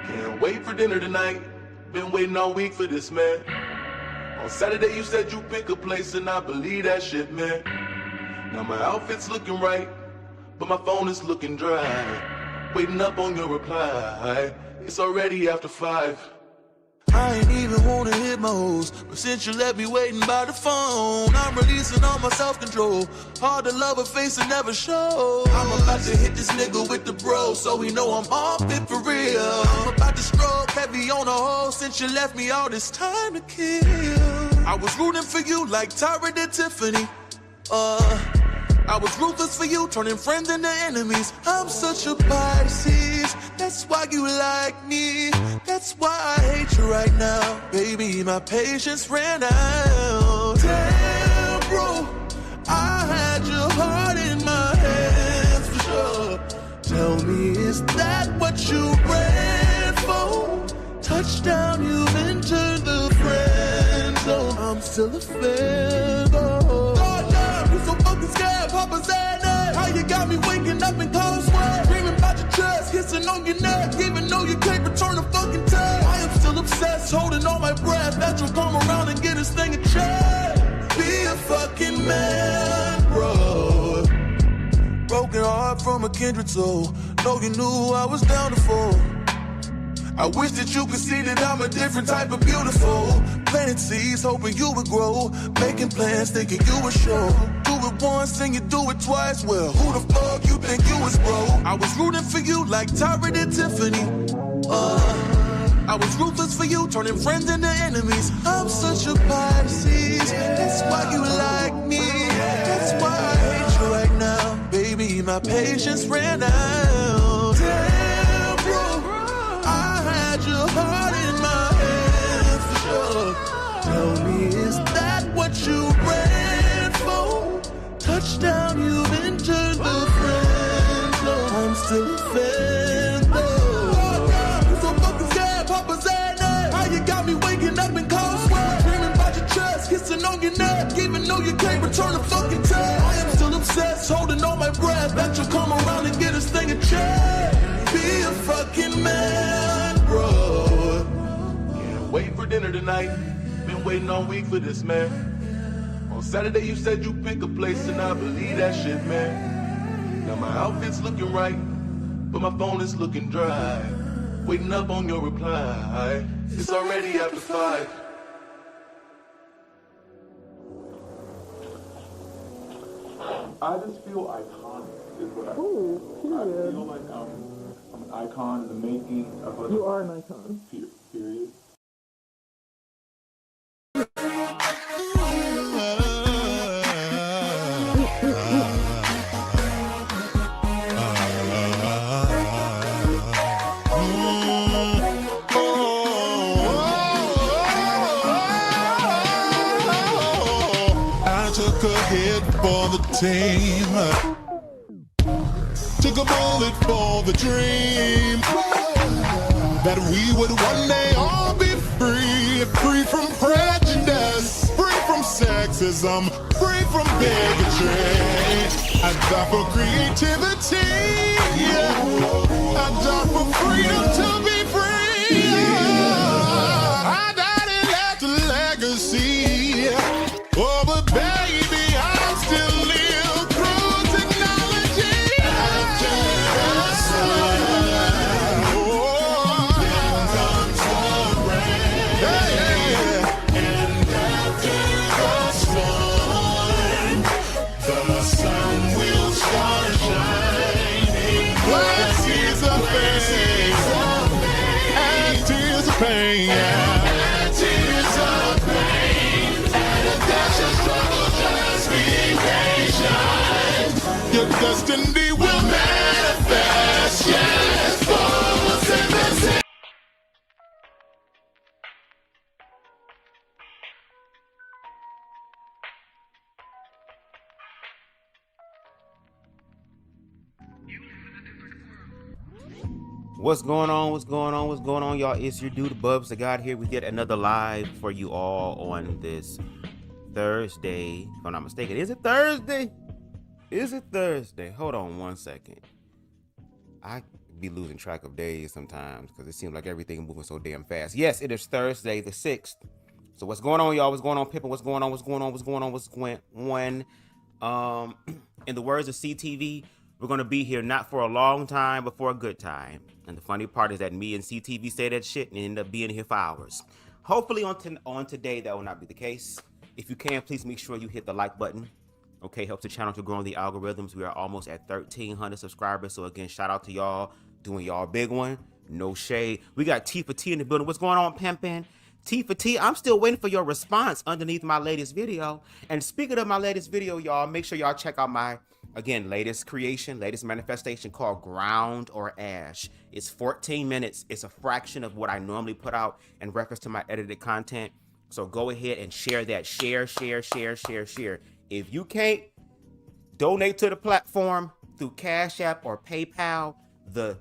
Can't wait for dinner tonight. Been waiting all week for this, man. On Saturday you said you pick a place and I believe that shit, man. Now my outfit's looking right, but my phone is looking dry. Waiting up on your reply. It's already after 5. I ain't even wanna hit my hoes, but since you left me waiting by the phone, I'm releasing all my self-control. Hard to love a face and never show. I'm about to hit this nigga with the bro, so he know I'm all fit for real. I'm about to stroke heavy on a hole since you left me all this time to kill. I was rooting for you like Tyra did Tiffany. I was ruthless for you, turning friends into enemies. I'm such a Pisces, that's why you like me. That's why I hate you right now. Baby, my patience ran out. Damn, bro, I had your heart in my hands for sure. Tell me, is that what you ran for? Touchdown, you've entered the friend zone. I'm still a fan, though. So fucking scared, Papa Xaddy. How you got me waking up in cold sweat, dreaming about your chest, kissing on your neck, even though you can't return a fucking text. I am still obsessed, holding all my breath, that you'll come around and get this thing a check. Be a fucking man, bro. Broken heart from a kindred soul. Know you knew I was down to fall. I wish that you could see that I'm a different type of beautiful. Planting seeds, hoping you would grow. Making plans, thinking you would show. Do it once and you do it twice. Well, who the fuck you think you was, bro? I was rooting for you like Tyra did Tiffany. I was ruthless for you, turning friends into enemies. I'm such a Pisces, that's why you like me. That's why I hate you right now. Baby, my patience ran out. Damn, bro, I had your heart in my hands for sure. Tell me, is that what you ran for? Touchdown, you've entered the friend zone. I'm still a fan, though. You so fucking scared, Papa Xaddy. How you got me waking up in cold sweat, dreaming about your chest, kissing on your neck, even though you can't return a fucking text. I am still obsessed, holding all my breath, that you'll come around and get this thing a check. Be a fucking man, bro. Can't wait for dinner tonight. Been waiting all week for this, man. On Saturday you said you pick a place and I believe that shit, man. Now my outfit's looking right, but my phone is looking dry. Waiting up on your reply. It's already after 5. I just feel iconic is what I feel. Ooh, I feel like I'm an icon in the making of a... You are an icon. Period. For the team, took a bullet for the dream that we would one day all be free, free from prejudice, free from sexism, free from bigotry. I die for creativity, I die for freedom to be free. I died and left a legacy. Oh, but baby, I still live through technology. After the sun, then comes the rain. And after the storm, the sun will start shining. Blood tears of pain, and tears of pain, and tears of pain, and a dash of struggle. Just be patient. Your destiny will manifest. Yes, falls in the sea. What's going on? What's going on? What's going on, y'all? It's your dude, BubzDaGawd here. We get another live for you all on this Thursday, if I'm not mistaken. Is it Thursday? Is it Thursday? Hold on one second. be losing track of days sometimes because it seems like everything moving so damn fast. Yes, it is Thursday the 6th. So what's going on, y'all? What's going on, Pippin? What's going on? What's going on? What's going on? What's going on? In the words of CTV, we're going to be here not for a long time, but for a good time. And the funny part is that me and CTV say that shit and end up being here for hours. Hopefully on today, that will not be the case. If you can, please make sure you hit the like button. Okay, helps the channel to grow in the algorithms. We are almost at 1,300 subscribers. So again, shout out to y'all doing y'all big one. No shade. We got T for T in the building. What's going on, Pimpin'? T for T, I'm still waiting for your response underneath my latest video. And speaking of my latest video, y'all, make sure y'all check out my, again, latest creation, latest manifestation called Ground or Ash. It's 14 minutes. It's a fraction of what I normally put out in reference to my edited content. So go ahead and share that. Share. If you can't donate to the platform through Cash App or PayPal, the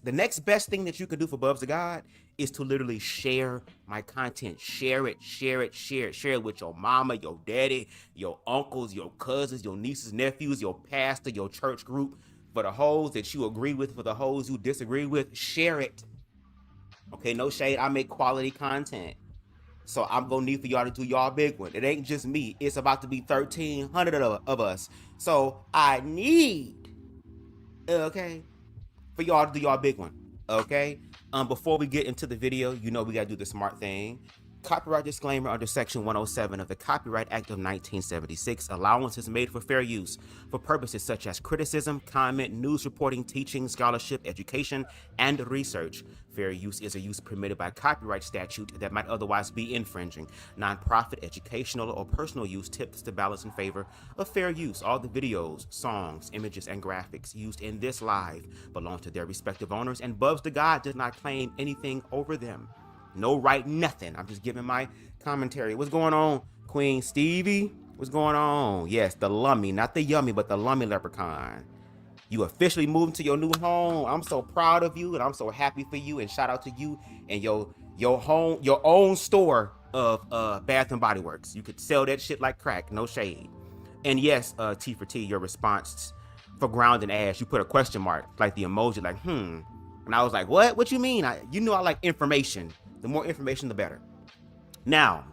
next best thing that you can do for BubzDaGawd is to literally share my content. Share it with your mama, your daddy, your uncles, your cousins, your nieces, nephews, your pastor, your church group. For the hoes that you agree with, for the hoes you disagree with, share it. Okay, no shade. I make quality content. So I'm going to need for y'all to do y'all big one. It ain't just me. It's about to be 1,300 of us. So I need, okay, for y'all to do y'all big one, okay? Before we get into the video, you know we got to do the smart thing. Copyright disclaimer under Section 107 of the Copyright Act of 1976. Allowance is made for fair use for purposes such as criticism, comment, news reporting, teaching, scholarship, education, and research. Fair use is a use permitted by copyright statute that might otherwise be infringing. Nonprofit, educational, or personal use tips the balance in favor of fair use. All the videos, songs, images, and graphics used in this live belong to their respective owners, and BubzDaGawd does not claim anything over them. No right, nothing. I'm just giving my commentary. What's going on, Queen Stevie? What's going on? Yes, the lummy, not the yummy, but the lummy leprechaun. You officially moved to your new home. I'm so proud of you, and I'm so happy for you. And shout out to you and your home, your own store of Bath and Body Works. You could sell that shit like crack. No shade. And yes, T for T, your response for Ground and Ash, you put a question mark, like the emoji, like And I was like, what? What you mean? You know I like information. The more information, the better. Now,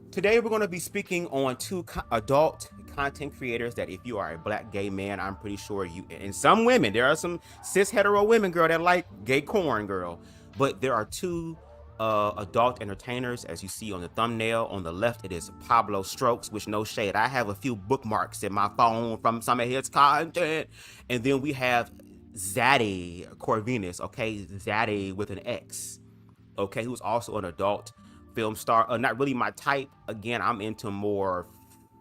today we're going to be speaking on two adult content creators that if you are a black gay man, I'm pretty sure you, and some women, there are some cis hetero women, girl, that like gay corn, girl. But there are two adult entertainers, as you see on the thumbnail. On the left, it is Pablostrokesss, which no shade. I have a few bookmarks in my phone from some of his content. And then we have Xaddy Corvinus, okay? Xaddy with an X. Okay, who's also an adult film star. Not really my type. Again, I'm into more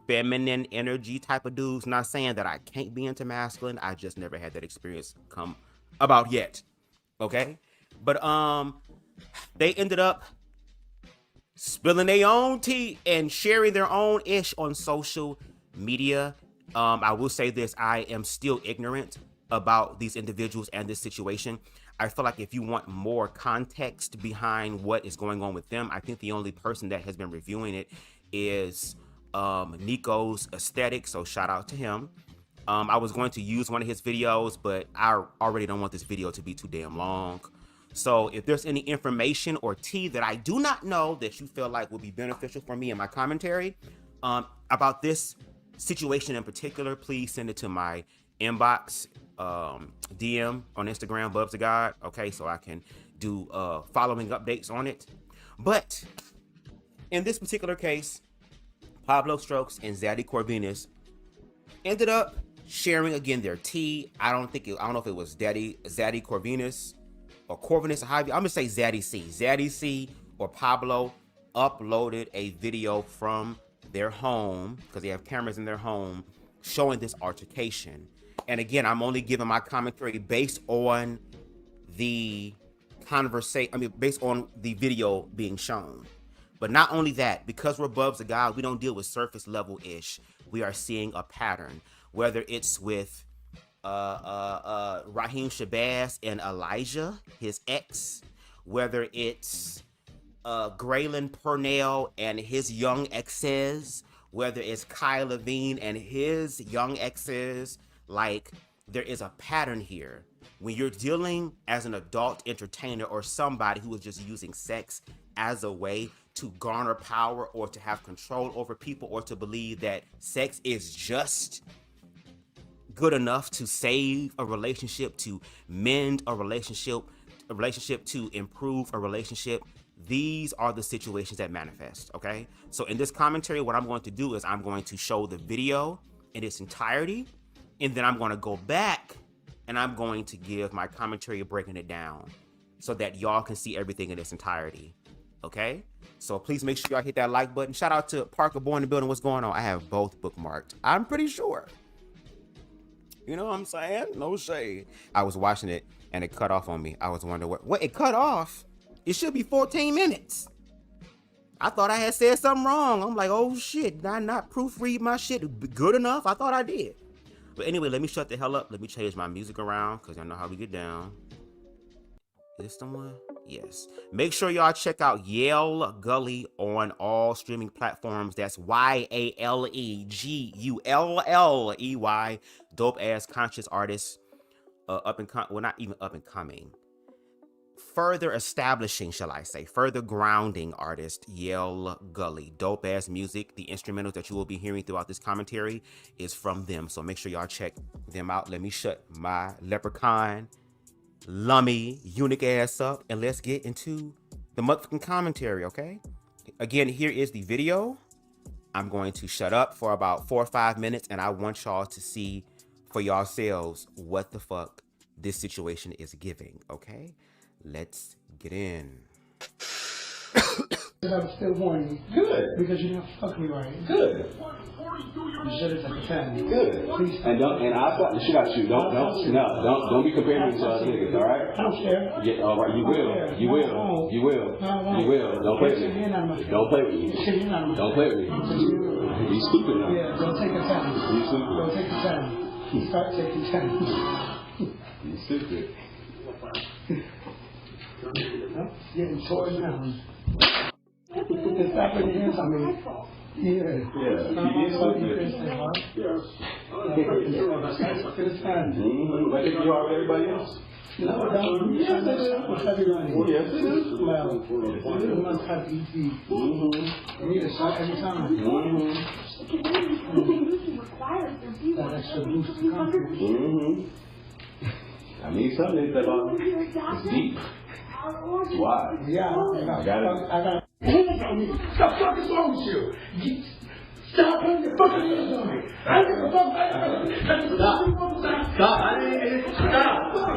feminine energy type of dudes. Not saying that I can't be into masculine. I just never had that experience come about yet. Okay? But they ended up spilling their own tea and sharing their own ish on social media. I will say this, I am still ignorant about these individuals and this situation. I feel like if you want more context behind what is going on with them, I think the only person that has been reviewing it is Nico's Aesthetic, so shout out to him. I was going to use one of his videos, but I already don't want this video to be too damn long. So if there's any information or tea that I do not know that you feel like will be beneficial for me in my commentary about this situation in particular, please send it to my inbox, DM on Instagram, BubzDaGawd, okay, so I can do following updates on it. But in this particular case, Pablostrokesss and Xaddy Corvinus ended up sharing again their tea. I don't know if it was Xaddy Corvinus or Corvinus. I'm gonna say Xaddy C. Xaddy C or Pablo uploaded a video from their home because they have cameras in their home showing this altercation. And again, I'm only giving my commentary based on the conversation, based on the video being shown. But not only that, because we're BubzDaGawd, we don't deal with surface level ish. We are seeing a pattern, whether it's with Raheem Shabazz and Elijah, his ex, whether it's Graylin Purnell and his young exes, whether it's Kai Levine and his young exes. Like, there is a pattern here. when you're dealing as an adult entertainer or somebody who is just using sex as a way to garner power or to have control over people or to believe that sex is just good enough to save a relationship, to mend a relationship to improve a relationship, these are the situations that manifest, okay? So in this commentary, what I'm going to do is I'm going to show the video in its entirety, and then I'm going to go back and I'm going to give my commentary breaking it down so that y'all can see everything in its entirety, okay? So please make sure y'all hit that like button. Shout out to Parker Boy in the building. What's going on? I have both bookmarked. I'm pretty sure. You know what I'm saying? No shade. I was watching it and it cut off on me. I was wondering what it cut off? It should be 14 minutes. I thought I had said something wrong. I'm like, oh shit, did I not proofread my shit good enough? I thought I did. But anyway, let me shut the hell up. Let me change my music around because y'all know how we get down. Is this the one? Yes. Make sure y'all check out Yale Gully on all streaming platforms. That's YALEGULLEY. Dope ass conscious artist. Well, not even up and coming. Further establishing, shall I say, further grounding artist, Yale Gully. Dope ass music. The instrumentals that you will be hearing throughout this commentary is from them. So make sure y'all check them out. Let me shut my leprechaun, lummy, eunuch ass up, and let's get into the motherfucking commentary, okay? Again, here is the video. I'm going to shut up for about 4 or 5 minutes, and I want y'all to see for yourselves what the fuck this situation is giving, okay? Let's get in. I'm still horny. Good. Because you didn't fuck me right. Good. You should have like a 10. Good. Please. And I'll slap the shit out you. Don't be comparing me to other niggas, alright? I don't care. Yeah, alright, you will. You will. You will. You will. Don't play with me. Don't play with me. Don't play with me. You stupid now. Yeah, don't take a 10. You stupid. Don't take a 10. Start taking 10. You stupid. Getting toys now. Put this back in your hands on me. Yeah. Yeah. Like you are everybody else. No, yes, it is. Everybody. Yes, it is. Well, it must have ET. You need a shot every time. That extra boost of confidence. I need something that's it's deep. Why? Yeah, I got it. Stop fucking wrong with you. Stop putting your fucking hands on me. I don't give a fuck. Stop. I didn't stop. Stop.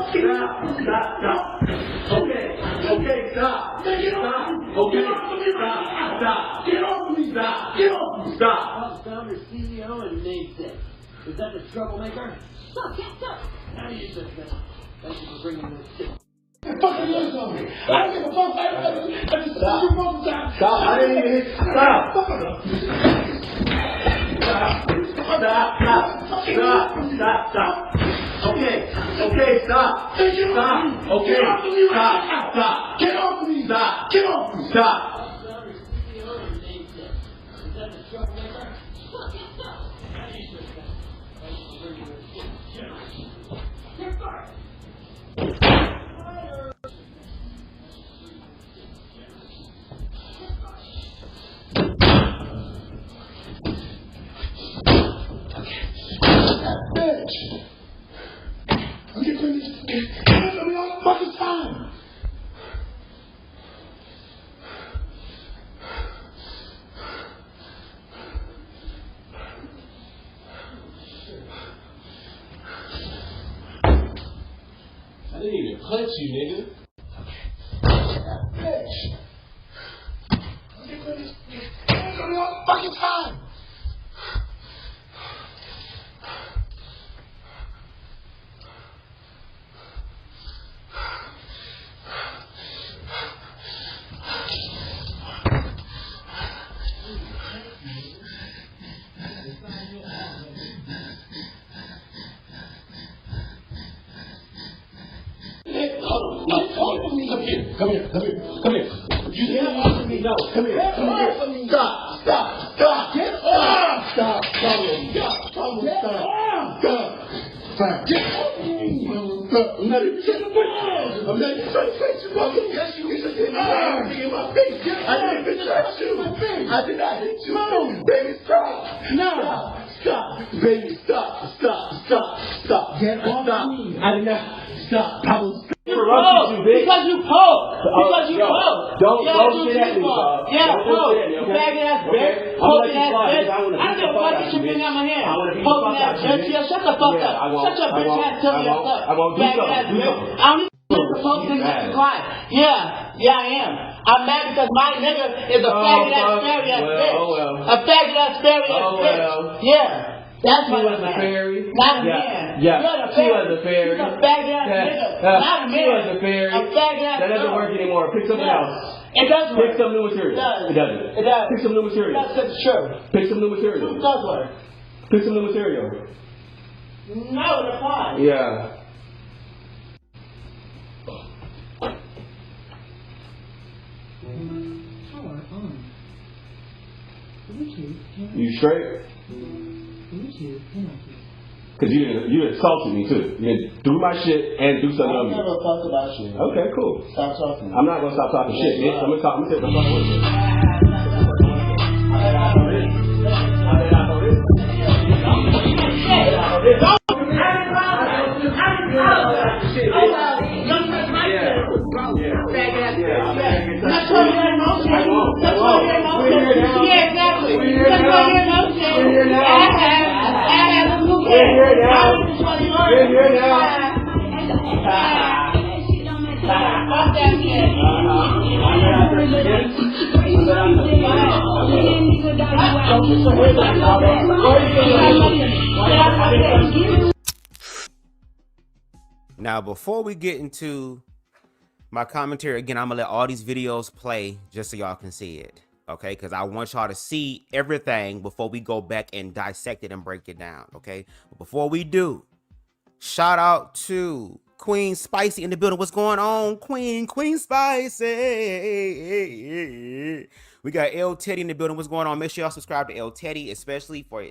Okay, stop. Stop. Okay, stop. Get off of me. Stop. Get off of me. Stop. Founder, CEO, and namesake. Is that the troublemaker? Stop. Now you said that. Thank you for bringing this shit. Fucking hands on me. I don't give a fuck. I just stop. Stop. I didn't even hit. Stop. Stop. Okay, stop. Stop. Okay, stop. Get off of me. Stop. Get off of me. Stop. Is that the troublemaker? Bitch! I'm getting this hands on me all the fucking time! I didn't even clutch you, nigga. Bitch! I'm getting this hands on me all the fucking time! Come here. You can't answer me, no. Come here. Stop. Get off. Stop. Stop. I'm not even trying to fight you. I'm not even trying to fight you, Pablo. Yes, you just hit me in my face. I didn't even touch you. I did not hit you. Baby, stop. No. Stop. Baby, stop. Get off me. I did not. Stop. Pablo. Because you poke. Don't shit at me, Bob. Yeah, poke. You faggot ass bitch. Poking ass bitch. I don't give a fuck. Get your finger out my hand. Poking ass bitch. Yeah, shut the fuck up. Shut your bitch ass. Tell me your stuff. Faggot ass bitch. I don't need to poke things and cry. Yeah, I am. I'm mad because my nigga is a faggot ass fairy ass bitch. A faggot ass fairy ass bitch. Yeah. That's she was a fairy. Not a man. Yeah. She was a fairy. She's a faggot ass nigga. Not a man. She was a fairy. A faggot ass. That doesn't work anymore. Pick something else. It does work. Pick some new material. It doesn't. It does. Pick some new material. That's the truth. Pick some new material. It does work. Pick some new material. No, it applies. Yeah. You straight? Because you insulted me too. You didn't do my shit and do something on me. I don't give a fuck about you. Okay, cool. Stop talking. I'm not gonna stop talking shit, bitch. I'm gonna take the fuck away. Now, before we get into my commentary, again, I'm gonna let all these videos play just so y'all can see it, okay? Because I want y'all to see everything before we go back and dissect it and break it down, okay? But before we do, shout out to Queen Spicy in the building. What's going on, Queen Spicy? We got L Teddy in the building. What's going on? Make sure y'all subscribe to L Teddy, especially for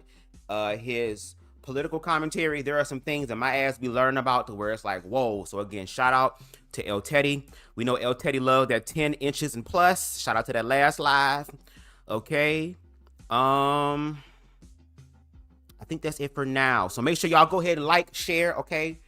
his political commentary. There are some things that my ass be learning about to where it's like, whoa. So again, shout out to L Teddy. We know L Teddy loved that 10 inches and plus. Shout out to that last live. Okay. I think that's it for now. So make sure y'all go ahead and like, share, okay?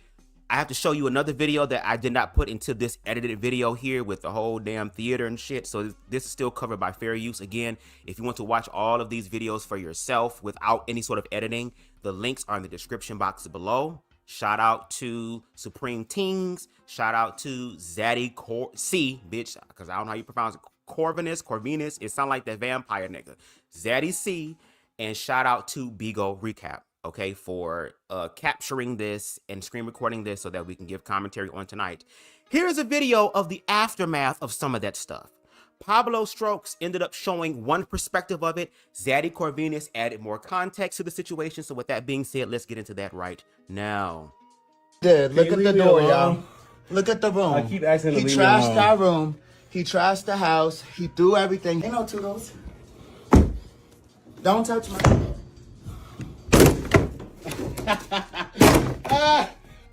I have to show you another video that I did not put into this edited video here with the whole damn theater and shit. So this is still covered by fair use. Again, if you want to watch all of these videos for yourself without any sort of editing, the links are in the description box below. Shout out to SupremeTingz. Shout out to Xaddy bitch, because I don't know how you pronounce it. Corvinus. It sounds like that vampire nigga. Xaddy C. And shout out to Bigo Recap, okay, for capturing this and screen recording this so that we can give commentary on tonight. Here's a video of the aftermath of some of that stuff. Pablostrokesss ended up showing one perspective of it. Xaddy Corvinus added more context to the situation. So with that being said, let's get into that right now. Look at the door, y'all. Look at the room. I keep asking him to He leave me trashed alone. our room. He trashed the house. He threw everything. Ain't no toodles. Don't touch my...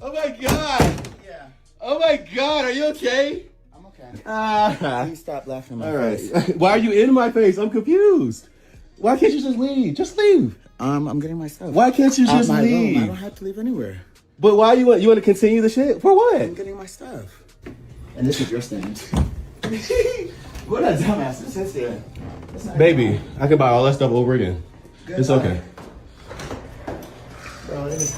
Oh my god! Yeah. Oh my god, are you okay? I'm okay. Please stop laughing in my All right. face. Why are you in my face? I'm confused. Why can't you just leave? Just leave. I'm getting my stuff. Why can't you just my leave? room. I don't have to leave anywhere. But why you want to continue the shit? For what? I'm getting my stuff. And this is your stand. What a dumbass. This is here. Baby, I can buy all that stuff over again. Good It's luck. okay. Bro, it is...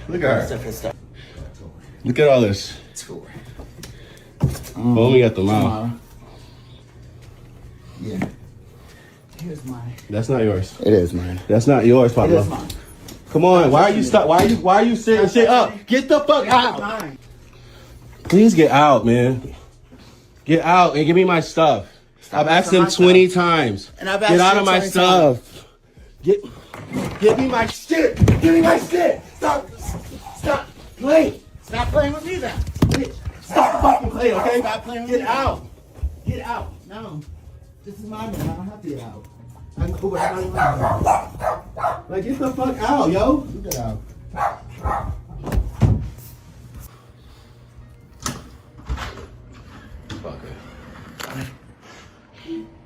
Look at her. Stuff is stuff. Look at all this. Tour. Only at the mouth. Tomorrow. Yeah. Here's mine. That's not yours. It is mine. That's not yours, It Pablo. is mine. Come on. Why are you stuck? Why are you sitting shit up? Get the fuck out. Mine. Please get out, man. Get out and give me my stuff. I've asked him 20 times. And I've asked Get out you of my 20 stuff. Give me my shit. Give me my shit. Stop playing. Stop playing with me then. Bitch. Stop fucking playing, okay? Stop playing with Get me. out. Get out. No. This is my room. I don't have to get out. Like, get the fuck out, yo. Get out. Fuck it.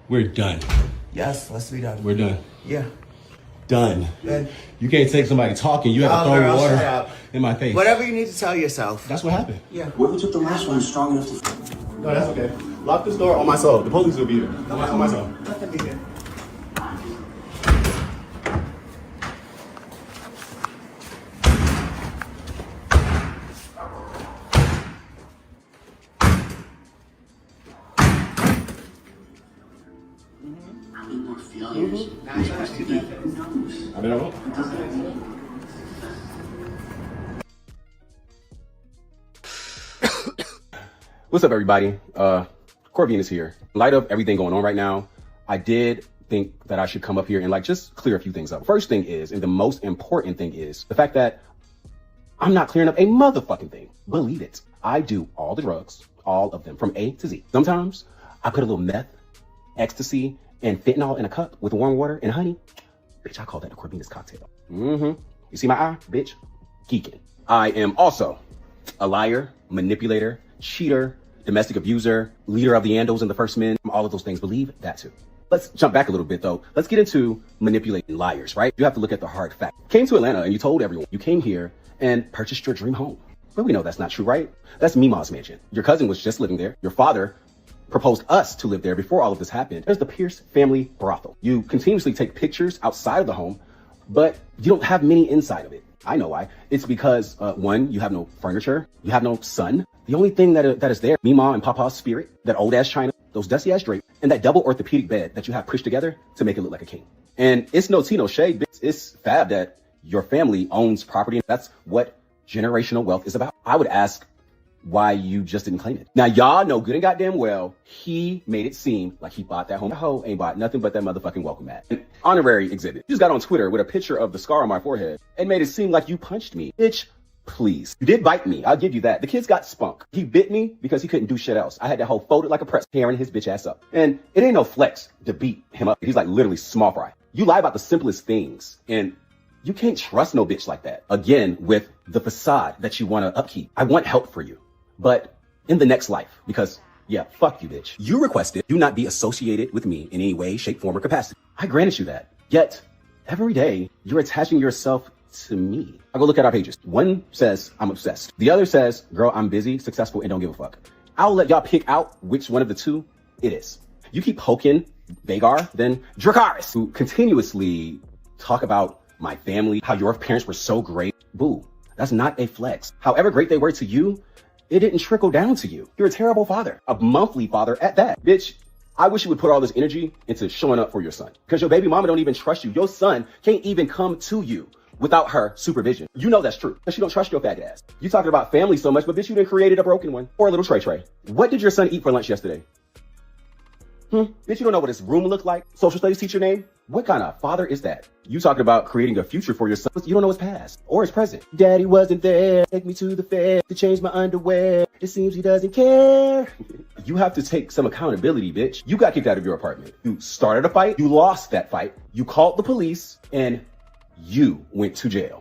We're done. Yes, let's be done. We're done. Yeah. Done. Good. You can't take somebody talking. You have to throw water in my face. Whatever you need to tell yourself. That's what happened. Yeah. Whoever took the last one is strong enough to... No, that's okay. Lock this door on my soul. The police will be there. On my soul. Let them be there. How many more failures? Who knows? I don't know. What's up, everybody? Corvinus here. In light of everything going on right now, I did think that I should come up here and like just clear a few things up. First thing is, and the most important thing is, the fact that I'm not clearing up a motherfucking thing. Believe it. I do all the drugs, all of them, from A to Z. Sometimes I put a little meth, ecstasy, and fentanyl in a cup with warm water and honey. Bitch, I call that the Corvinus cocktail. You see my eye? Bitch, geeking. I am also a liar, manipulator, cheater, domestic abuser, leader of the Andos and the First Men, all of those things. Believe that too. Let's jump back a little bit though. Let's get into manipulating liars, right? You have to look at the hard fact. You came to Atlanta and you told everyone you came here and purchased your dream home. But we know that's not true, right? That's Mima's mansion. Your cousin was just living there. Your father proposed us to live there before all of this happened. There's the Pierce family brothel. You continuously take pictures outside of the home, but you don't have many inside of it. I know why. It's because, one, you have no furniture, you have no son. The only thing that is there, Mima and Papa's spirit, that old ass china, those dusty ass drapes, and that double orthopedic bed that you have pushed together to make it look like a king. And it's no tea, no shade, bitch. It's fab that your family owns property. That's what generational wealth is about. I would ask why you just didn't claim it. Now, y'all know good and goddamn well, he made it seem like he bought that home. That hoe ain't bought nothing but that motherfucking welcome mat. An honorary exhibit. You just got on Twitter with a picture of the scar on my forehead and made it seem like you punched me. Bitch, please. You did bite me. I'll give you that. The kid's got spunk. He bit me because he couldn't do shit else. I had that hoe folded like a press, tearing his bitch ass up. And it ain't no flex to beat him up. He's like literally small fry. You lie about the simplest things and you can't trust no bitch like that. Again, with the facade that you want to upkeep. I want help for you. But in the next life, because yeah, fuck you, bitch. You requested do not be associated with me in any way, shape, form, or capacity. I granted you that. Yet, every day, you're attaching yourself to me. I go look at our pages. One says, I'm obsessed. The other says, girl, I'm busy, successful, and don't give a fuck. I'll let y'all pick out which one of the two it is. You keep poking Vagar, then Dracarys, who continuously talk about my family, how your parents were so great. Boo, that's not a flex. However great they were to you, it didn't trickle down to you. You're a terrible father, a monthly father at that. Bitch, I wish you would put all this energy into showing up for your son. Because your baby mama don't even trust you. Your son can't even come to you without her supervision. You know that's true. Because she don't trust your fat ass. You talking about family so much, but bitch, you done created a broken one. Or a little tray. What did your son eat for lunch yesterday? Bitch, you don't know what his room looked like? Social studies teacher name? What kind of father is that? You talking about creating a future for your son. You don't know his past or his present. Daddy wasn't there. Take me to the fair to change my underwear. It seems he doesn't care. You have to take some accountability, bitch. You got kicked out of your apartment. You started a fight. You lost that fight. You called the police and you went to jail.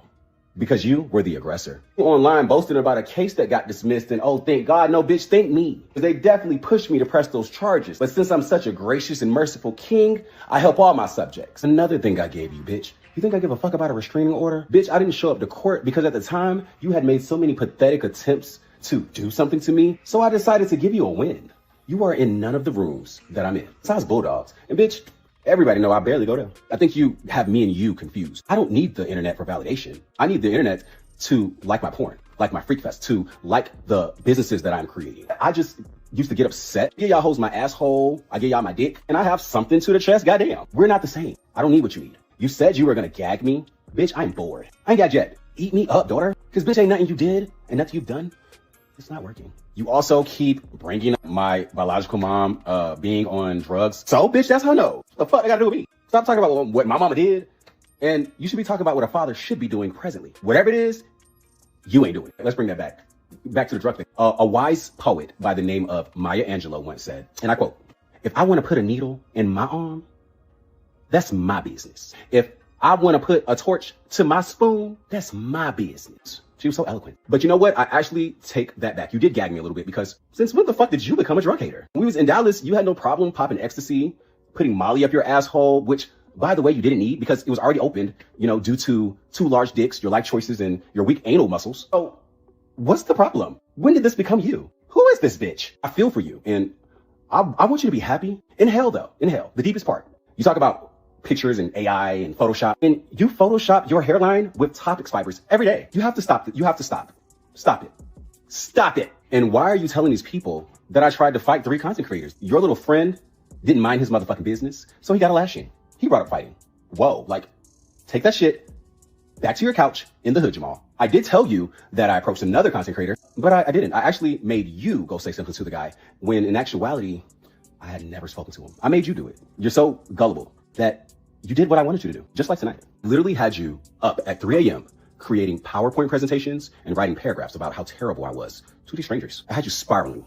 Because you were the aggressor. Online boasting about a case that got dismissed and oh, thank God, no bitch, thank me. They definitely pushed me to press those charges. But since I'm such a gracious and merciful king, I help all my subjects. Another thing I gave you, bitch. You think I give a fuck about a restraining order? Bitch, I didn't show up to court because at the time you had made so many pathetic attempts to do something to me. So I decided to give you a win. You are in none of the rooms that I'm in. Besides Bulldogs. And bitch, everybody know I barely go there. I think you have me and you confused. I don't need the internet for validation. I need the internet to like my porn, like my freak fest, to like the businesses that I'm creating. I just used to get upset. I give y'all hoes my asshole. I give y'all my dick. And I have something to the chest. Goddamn. We're not the same. I don't need what you need. You said you were gonna gag me. Bitch, I'm bored. I ain't gagged yet. Eat me up, daughter. Cause bitch ain't nothing you did and nothing you've done. It's not working. You also keep bringing up my biological mom being on drugs. So, bitch, that's her no. What the fuck I gotta do with me? Stop talking about what my mama did. And you should be talking about what a father should be doing presently. Whatever it is, you ain't doing it. Let's bring that back. Back to the drug thing. A wise poet by the name of Maya Angelou once said, and I quote, if I want to put a needle in my arm, that's my business. If I want to put a torch to my spoon, that's my business. She was so eloquent. But you know what? I actually take that back. You did gag me a little bit because since when the fuck did you become a drug hater? When we was in Dallas, you had no problem popping ecstasy, putting Molly up your asshole, which, by the way, you didn't need because it was already opened, you know, due to 2 large dicks, your life choices, and your weak anal muscles. So what's the problem? When did this become you? Who is this bitch? I feel for you. And I want you to be happy. In hell, though. In hell. The deepest part. You talk about pictures and AI and Photoshop, and you Photoshop your hairline with Toppix fibers every day. You have to stop it. You have to stop. Stop it. Stop it. And why are you telling these people that I tried to fight 3 content creators? Your little friend didn't mind his motherfucking business, so he got a lashing. He brought up fighting. Whoa, like, take that shit back to your couch in the hood, Jamal. I did tell you that I approached another content creator, but I didn't. I actually made you go say something to the guy when in actuality, I had never spoken to him. I made you do it. You're so gullible that you did what I wanted you to do, just like tonight. Literally had you up at 3 a.m. creating PowerPoint presentations and writing paragraphs about how terrible I was to these strangers. I had you spiraling,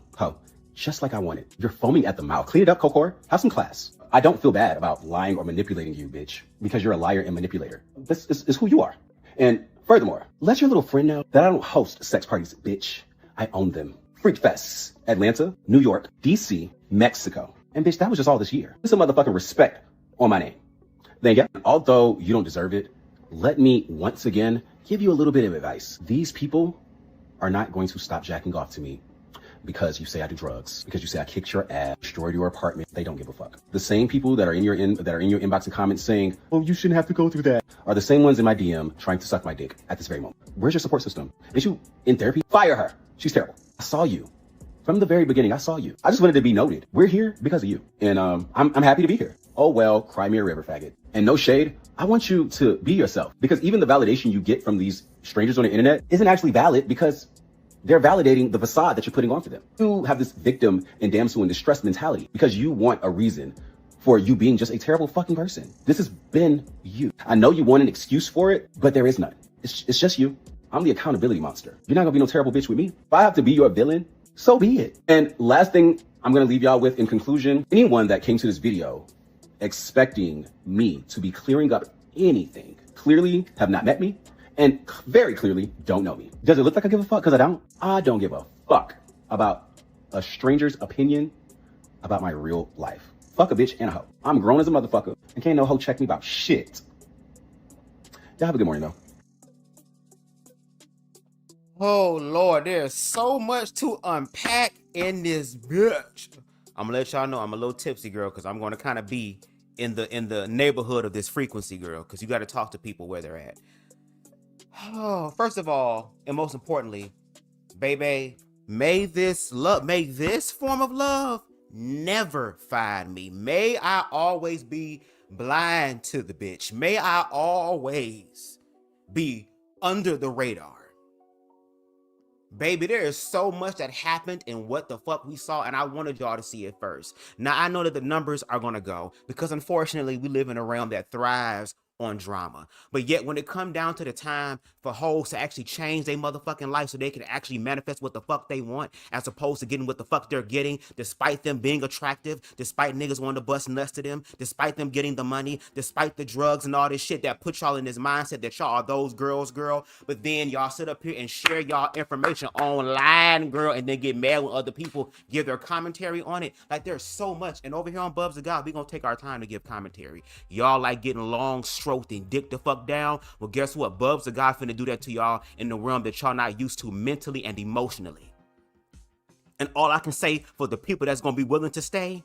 just like I wanted. You're foaming at the mouth. Clean it up, Kokor. Have some class. I don't feel bad about lying or manipulating you, bitch, because you're a liar and manipulator. This is who you are. And furthermore, let your little friend know that I don't host sex parties, bitch. I own them. Freak Fests, Atlanta, New York, DC, Mexico. And bitch, that was just all this year. Put some motherfucking respect on my name. Then yeah, although you don't deserve it, let me once again give you a little bit of advice. These people are not going to stop jacking off to me because you say I do drugs, because you say I kicked your ass, destroyed your apartment. They don't give a fuck. The same people that are in your inbox and comments saying, "Oh, you shouldn't have to go through that," are the same ones in my DM trying to suck my dick at this very moment. Where's your support system? Is you in therapy? Fire her. She's terrible. I saw you. From the very beginning, I saw you. I just wanted to be noted. We're here because of you. And I'm happy to be here. Oh, well, cry me a river, faggot. And no shade, I want you to be yourself. Because even the validation you get from these strangers on the internet isn't actually valid because they're validating the facade that you're putting on for them. You have this victim and damsel in distress mentality because you want a reason for you being just a terrible fucking person. This has been you. I know you want an excuse for it, but there is none. It's just you. I'm the accountability monster. You're not gonna be no terrible bitch with me. If I have to be your villain, so be it. And last thing I'm gonna leave y'all with in conclusion, anyone that came to this video expecting me to be clearing up anything clearly have not met me and very clearly don't know me. Does it look like I give a fuck? Because I don't. I don't give a fuck about a stranger's opinion about my real life. Fuck a bitch and a hoe. I'm grown as a motherfucker and can't no hoe check me about shit. Y'all have a good morning though. Oh Lord, there's so much to unpack in this bitch. I'm gonna let y'all know I'm a little tipsy, girl, because I'm gonna kind of be in the neighborhood of this frequency, girl, because you got to talk to people where they're at. Oh, first of all, and most importantly, baby, may this form of love never find me. May I always be blind to the bitch. May I always be under the radar. Baby, there is so much that happened in what the fuck we saw, and I wanted y'all to see it first. Now, I know that the numbers are going to go, because unfortunately, we live in a realm that thrives on drama. But yet, when it come down to the time for hoes to actually change their motherfucking life so they can actually manifest what the fuck they want, as opposed to getting what the fuck they're getting, despite them being attractive, despite niggas wanting to bust nuts to them, despite them getting the money, despite the drugs and all this shit that put y'all in this mindset that y'all are those girls, girl. But then y'all sit up here and share y'all information online, girl, and then get mad when other people give their commentary on it. Like, there's so much. And over here on BubzDaGawd, we gonna take our time to give commentary. Y'all like getting long stroked and dick the fuck down. Well, guess what? BubzDaGawd finna do that to y'all in the realm that y'all not used to mentally and emotionally. And all I can say for the people that's gonna be willing to stay,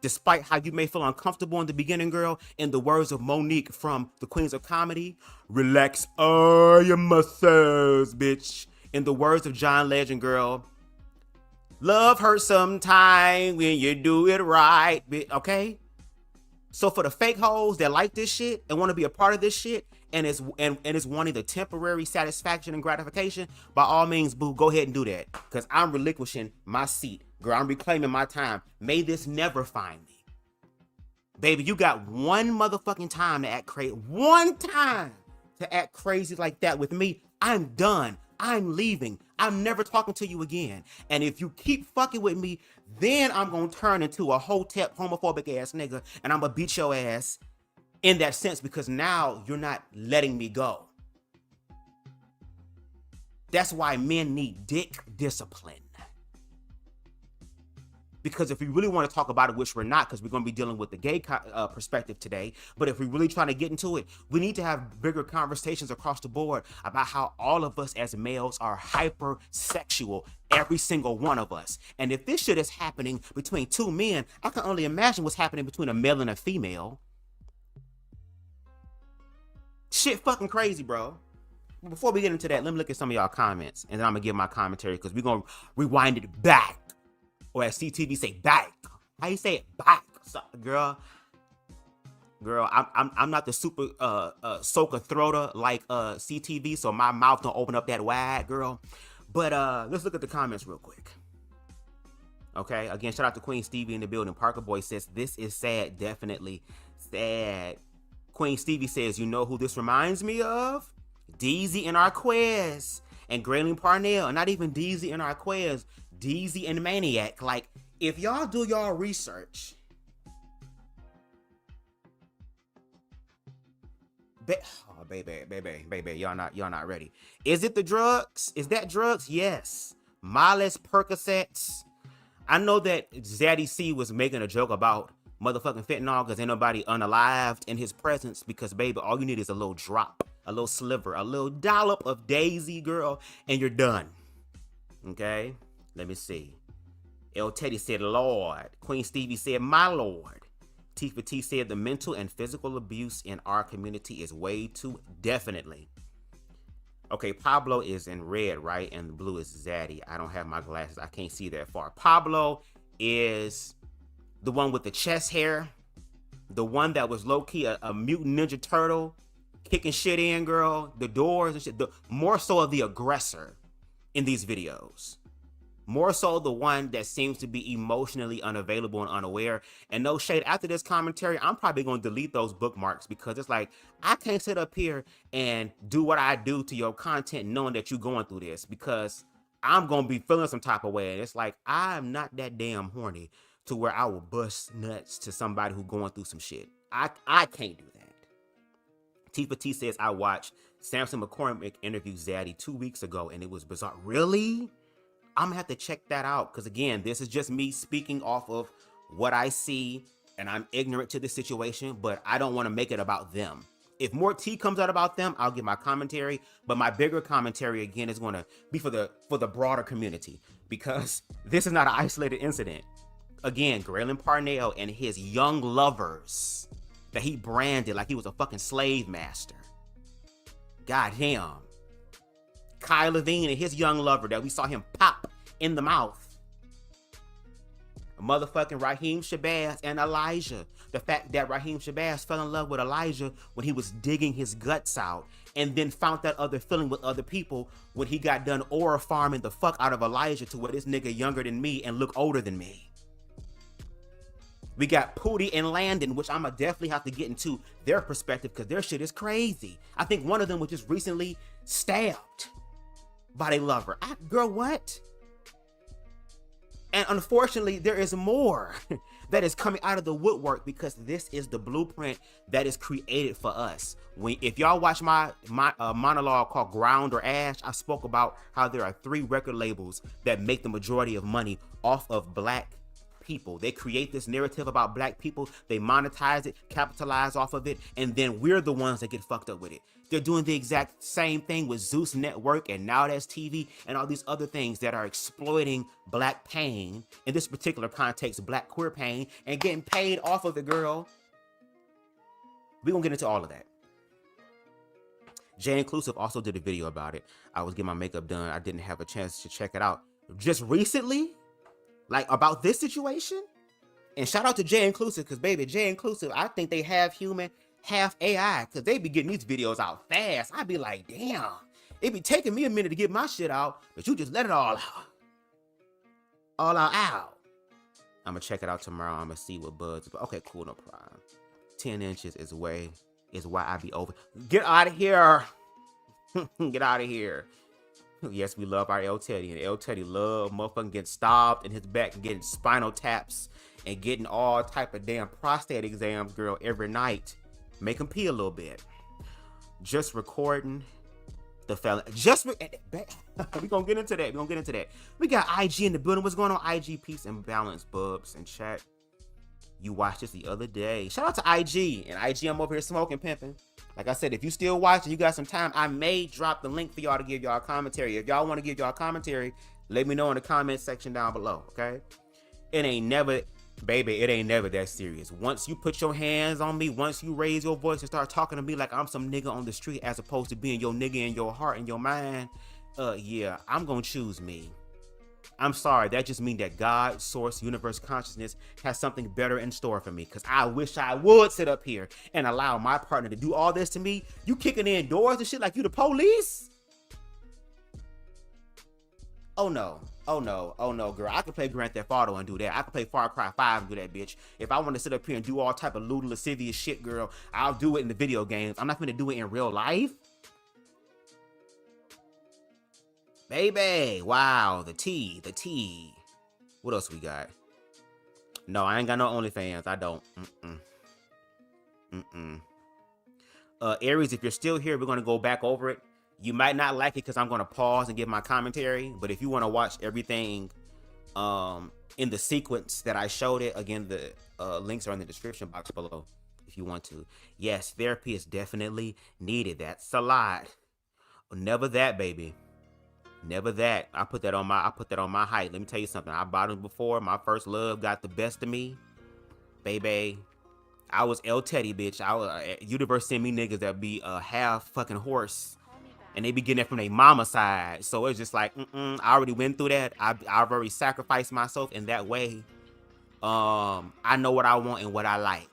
despite how you may feel uncomfortable in the beginning, girl, in the words of Monique from the Queens of Comedy, relax all your muscles, bitch. In the words of John Legend, girl, love hurts sometime when you do it right, bitch, okay? So for the fake hoes that like this shit and want to be a part of this shit and is wanting the temporary satisfaction and gratification, by all means, boo, go ahead and do that. Because I'm relinquishing my seat. Girl, I'm reclaiming my time. May this never find me. Baby, you got one motherfucking time to act crazy. One time to act crazy like that with me. I'm done. I'm leaving. I'm never talking to you again. And if you keep fucking with me, then I'm going to turn into a hotep homophobic ass nigga and I'm going to beat your ass in that sense, because now you're not letting me go. That's why men need dick discipline. Because if we really want to talk about it, which we're not, because we're going to be dealing with the gay perspective today, but if we're really trying to get into it, we need to have bigger conversations across the board about how all of us as males are hypersexual, every single one of us. And if this shit is happening between two men, I can only imagine what's happening between a male and a female. Shit fucking crazy, bro. Before we get into that, let me look at some of y'all comments, and then I'm going to give my commentary, because we're going to rewind it back. Or as CTV say, back. How you say it? Back. So, girl, I'm not the super soaker throater like CTV, so my mouth don't open up that wide, girl. But let's look at the comments real quick. Okay, again, shout out to Queen Stevie in the building. Parker Boy says, this is sad, definitely sad. Queen Stevie says, you know who this reminds me of? Deezy and Arquez and Grayling Parnell. And not even Deezy and Arquez, Deezy and Maniac. Like, if y'all do y'all research, oh, baby, y'all not ready. Is it the drugs? Is that drugs? Yes. Molly's, Percocets. I know that Xaddy C was making a joke about motherfucking fentanyl because ain't nobody unalived in his presence, because baby, all you need is a little drop, a little sliver, a little dollop of Daisy, girl, and you're done. Okay? Let me see. L. Teddy said, Lord. Queen Stevie said, my Lord. T for T said, the mental and physical abuse in our community is way too definitely. Okay, Pablo is in red, right? And the blue is Xaddy. I don't have my glasses. I can't see that far. Pablo is the one with the chest hair. The one that was low-key a mutant ninja turtle kicking shit in, girl. The doors and shit. More so of the aggressor in these videos. More so the one that seems to be emotionally unavailable and unaware. And no shade, after this commentary, I'm probably going to delete those bookmarks, because it's like, I can't sit up here and do what I do to your content knowing that you're going through this, because I'm going to be feeling some type of way. And it's like, I'm not that damn horny to where I will bust nuts to somebody who's going through some shit. I can't do that. T for T says, I watched Samson McCormick interview Xaddy 2 weeks ago, and it was bizarre. Really? I'm gonna have to check that out, because again, this is just me speaking off of what I see, and I'm ignorant to the situation, but I don't want to make it about them. If more tea comes out about them, I'll give my commentary, but my bigger commentary again is going to be for the broader community, because this is not an isolated incident. Again, Grayling Parnell and his young lovers that he branded like he was a fucking slave master. Goddamn. Kai Levine and his young lover that we saw him pop in the mouth. Motherfucking Raheem Shabazz and Elijah. The fact that Raheem Shabazz fell in love with Elijah when he was digging his guts out, and then found that other feeling with other people when he got done aura farming the fuck out of Elijah to where this nigga younger than me and look older than me. We got Pootie and Landon, which I'ma definitely have to get into their perspective, because their shit is crazy. I think one of them was just recently stabbed by their lover. Girl, what? And unfortunately, there is more that is coming out of the woodwork, because this is the blueprint that is created for us. If y'all watch my monologue called Ground or Ash, I spoke about how there are 3 record labels that make the majority of money off of black people. They create this narrative about black people, they monetize it, capitalize off of it, and then we're the ones that get fucked up with it. They're doing the exact same thing with Zeus Network and Now That's TV and all these other things that are exploiting black pain, in this particular context, black queer pain, and getting paid off of the girl. We're gonna get into all of that. Jay Inclusive also did a video about it. I was getting my makeup done. I didn't have a chance to check it out just recently, like about this situation. And shout out to Jay Inclusive, because baby, Jay Inclusive, I think they have human, half AI, because they be getting these videos out fast. I'd be like, damn, it be taking me a minute to get my shit out, but you just let it all out. I'm gonna check it out tomorrow. I'm gonna see what buds. Okay, cool, no problem. 10 inches is why I be over. Get out of here. Get out of here. Yes, we love our L Teddy, and L Teddy love motherfucking getting stopped in his back and getting spinal taps and getting all type of damn prostate exams, girl, every night. Make them pee a little bit. Just recording the fella. We gonna get into that. We got IG in the building. What's going on? IG, peace and balance, bubs and chat. You watched this the other day. Shout out to IG. And IG, I'm over here smoking, pimping. Like I said, if you still watching, you got some time, I may drop the link for y'all to give y'all a commentary. If y'all want to give y'all a commentary, let me know in the comment section down below, okay? It ain't never that serious. Once you put your hands on me, once you raise your voice and start talking to me like I'm some nigga on the street as opposed to being your nigga in your heart and your mind, yeah, I'm gonna choose me. I'm sorry, that just means that God, source, universe, consciousness has something better in store for me. Because I wish I would sit up here and allow my partner to do all this to me. You kicking in doors and shit like you the police? Oh no, girl. I can play Grand Theft Auto and do that. I can play Far Cry 5 and do that, bitch. If I want to sit up here and do all type of lewd, lascivious shit, girl, I'll do it in the video games. I'm not going to do it in real life. Baby, wow, the tea. What else we got? No, I ain't got no OnlyFans. I don't. Aries, if you're still here, we're gonna go back over it. You might not like it because I'm gonna pause and give my commentary. But if you want to watch everything, in the sequence that I showed it, again, the links are in the description box below. If you want to, yes, therapy is definitely needed. That's a lot. Never that, baby. Never that. I put that on my height. Let me tell you something. I bottomed before. My first love got the best of me. Baby. I was El Teddy, bitch. Universe send me niggas that be a half fucking horse. And they be getting it from their mama side. So it's just like, I already went through that. I've already sacrificed myself in that way. I know what I want and what I like.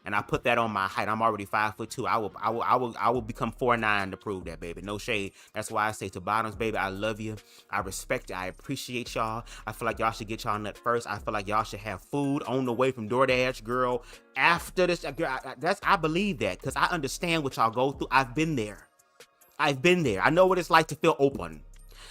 And I put that on my height. I'm already 5'2". I will become 4'9" to prove that, baby. No shade. That's why I say to bottoms, baby, I love you. I respect you. I appreciate y'all. I feel like y'all should get y'all nut first. I feel like y'all should have food on the way from DoorDash, girl. After this, girl, I believe that because I understand what y'all go through. I've been there. I know what it's like to feel open.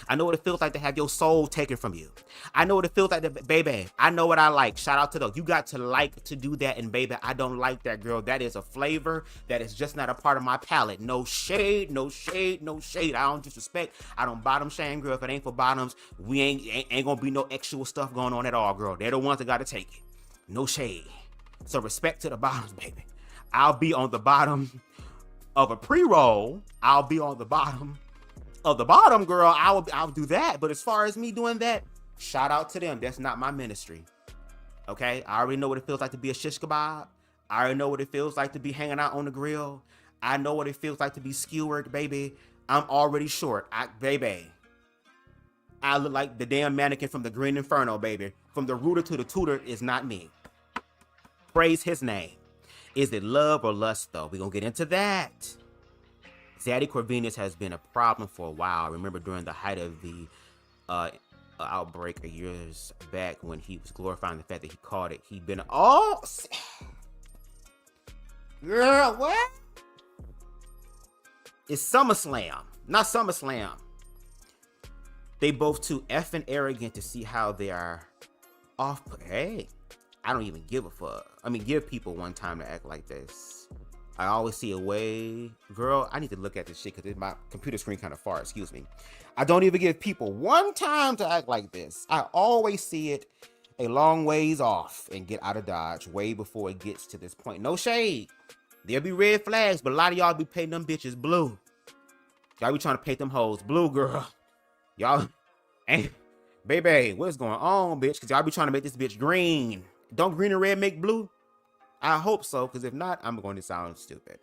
I know what it feels like to have your soul taken from you. I know what it feels like to, baby, I know what I like. Shout out to those. You got to like to do that. And baby, I don't like that, girl. That is a flavor that is just not a part of my palate. No shade, no shade, no shade. I don't disrespect. I don't bottom shame, girl. If it ain't for bottoms, we ain't gonna be no actual stuff going on at all, girl. They're the ones that gotta take it. No shade. So respect to the bottoms, baby. I'll be on the bottom of a pre-roll. I'll be on the bottom of the bottom, girl. I'll do that. But as far as me doing that, shout out to them. That's not my ministry. Okay? I already know what it feels like to be a shish kebab. I already know what it feels like to be hanging out on the grill. I know what it feels like to be skewered, baby. I'm already short. Baby. I look like the damn mannequin from the Green Inferno, baby. From the rooter to the tutor is not me. Praise his name. Is it love or lust, though? We're going to get into that. Xaddy Corvinus has been a problem for a while. I remember during the height of the outbreak years back when he was glorifying the fact that he caught it. He'd been, girl, what? It's SummerSlam, not SummerSlam. They both too effing arrogant to see how they are off. Hey, I don't even give a fuck. I mean, give people one time to act like this. I always see a way. Girl, I need to look at this shit because my computer screen kind of far. Excuse me. I don't even give people one time to act like this. I always see it a long ways off and get out of Dodge way before it gets to this point. No shade. There'll be red flags, but a lot of y'all be painting them bitches blue. Y'all be trying to paint them hoes blue, girl. Y'all, ain't, baby, what's going on, bitch? Because y'all be trying to make this bitch green. Don't green and red make blue? I hope so, because if not, I'm going to sound stupid.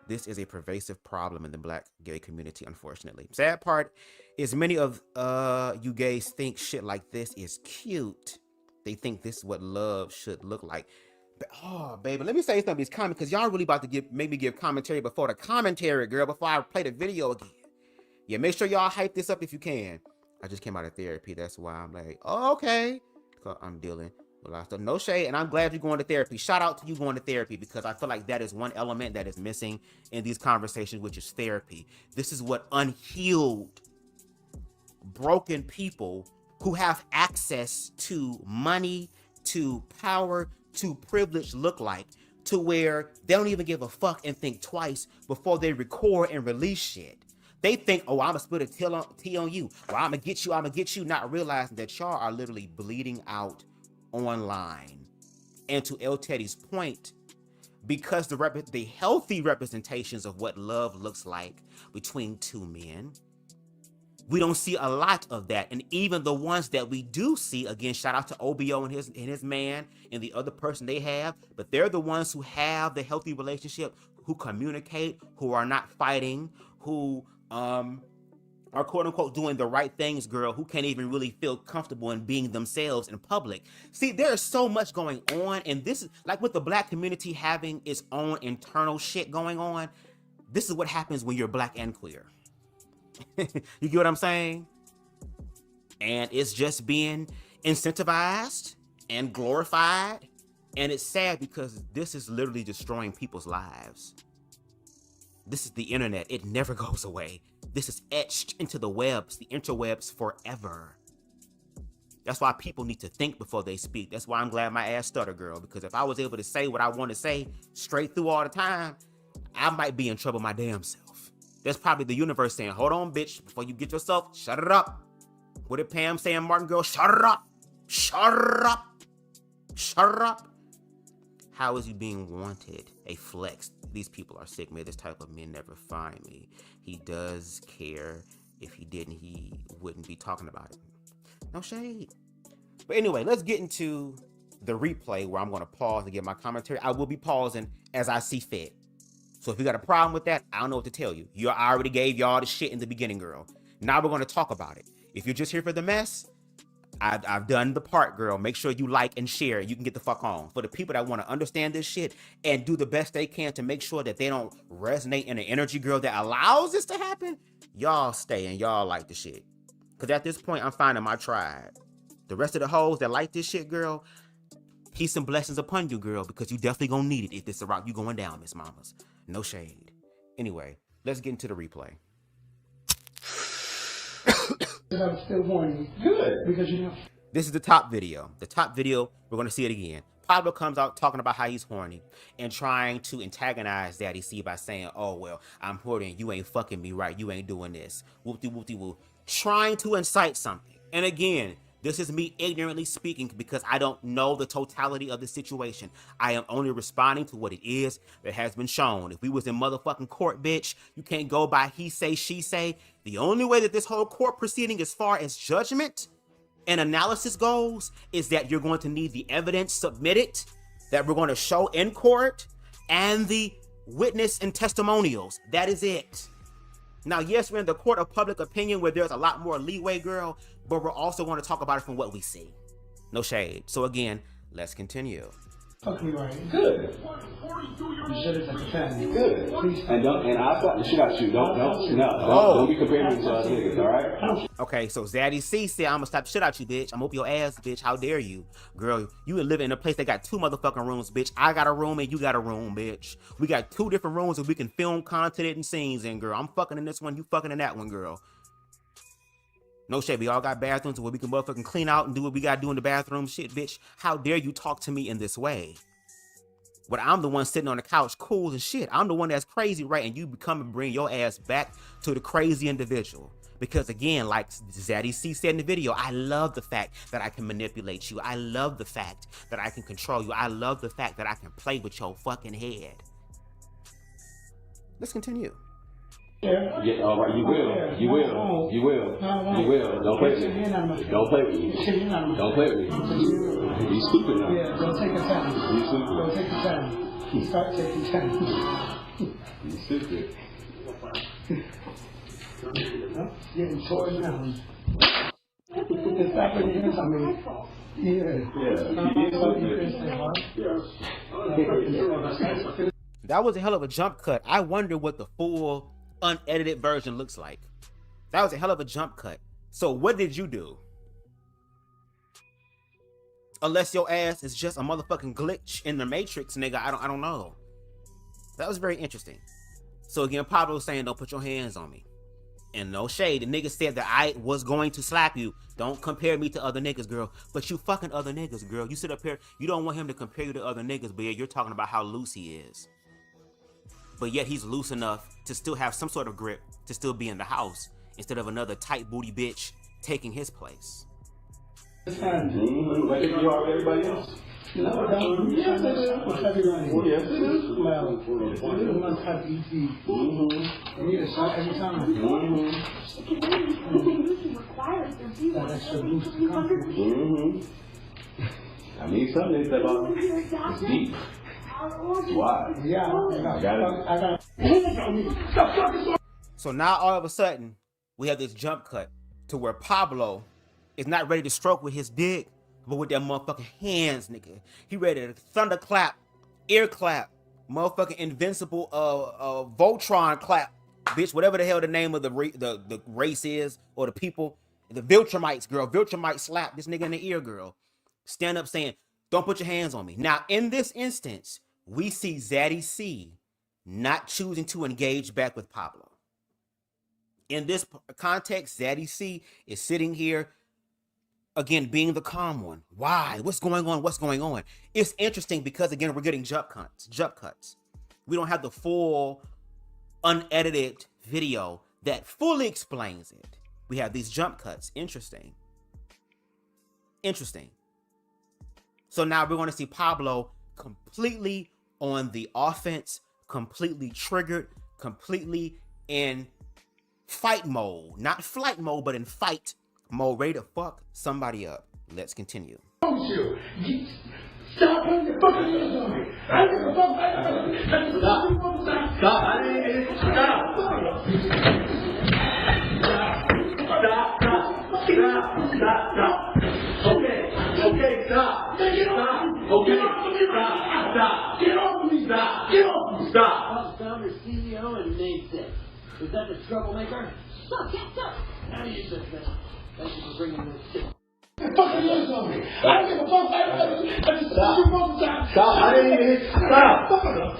This is a pervasive problem in the black gay community, unfortunately. Sad part is many of you gays think shit like this is cute. They think this is what love should look like. But, oh, baby, let me say something. These comments, because y'all really about to make me give commentary before the commentary, girl, before I play the video again. Yeah, make sure y'all hype this up if you can. I just came out of therapy. That's why I'm like, oh, okay. I'm dealing. So no shade, and I'm glad you're going to therapy. Shout out to you going to therapy because I feel like that is one element that is missing in these conversations, which is therapy. This is what unhealed, broken people who have access to money, to power, to privilege look like. to where they don't even give a fuck and think twice before they record and release shit. They think, oh, I'm gonna split a tea on you. Or I'm gonna get you, not realizing that y'all are literally bleeding out online. And to El Teddy's point, because the healthy representations of what love looks like between two men, we don't see a lot of that. And even the ones that we do see, again, shout out to OBO and his man and the other person they have, but they're the ones who have the healthy relationship, who communicate, who are not fighting, who are quote unquote doing the right things, girl, who can't even really feel comfortable in being themselves in public. See, there's so much going on, and this is like with the black community having its own internal shit going on. This is what happens when you're black and queer. You get what I'm saying? And it's just being incentivized and glorified. And it's sad because this is literally destroying people's lives. This is the internet. It never goes away. This is etched into the webs, the interwebs forever. That's why people need to think before they speak. That's why I'm glad my ass stutter, girl, because if I was able to say what I want to say straight through all the time, I might be in trouble my damn self. That's probably the universe saying, hold on, bitch, before you get yourself, shut it up. What did Pam say in Martin, girl? Shut it up. Shut it up. Shut it up. How is he being wanted? A flex. These people are sick, man. This type of men never find me. He does care. If he didn't, he wouldn't be talking about it. No shade. But anyway, let's get into the replay where I'm going to pause and give my commentary. I will be pausing as I see fit. So if you got a problem with that, I don't know what to tell you. I already gave y'all the shit in the beginning, girl. Now we're going to talk about it. If you're just here for the mess, I've done the part, girl. Make sure you like and share. You can get the fuck on. For the people that want to understand this shit and do the best they can to make sure that they don't resonate in an energy, girl, that allows this to happen, y'all stay and y'all like the shit. Because at this point, I'm finding my tribe. The rest of the hoes that like this shit, girl, peace and blessings upon you, girl, because you definitely gonna need it if it's the route you going down, Miss Mamas. No shade. Anyway, let's get into the replay. I'm still horny. Good. Because you know. This is the top video. The top video, we're going to see it again. Pablo comes out talking about how he's horny and trying to antagonize Daddy C by saying, oh, well, I'm horny and you ain't fucking me right. You ain't doing this. Whoop-de-whoop-de-whoop. Trying to incite something. And again, this is me ignorantly speaking because I don't know the totality of the situation. I am only responding to what it is that has been shown. If we was in motherfucking court, bitch, you can't go by he say, she say. The only way that this whole court proceeding as far as judgment and analysis goes is that you're going to need the evidence submitted that we're going to show in court and the witness and testimonials. That is it. Now, yes, we're in the court of public opinion where there's a lot more leeway, girl, but we're also going to talk about it from what we see. No shade. So again, let's continue. Fuck me right. Good. You should have said good. Please. And I'll slap the shit out you. Don't be comparing me to other niggas, all right? Okay, so Xaddy C said, I'm gonna slap the shit out you, bitch. I'm whoop your ass, bitch. How dare you? Girl, you live in a place that got 2 motherfucking rooms, bitch. I got a room and you got a room, bitch. We got 2 different rooms that we can film content and scenes in, girl. I'm fucking in this one, you fucking in that one, girl. No shit, we all got bathrooms where we can motherfucking clean out and do what we gotta do in the bathroom. Shit, bitch, how dare you talk to me in this way? But I'm the one sitting on the couch cool as shit. I'm the one that's crazy, right? And you become and bring your ass back to the crazy individual. Because again, like Xaddy C said in the video, I love the fact that I can manipulate you. I love the fact that I can control you. I love the fact that I can play with your fucking head. Let's continue. Yeah, all right, you will. You will. You will. You will. Don't play with me. Don't play with me. Don't play with me. You stupid now. Yeah, don't take a time. You stupid. Don't take a time. Start taking time. You stupid. Getting torn down. It's happening here, I mean. Yeah. That was a hell of a jump cut. I wonder what the full unedited version looks like. That was a hell of a jump cut. So what did you do? Unless your ass is just a motherfucking glitch in the Matrix, nigga, I don't know. That was very interesting. So again, Pablo saying, don't put your hands on me. And no shade, the nigga said that I was going to slap you. Don't compare me to other niggas, girl. But you fucking other niggas, girl. You sit up here, you don't want him to compare you to other niggas, but yeah, you're talking about how loose he is. But yet he's loose enough to still have some sort of grip, to still be in the house, instead of another tight booty bitch taking his place. Like if you are everybody else. No, no. Yes, it is. Yes, it is. Well, it must have easy. You need a shot every time. That extra boost of confidence. I need something to about it's deep. Why? Yeah, I got it. So now all of a sudden, we have this jump cut to where Pablo is not ready to stroke with his dick, but with that motherfucking hands, nigga. He ready to thunderclap, ear clap, motherfucking invincible Voltron clap, bitch, whatever the hell the name of the race is, or the people, the Viltrumites, girl. Viltrumite slap this nigga in the ear, girl. Stand up saying, don't put your hands on me. Now, in this instance, we see Xaddy C not choosing to engage back with Pablo. In this context, Xaddy C is sitting here, again, being the calm one. Why? What's going on? What's going on? It's interesting because, again, we're getting jump cuts. We don't have the full, unedited video that fully explains it. We have these jump cuts. Interesting. So now we're going to see Pablo completely on the offense, completely triggered, completely in fight mode. Not flight mode, but in fight mode, ready to fuck somebody up. Let's continue. Stop putting your fucking hands on me. I give a fuck. Stop. I didn't Stop. Okay, stop. Get off of me. Okay, stop. Get off of me. Stop. Found your CEO and namesake. Is that the troublemaker? Stop. Now you just thank you for bringing this shit. Fucking hands on me. I don't give a fuck. I just Stop. I didn't even hit. Stop. Stop.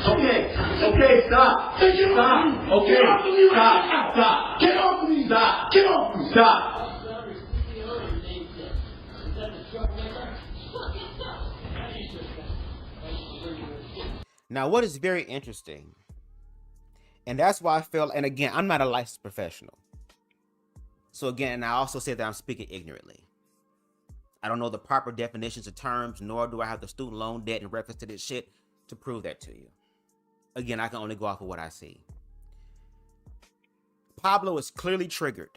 Okay, stop. Get off of me. Stop. Now, what is very interesting, and that's why I feel, and again, I'm not a licensed professional. So again, I also say that I'm speaking ignorantly. I don't know the proper definitions of terms, nor do I have the student loan debt in reference to this shit to prove that to you. Again, I can only go off of what I see. Pablo is clearly triggered.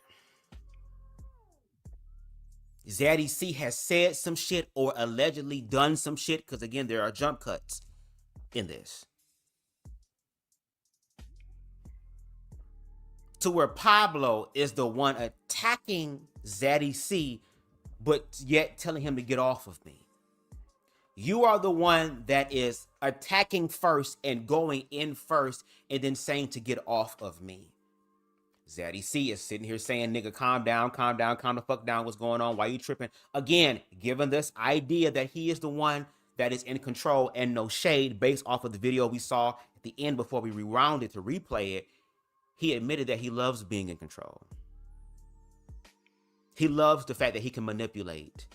Xaddy C has said some shit or allegedly done some shit, because again, there are jump cuts in this. To where Pablo is the one attacking Xaddy C, but yet telling him to get off of me. You are the one that is attacking first and going in first and then saying to get off of me. Xaddy C is sitting here saying, nigga, calm down, calm the fuck down. What's going on? Why you tripping? Again, given this idea that he is the one that is in control, and no shade, based off of the video we saw at the end before we rewound it to replay it, he admitted that he loves being in control. He loves the fact that he can manipulate.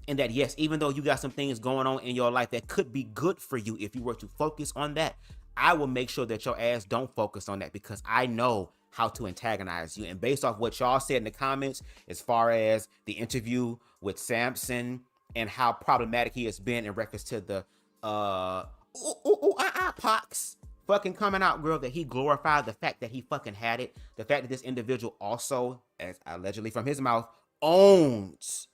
And that, yes, even though you got some things going on in your life that could be good for you if you were to focus on that, I will make sure that your ass don't focus on that, because I know how to antagonize you. And based off what y'all said in the comments, as far as the interview with Samson and how problematic he has been in reference to the pox fucking coming out, girl, that he glorified the fact that he fucking had it. The fact that this individual also, as allegedly from his mouth, owns.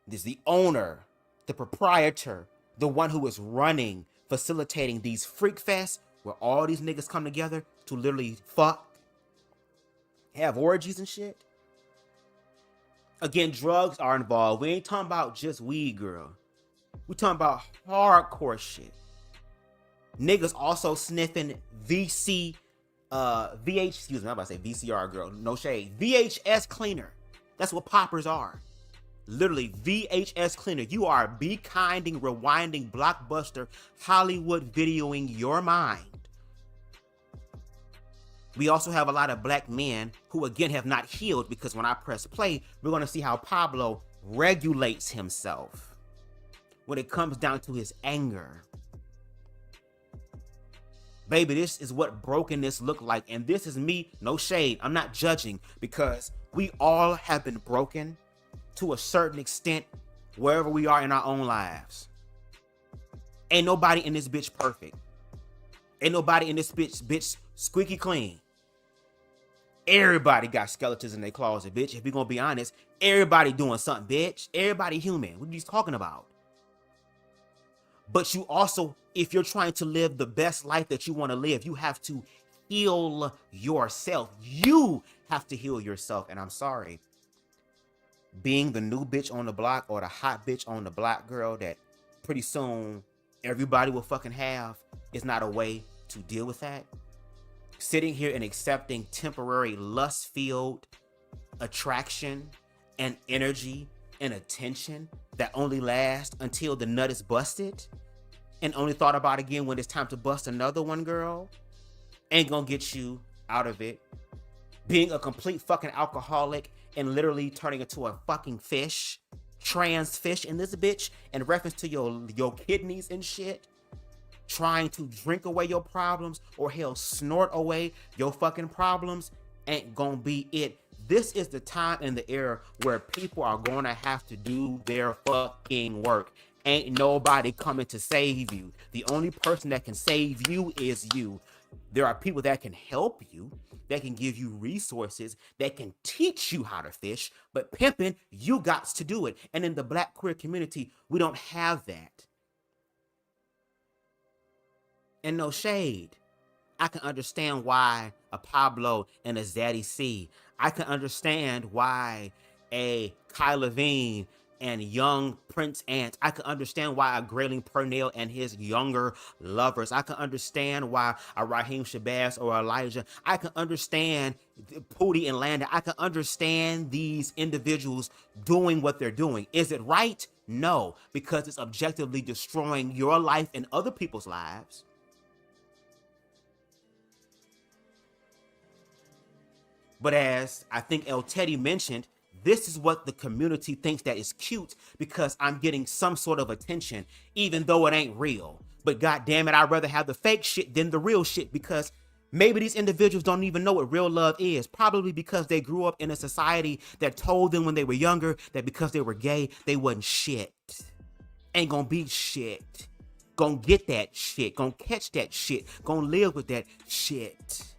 This is the owner, the proprietor, the one who is running, facilitating these freak fests where all these niggas come together to literally fuck, have orgies and shit. Again, drugs are involved. We ain't talking about just weed, girl. We talking about hardcore shit. Niggas also sniffing VHS, excuse me, I'm about to say VCR, girl. No shade. VHS cleaner. That's what poppers are. Literally VHS cleaner. You are be kinding, rewinding, blockbuster, Hollywood videoing your mind. We also have a lot of black men who, again, have not healed, because when I press play, we're going to see how Pablo regulates himself when it comes down to his anger. Baby, this is what brokenness look like. And this is me, no shade. I'm not judging, because we all have been broken to a certain extent wherever we are in our own lives. Ain't nobody in this bitch perfect. Ain't nobody in this bitch squeaky clean. Everybody got skeletons in their closet, bitch. If we're gonna be honest, everybody doing something, bitch. Everybody human. What are you talking about? But you also, if you're trying to live the best life that you want to live, you have to heal yourself. You have to heal yourself. And I'm sorry, being the new bitch on the block or the hot bitch on the block, girl, that pretty soon everybody will fucking have, is not a way to deal with that. Sitting here and accepting temporary lust-filled attraction and energy and attention that only lasts until the nut is busted and only thought about again when it's time to bust another one, girl, ain't gonna get you out of it. Being a complete fucking alcoholic and literally turning into a fucking fish, trans fish in this bitch, in reference to your kidneys and shit, trying to drink away your problems or hell snort away your fucking problems, ain't gonna be it. This is the time and the era where people are gonna have to do their fucking work. Ain't nobody coming to save you. The only person that can save you is you. There are people that can help you, that can give you resources, that can teach you how to fish, but pimping, you got to do it. And in the black queer community, we don't have that. And no shade, I can understand why a Pablo and a Xaddy C. I can understand why a Kai Levine and young Prince Ant. I can understand why a Grayling Purnell and his younger lovers. I can understand why a Raheem Shabazz or Elijah. I can understand Pootie and Landa. I can understand these individuals doing what they're doing. Is it right? No, because it's objectively destroying your life and other people's lives. But as I think El Teddy mentioned, this is what the community thinks that is cute because I'm getting some sort of attention, even though it ain't real. But God damn it, I'd rather have the fake shit than the real shit, because maybe these individuals don't even know what real love is. Probably because they grew up in a society that told them when they were younger that because they were gay, they wasn't shit. Ain't gonna be shit. Gonna get that shit. Gonna catch that shit. Gonna live with that shit.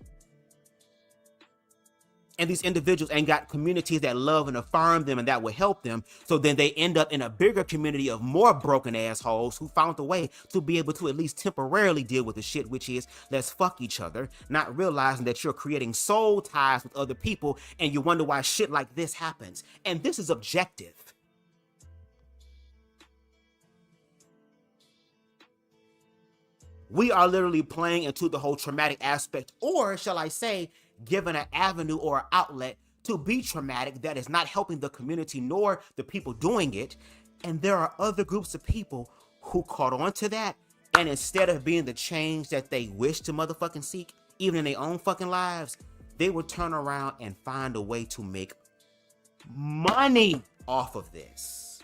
And these individuals ain't got communities that love and affirm them and that will help them. So then they end up in a bigger community of more broken assholes who found a way to be able to at least temporarily deal with the shit, which is let's fuck each other, not realizing that you're creating soul ties with other people and you wonder why shit like this happens. And this is objective. We are literally playing into the whole traumatic aspect, or shall I say, given an avenue or an outlet to be traumatic that is not helping the community nor the people doing it. And there are other groups of people who caught on to that, and instead of being the change that they wish to motherfucking seek, even in their own fucking lives, they will turn around and find a way to make money off of this.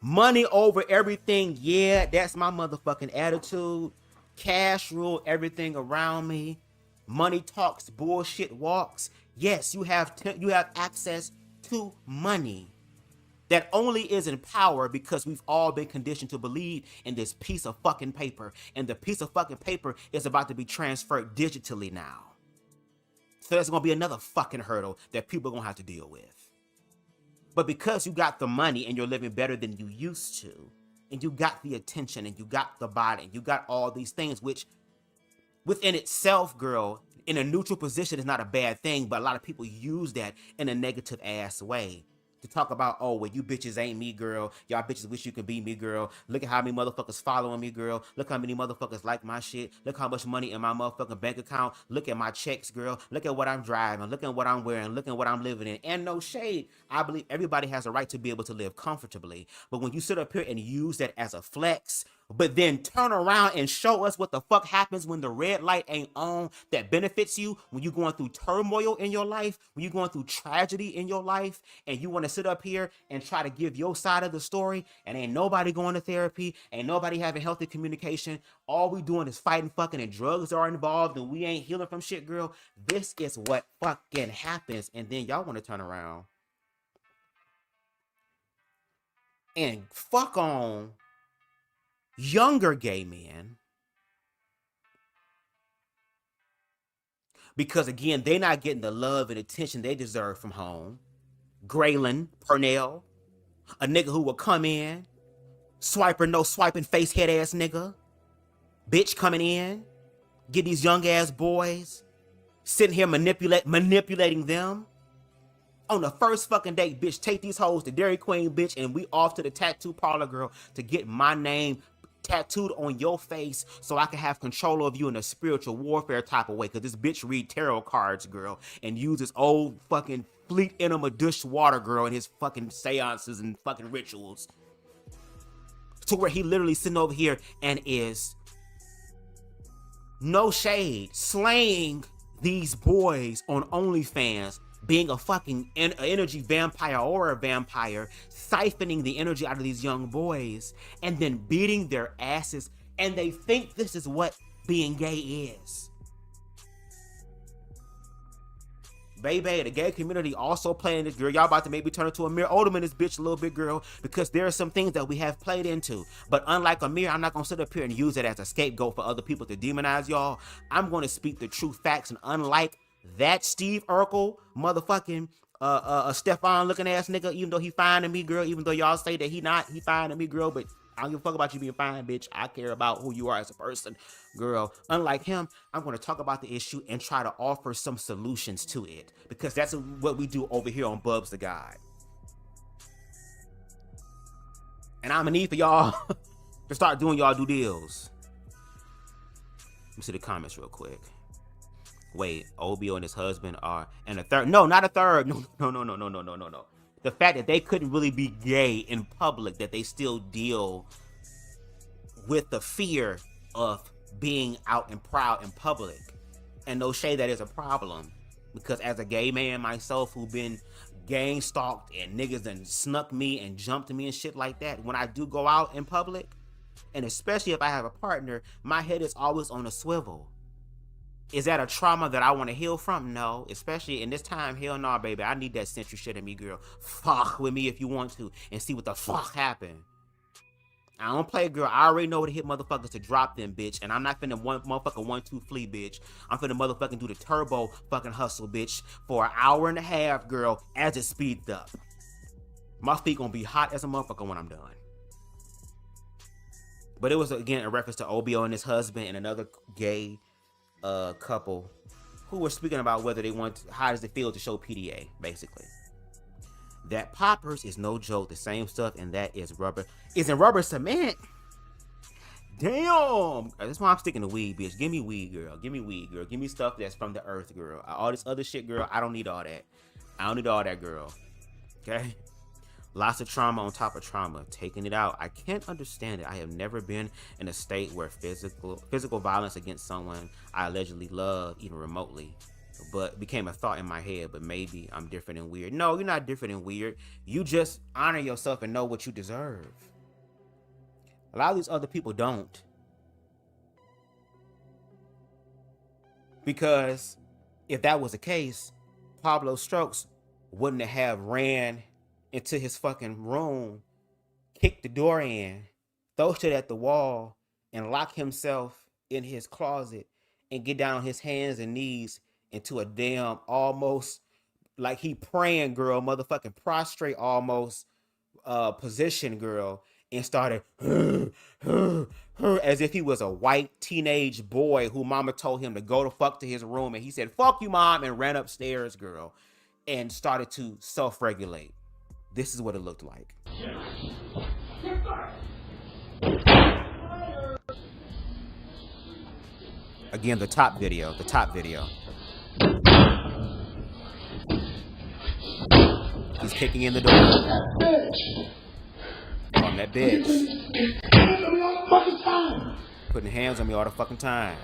Money over everything. Yeah, that's my motherfucking attitude. Cash rule everything around me. Money talks, bullshit walks. Yes, you have access to money that only is in power because we've all been conditioned to believe in this piece of fucking paper. And the piece of fucking paper is about to be transferred digitally now. So there's going to be another fucking hurdle that people are going to have to deal with. But because you got the money and you're living better than you used to, and you got the attention, and you got the body, and you got all these things, which within itself, girl, in a neutral position is not a bad thing, but a lot of people use that in a negative ass way. to talk about, oh, well, you bitches ain't me, girl. Y'all bitches wish you could be me, girl. Look at how many motherfuckers following me, girl. Look how many motherfuckers like my shit. Look how much money in my motherfucking bank account. Look at my checks, girl. Look at what I'm driving. Look at what I'm wearing. Look at what I'm living in. And no shade, I believe everybody has a right to be able to live comfortably. But when you sit up here and use that as a flex, but then turn around and show us what the fuck happens when the red light ain't on that benefits you, when you're going through turmoil in your life, when you're going through tragedy in your life, and you want to sit up here and try to give your side of the story, and ain't nobody going to therapy, ain't nobody having healthy communication, all we doing is fighting, fucking, and drugs are involved, and we ain't healing from shit, girl. This is what fucking happens. And then y'all want to turn around and fuck on younger gay men, because again, they're not getting the love and attention they deserve from home. Graylin Purnell, a nigga who will come in, swiper, no swiping, face head ass nigga, bitch coming in, get these young ass boys, sitting here manipulating them. On the first fucking date, bitch, take these hoes to Dairy Queen, bitch, and we off to the tattoo parlor, girl, to get my name tattooed on your face so I can have control of you in a spiritual warfare type of way, because this bitch read tarot cards, girl, and uses old fucking Fleet Enema dish water, girl, in his fucking seances and fucking rituals, to where he literally sitting over here and is, no shade, slaying these boys on OnlyFans, being a fucking energy vampire or a vampire, siphoning the energy out of these young boys, and then beating their asses, and they think this is what being gay is. Baby, the gay community also playing this, girl. Y'all about to maybe turn into Amir Odom in this bitch a little bit, girl, because there are some things that we have played into. But unlike Amir, I'm not going to sit up here and use it as a scapegoat for other people to demonize y'all. I'm going to speak the true facts, and unlike that Steve Urkel motherfucking Stefan looking ass nigga, even though he fine to me, girl, even though y'all say that he fine to me, girl, but I don't give a fuck about you being fine, bitch. I care about who you are as a person, girl. Unlike him, I'm going to talk about the issue and try to offer some solutions to it, because that's what we do over here on BubzDaGawd. And I'm gonna need for y'all to start doing y'all due deals. Let me see the comments real quick. Wait, OBO and his husband are, and a third, no, not a third, no. The fact that they couldn't really be gay in public, that they still deal with the fear of being out and proud in public. And no shade, that is a problem, because as a gay man myself who been gang stalked and niggas done snuck me and jumped me and shit like that, when I do go out in public, and especially if I have a partner, my head is always on a swivel. Is that a trauma that I want to heal from? No. Especially in this time, hell no, baby. I need that central shit in me, girl. Fuck with me if you want to and see what the fuck happened. I don't play, girl. I already know what to hit motherfuckers to drop them, bitch. And I'm not finna motherfucking 1-2 flee, bitch. I'm finna motherfucking do the turbo fucking hustle, bitch, for an hour and a half, girl, as it speeds up. My feet gonna be hot as a motherfucker when I'm done. But it was, again, a reference to OBO and his husband and another gay couple who were speaking about whether they want to, how does it feel to show PDA, basically. That poppers is no joke, the same stuff, and that is rubber. Isn't rubber cement? Damn! That's why I'm sticking to weed, bitch. Give me weed, girl. Give me weed, girl. Give me stuff that's from the earth, girl. All this other shit, girl, I don't need all that. I don't need all that, girl. Okay? Lots of trauma on top of trauma. Taking it out. I can't understand it. I have never been in a state where physical violence against someone I allegedly love, even remotely, but became a thought in my head. But maybe I'm different and weird. No, you're not different and weird. You just honor yourself and know what you deserve. A lot of these other people don't. Because if that was the case, Pablostrokesss wouldn't have ran into his fucking room, kick the door in, throw shit at the wall, and lock himself in his closet and get down on his hands and knees into a damn almost like he praying, girl, motherfucking prostrate almost position, girl, and started as if he was a white teenage boy who mama told him to go the fuck to his room, and he said, fuck you, mom, and ran upstairs, girl, and started to self-regulate. This is what it looked like. Again, the top video. He's kicking in the door. On that bitch. Putting hands on me all the fucking time.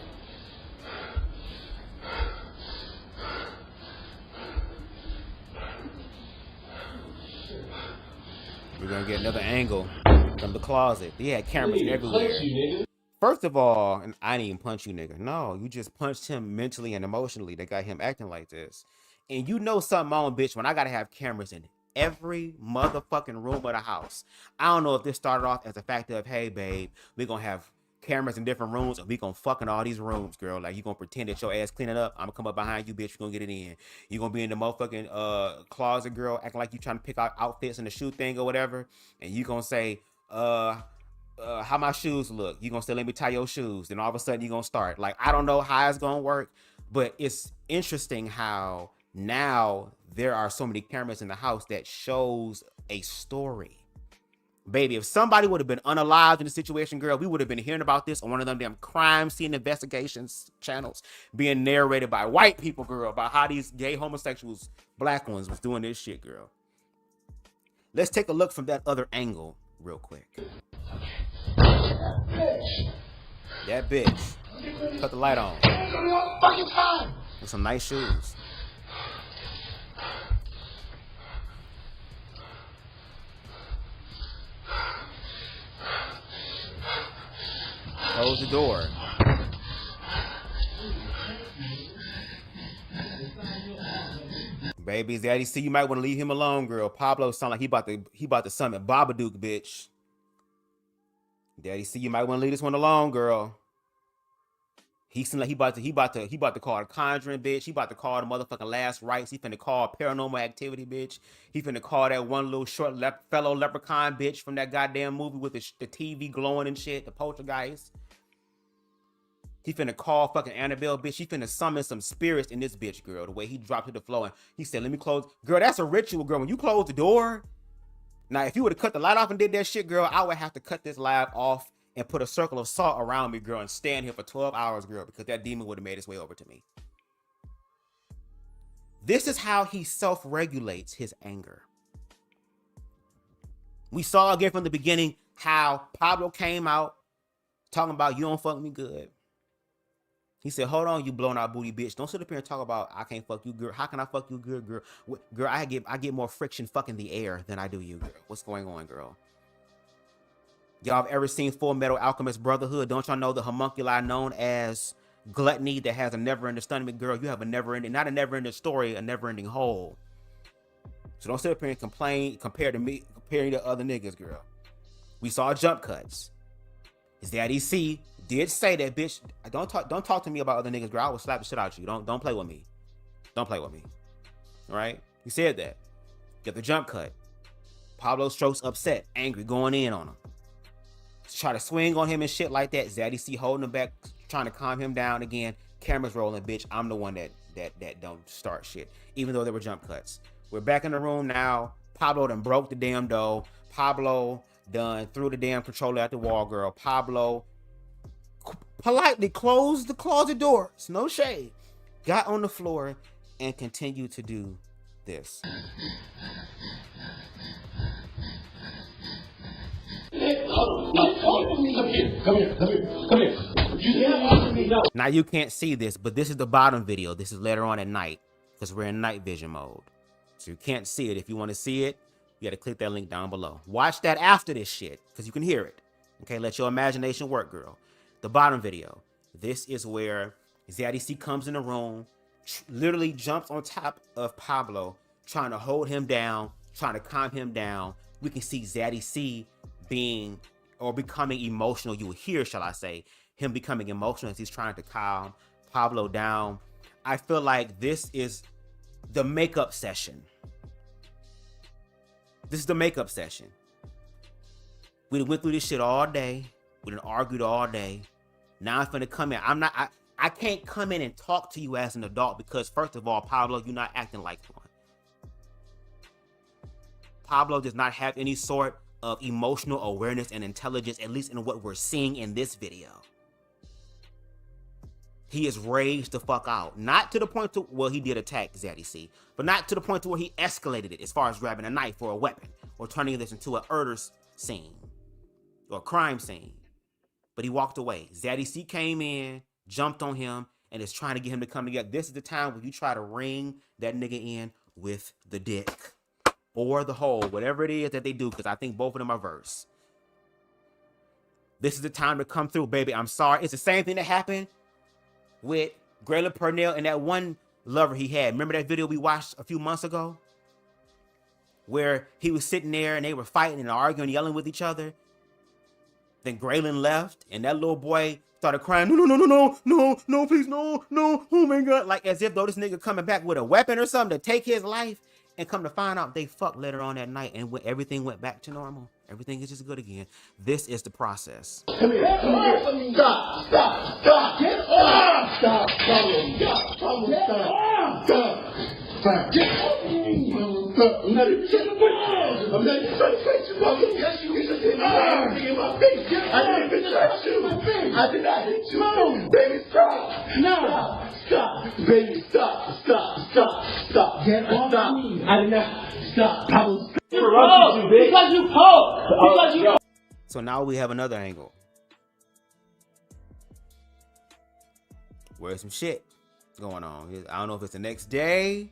We're gonna get another angle from the closet. He had cameras everywhere. First of all, and I didn't even punch you, nigga. No, you just punched him mentally and emotionally. That got him acting like this. And you know something on, bitch, when I gotta have cameras in every motherfucking room of the house. I don't know if this started off as a factor of, hey, babe, we're gonna have cameras in different rooms, or we gonna fuck in all these rooms, girl. Like, you gonna pretend that your ass cleaning up. I'm gonna come up behind you, bitch. You gonna get it in. You gonna be in the motherfucking closet, girl, acting like you trying to pick out outfits in the shoe thing or whatever. And you gonna say, how my shoes look. You gonna say, let me tie your shoes. Then all of a sudden you gonna start. Like, I don't know how it's gonna work, but it's interesting how now there are so many cameras in the house that shows a story. Baby, if somebody would have been unalived in the situation, girl, we would have been hearing about this on one of them damn crime scene investigations channels being narrated by white people, girl, about how these gay homosexuals, black ones, was doing this shit, girl. Let's take a look from that other angle real quick. That bitch. Cut the light on. With some nice shoes. Close the door. Baby, Xaddy, see, you might want to leave him alone, girl. Pablo sound like he about to summon Babadook, bitch. Daddy, see, you might want to leave this one alone, girl. He seemed like he about to call the Conjuring, bitch. He about to call the motherfucking Last Rites. He finna call Paranormal Activity, bitch. He finna call that one little short fellow leprechaun, bitch, from that goddamn movie with the TV glowing and shit, the poltergeist. He finna call fucking Annabelle, bitch. He finna summon some spirits in this bitch, girl. The way he dropped to the floor and he said, let me close. Girl, that's a ritual, girl. When you close the door. Now, if you would have cut the light off and did that shit, girl, I would have to cut this live off and put a circle of salt around me, girl, and stand here for 12 hours, girl, because that demon would have made its way over to me. This is how he self-regulates his anger. We saw again from the beginning how Pablo came out talking about, you don't fuck me good. He said, hold on, you blown out booty bitch. Don't sit up here and talk about, I can't fuck you, girl. How can I fuck you good, girl? Girl, I get more friction fucking the air than I do you, girl. What's going on, girl? Y'all have ever seen Full Metal Alchemist Brotherhood? Don't y'all know the homunculi known as gluttony that has a never-ending stomach, girl? You have a never-ending, not a never-ending story, a never-ending hole. So don't sit up here and compare to other niggas, girl. We saw jump cuts. Xaddy C did say that, bitch, don't talk to me about other niggas, girl. I will slap the shit out you. Don't play with me. Don't play with me. All right? He said that. Get the jump cut. Pablostrokesss upset, angry, going in on him. Try to swing on him and shit like that. Xaddy C holding him back, trying to calm him down again. Cameras rolling, bitch. I'm the one that don't start shit, even though there were jump cuts. We're back in the room now. Pablo done broke the damn door. Pablo done threw the damn controller at the wall, girl. Pablo politely closed the closet doors. No shade. Got on the floor and continued to do this. Come here. Now you can't see this, but this is the bottom video. This is later on at night because we're in night vision mode. So you can't see it. If you want to see it, you got to click that link down below. Watch that after this shit because you can hear it. Okay, let your imagination work, girl. The bottom video. This is where Xaddy C comes in the room, literally jumps on top of Pablo, trying to hold him down, trying to calm him down. We can see Xaddy C being or becoming emotional. You will hear, shall I say, him becoming emotional as he's trying to calm Pablo down. I feel like this is the makeup session. This is the makeup session. We went through this shit all day. We done argued all day. Now I'm finna come in. I can't come in and talk to you as an adult because first of all, Pablo, you're not acting like one. Pablo does not have any sort of emotional awareness and intelligence, at least in what we're seeing in this video. He is raged the fuck out. Not to the point to, well, he did attack Xaddy C, but not to the point to where he escalated it as far as grabbing a knife or a weapon or turning this into a murder scene or a crime scene. But he walked away. Xaddy C came in, jumped on him, and is trying to get him to come together. This is the time when you try to ring that nigga in with the dick or the hole, whatever it is that they do, because I think both of them are verse. This is the time to come through, baby. I'm sorry. It's the same thing that happened with Graylin Purnell and that one lover he had. Remember that video we watched a few months ago? Where he was sitting there and they were fighting and arguing, yelling with each other. Then Graylin left and that little boy started crying, no, please, no, oh my God. Like as if though this nigga coming back with a weapon or something to take his life. And come to find out they fucked later on that night and everything went back to normal. Everything is just good again. This is the process. Come here. Stop. Get off. Stop. Get off. I'm not even trying to put you. I'm not even trying to fight you, Pablo. Yes, you just hit me in my face. I didn't even touch you. I did not hit you. No. Baby, stop. No. Stop. Baby, stop. Get off me. I did not. Stop. I was interrupting you, bitch. Because you poked. So now we have another angle. Where's some shit going on? I don't know if it's the next day.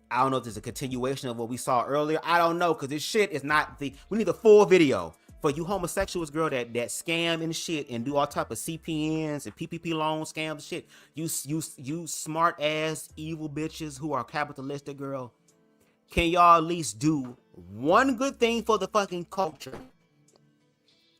I don't know if it's a continuation of what we saw earlier. I don't know, because this shit is not the... We need the full video. For you homosexuals, girl, that scam and shit and do all type of CPNs and PPP loan scams and shit. You smart ass evil bitches who are capitalistic, girl. Can y'all at least do one good thing for the fucking culture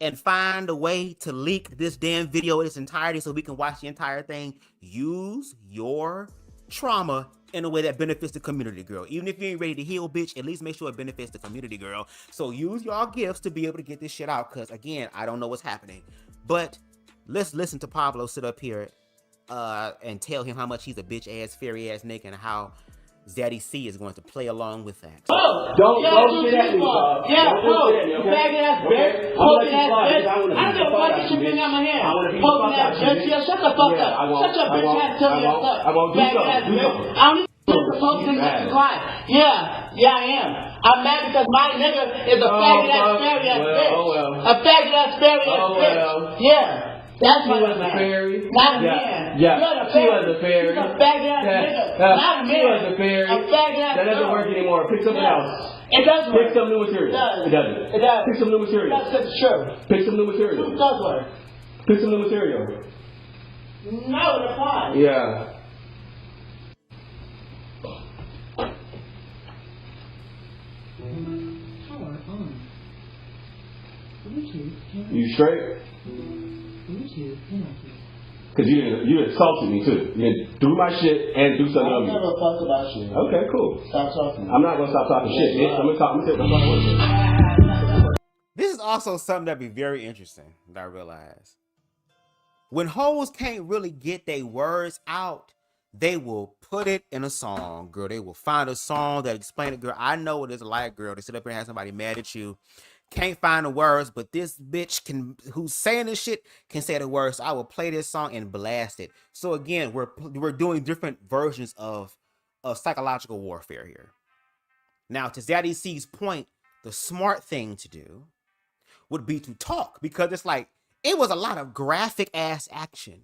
and find a way to leak this damn video in its entirety so we can watch the entire thing? Use your trauma in a way that benefits the community, girl. Even if you ain't ready to heal, bitch, at least make sure it benefits the community, girl. So use y'all gifts to be able to get this shit out, because again, I don't know what's happening. But let's listen to Pablo sit up here and tell him how much he's a bitch ass, fairy ass nigga, and how Xaddy C is going to play along with that. Oh, don't shit at me, dog. Yeah, faggot ass bitch, poking ass bitch. I don't give a fuck what you bring out my hand. Poking ass bitch. Yeah, shut the fuck up. Shut your bitch ass till your fuck. Faggot ass bitch. I don't need to poke this bitch quiet. Yeah, I am. I'm mad because my nigga is a faggot ass fairy ass bitch. A faggot ass fairy ass bitch. Yeah. That's what was a fairy. Not a man. Yeah, she was a fairy. She's a faggot ass nigga. Not a man. She was a fairy. A faggot ass that doesn't work anymore. Pick something else. It does work. Pick some new material. It doesn't. It does. Pick some new material. That's true. Pick some new material. It does work. Pick some new material. No, it applies. Yeah. You straight? Because you insulted me too. You threw my shit and do something else. I don't give a fuck about you. Okay, cool. Stop talking. I'm not gonna stop talking shit, bitch. I'm gonna talk. This is also something that'd be very interesting that I realize. When hoes can't really get their words out, they will put it in a song, girl. They will find a song that explain it, girl. I know what it's like, girl. They sit up here and have somebody mad at you. Can't find the words, but this bitch who's saying this shit can say the words. So I will play this song and blast it. So again, we're doing different versions of psychological warfare here. Now, to Xaddy C's point, the smart thing to do would be to talk, because it's like it was a lot of graphic ass action.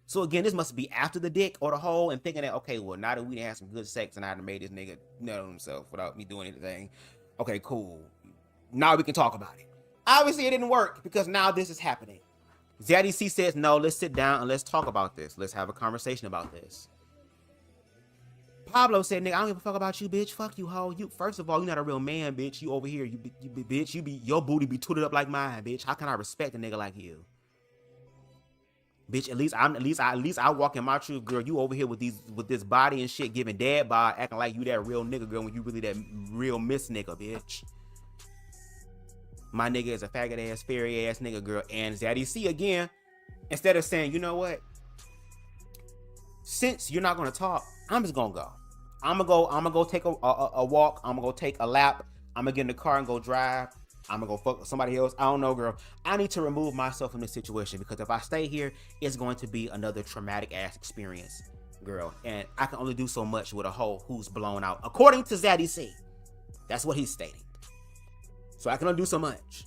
So again, this must be after the dick or the hole, and thinking that, okay, well, now that we had some good sex and I done made this nigga nut on himself without me doing anything, okay, cool. Now we can talk about it. Obviously, it didn't work, because now this is happening. Xaddy C says, no, let's sit down and let's talk about this. Let's have a conversation about this. Pablo said, nigga, I don't give a fuck about you, bitch. Fuck you, hoe. You, first of all, you're not a real man, bitch. You over here, you bitch. Your booty be tooted up like mine, bitch. How can I respect a nigga like you? Bitch, at least I walk in my truth, girl. You over here with this body and shit, giving dad bod, acting like you that real nigga, girl, when you really that real miss nigga, bitch. My nigga is a faggot ass, fairy ass nigga, girl. And Xaddy C again, instead of saying, you know what? Since you're not gonna talk, I'm just gonna go. I'm gonna go take a walk. I'm gonna go take a lap. I'm gonna get in the car and go drive. I'm gonna go fuck with somebody else. I don't know, girl. I need to remove myself from this situation because if I stay here, it's going to be another traumatic ass experience, girl. And I can only do so much with a hoe who's blown out, according to Xaddy C. That's what he's stating. So I can only do so much.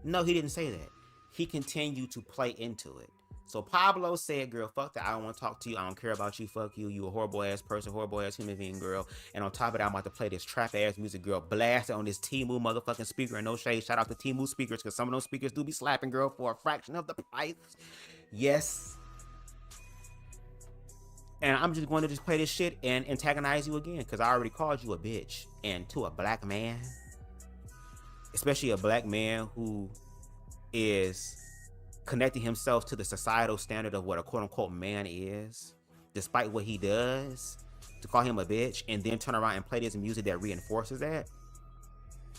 No, he didn't say that. He continued to play into it. So Pablo said, girl, fuck that. I don't want to talk to you. I don't care about you. Fuck you. You a horrible ass person, horrible ass human being, girl. And on top of that, I'm about to play this trap ass music, girl. Blast it on this Temu motherfucking speaker. And no shade. Shout out to Temu speakers because some of those speakers do be slapping, girl, for a fraction of the price. Yes. And I'm just going to just play this shit and antagonize you again because I already called you a bitch. And to a black man, especially a black man who is connecting himself to the societal standard of what a quote-unquote man is, despite what he does, to call him a bitch and then turn around and play this music that reinforces that.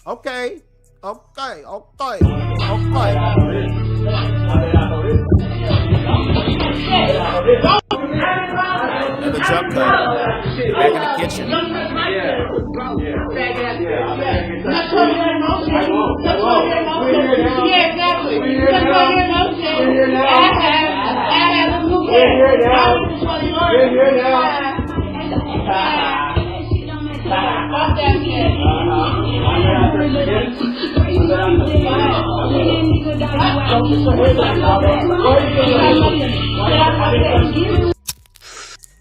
Okay. Another jump cut. Back in the kitchen.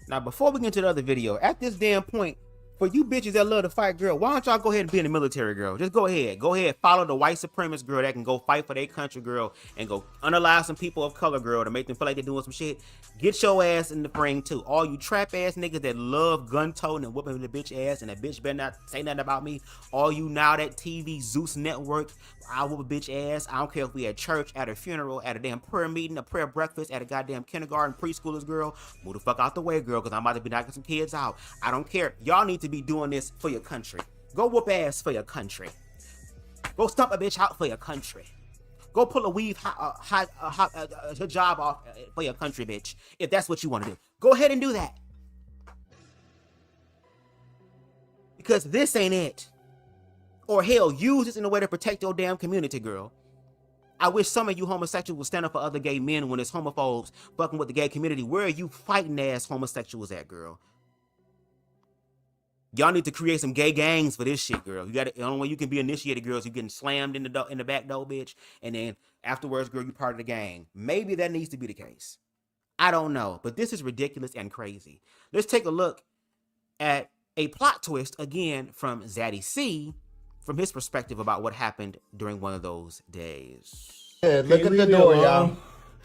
Now, before we get into the other video, at this damn point, for you bitches that love to fight, girl, why don't y'all go ahead and be in the military, girl? Just go ahead. Go ahead. Follow the white supremacist girl that can go fight for their country, girl, and go unalive some people of color, girl, to make them feel like they're doing some shit. Get your ass in the ring, too. All you trap-ass niggas that love gun-toting and whooping the bitch ass, and that bitch better not say nothing about me. All you Now That TV, Zeus Network, I whoop a bitch ass. I don't care if we at church, at a funeral, at a damn prayer meeting, a prayer breakfast, at a goddamn kindergarten, preschoolers, girl. Move the fuck out the way, girl, because I'm about to be knocking some kids out. I don't care. Y'all need to be doing this for your country. Go whoop ass for your country. Go stump a bitch out for your country. Go pull a weave hijab off for your country, bitch. If that's what you want to do. Go ahead and do that. Because this ain't it. Or hell, use this in a way to protect your damn community, girl. I wish some of you homosexuals would stand up for other gay men when it's homophobes fucking with the gay community. Where are you fighting ass homosexuals at, girl? Y'all need to create some gay gangs for this shit, girl. You got the only way you can be initiated, girls, you getting slammed in the back door, bitch, and then afterwards, girl, you part of the gang. Maybe that needs to be the case. I don't know, but this is ridiculous and crazy. Let's take a look at a plot twist again from Xaddy C, from his perspective about what happened during one of those days. Yeah, look at the door, y'all.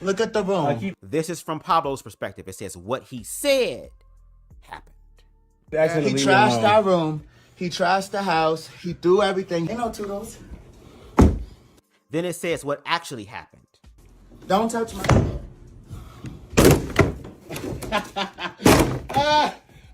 Look at the room. This is from Pablo's perspective. It says what he said happened. He trashed our room. He trashed the house. He threw everything. Ain't no toodles. Then it says what actually happened. Don't touch my...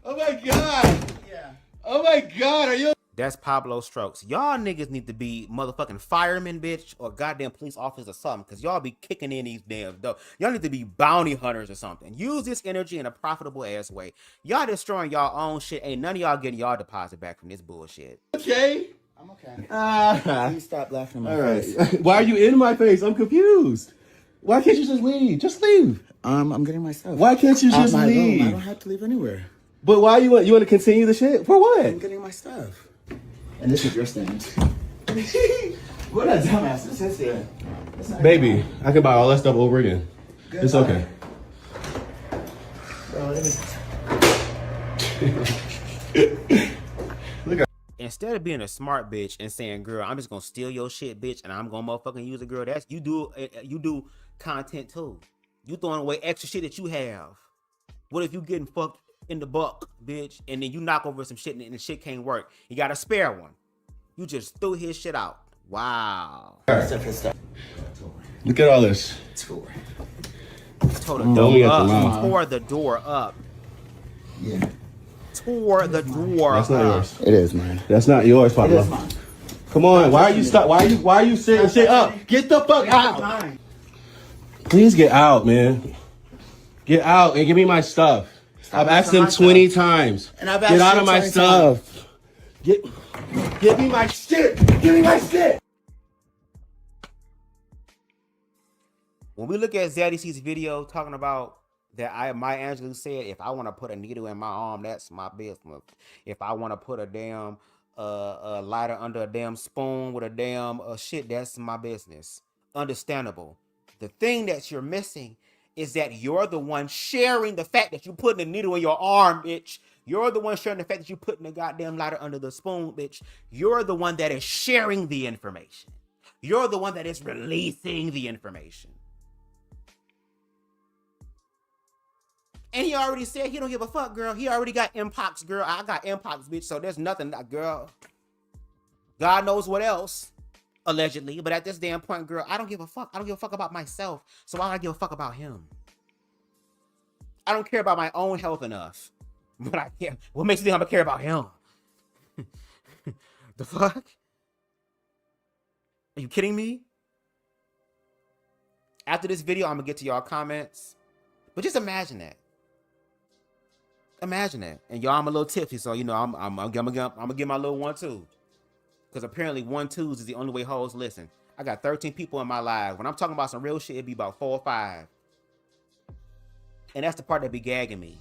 Oh my God. Yeah. Oh my God. Are you... That's Pablostrokesss. Y'all niggas need to be motherfucking firemen, bitch, or goddamn police officers or something, because y'all be kicking in these damn dough. Y'all need to be bounty hunters or something. Use this energy in a profitable ass way. Y'all destroying y'all own shit. Ain't none of y'all getting y'all deposit back from this bullshit. Okay. I'm okay. Please stop laughing in my face. Why are you in my face? I'm confused. Why can't you just leave? Just leave. I'm getting my stuff. Why can't you just leave? Room. I don't have to leave anywhere. But why you want to continue the shit? For what? I'm getting my stuff. And this is your stand. What a dumbass. This is here. Baby, I can buy all that stuff over again. Good. It's okay. Look at. Instead of being a smart bitch and saying, girl, I'm just gonna steal your shit, bitch, and I'm gonna motherfucking use it, girl, that's you do content too. You throwing away extra shit that you have. What if you getting fucked in the buck, bitch, and then you knock over some shit and the shit can't work? You got a spare one. You just threw his shit out. Wow. Look at all this. Tore the door up. Tore the door up. Yeah. Tore the door up. That's not yours. It is mine. That's not yours, Pablo. It is mine. Come on. Why are you stuck? Why are you setting shit up? Get the fuck out. Please get out, man. Get out and give me my stuff. I've asked him 20 times. And I've Get out of my stuff. Give me my shit. Give me my shit. When we look at Xaddy C's video talking about that, Maya Angelou said, if I want to put a needle in my arm, that's my business. If I want to put a damn lighter under a damn spoon with a damn shit, that's my business. Understandable. The thing that you're missing is that you're the one sharing the fact that you're putting a needle in your arm, bitch. You're the one sharing the fact that you're putting the goddamn lighter under the spoon, bitch. You're the one that is sharing the information. You're the one that is releasing the information. And he already said he don't give a fuck, girl. He already got Mpox, girl. I got Mpox, bitch. So there's nothing, girl. God knows what else, allegedly. But at this damn point, girl, I don't give a fuck. I don't give a fuck about myself. So why do I give a fuck about him? I don't care about my own health enough. But I care. What makes me think I'm gonna care about him? The fuck? Are you kidding me? After this video, I'm gonna get to y'all comments. But just imagine that. Imagine that. And y'all, I'm a little tipsy, so you know I'm gonna give my little 1-2. Because apparently 1-2s is the only way hoes listen. I got 13 people in my live. When I'm talking about some real shit, it'd be about 4 or 5. And that's the part that be gagging me.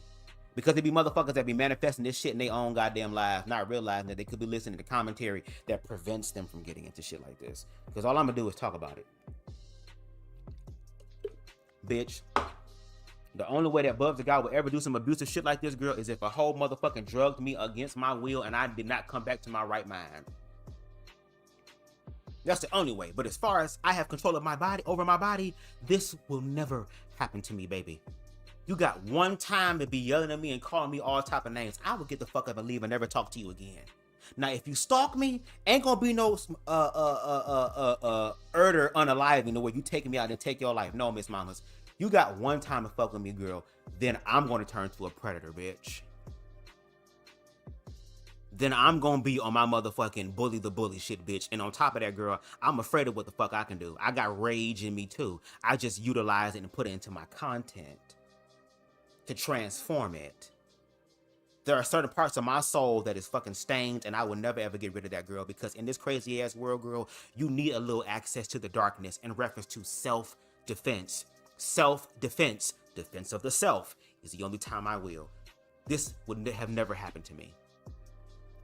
Because there be motherfuckers that be manifesting this shit in their own goddamn lives, not realizing that they could be listening to commentary that prevents them from getting into shit like this. Because all I'm gonna do is talk about it. Bitch. The only way that BubzDaGawd will ever do some abusive shit like this, girl, is if a whole motherfucking drugged me against my will and I did not come back to my right mind. That's the only way. But as far as I have control of my body, over my body, this will never happen to me, baby. You got one time to be yelling at me and calling me all type of names. I will get the fuck up and leave and never talk to you again. Now, if you stalk me, ain't gonna be no urder unaliving the way you taking me out and take your life. No, Miss Mamas. You got one time to fuck with me, girl. Then I'm gonna turn to a predator, bitch. Then I'm gonna be on my motherfucking bully the bully shit, bitch. And on top of that, girl, I'm afraid of what the fuck I can do. I got rage in me too. I just utilize it and put it into my content to transform it. There are certain parts of my soul that is fucking stained, and I will never ever get rid of that, girl, because in this crazy ass world, girl, you need a little access to the darkness in reference to self-defense. Self-defense, defense of the self, is the only time I will. This would have never happened to me.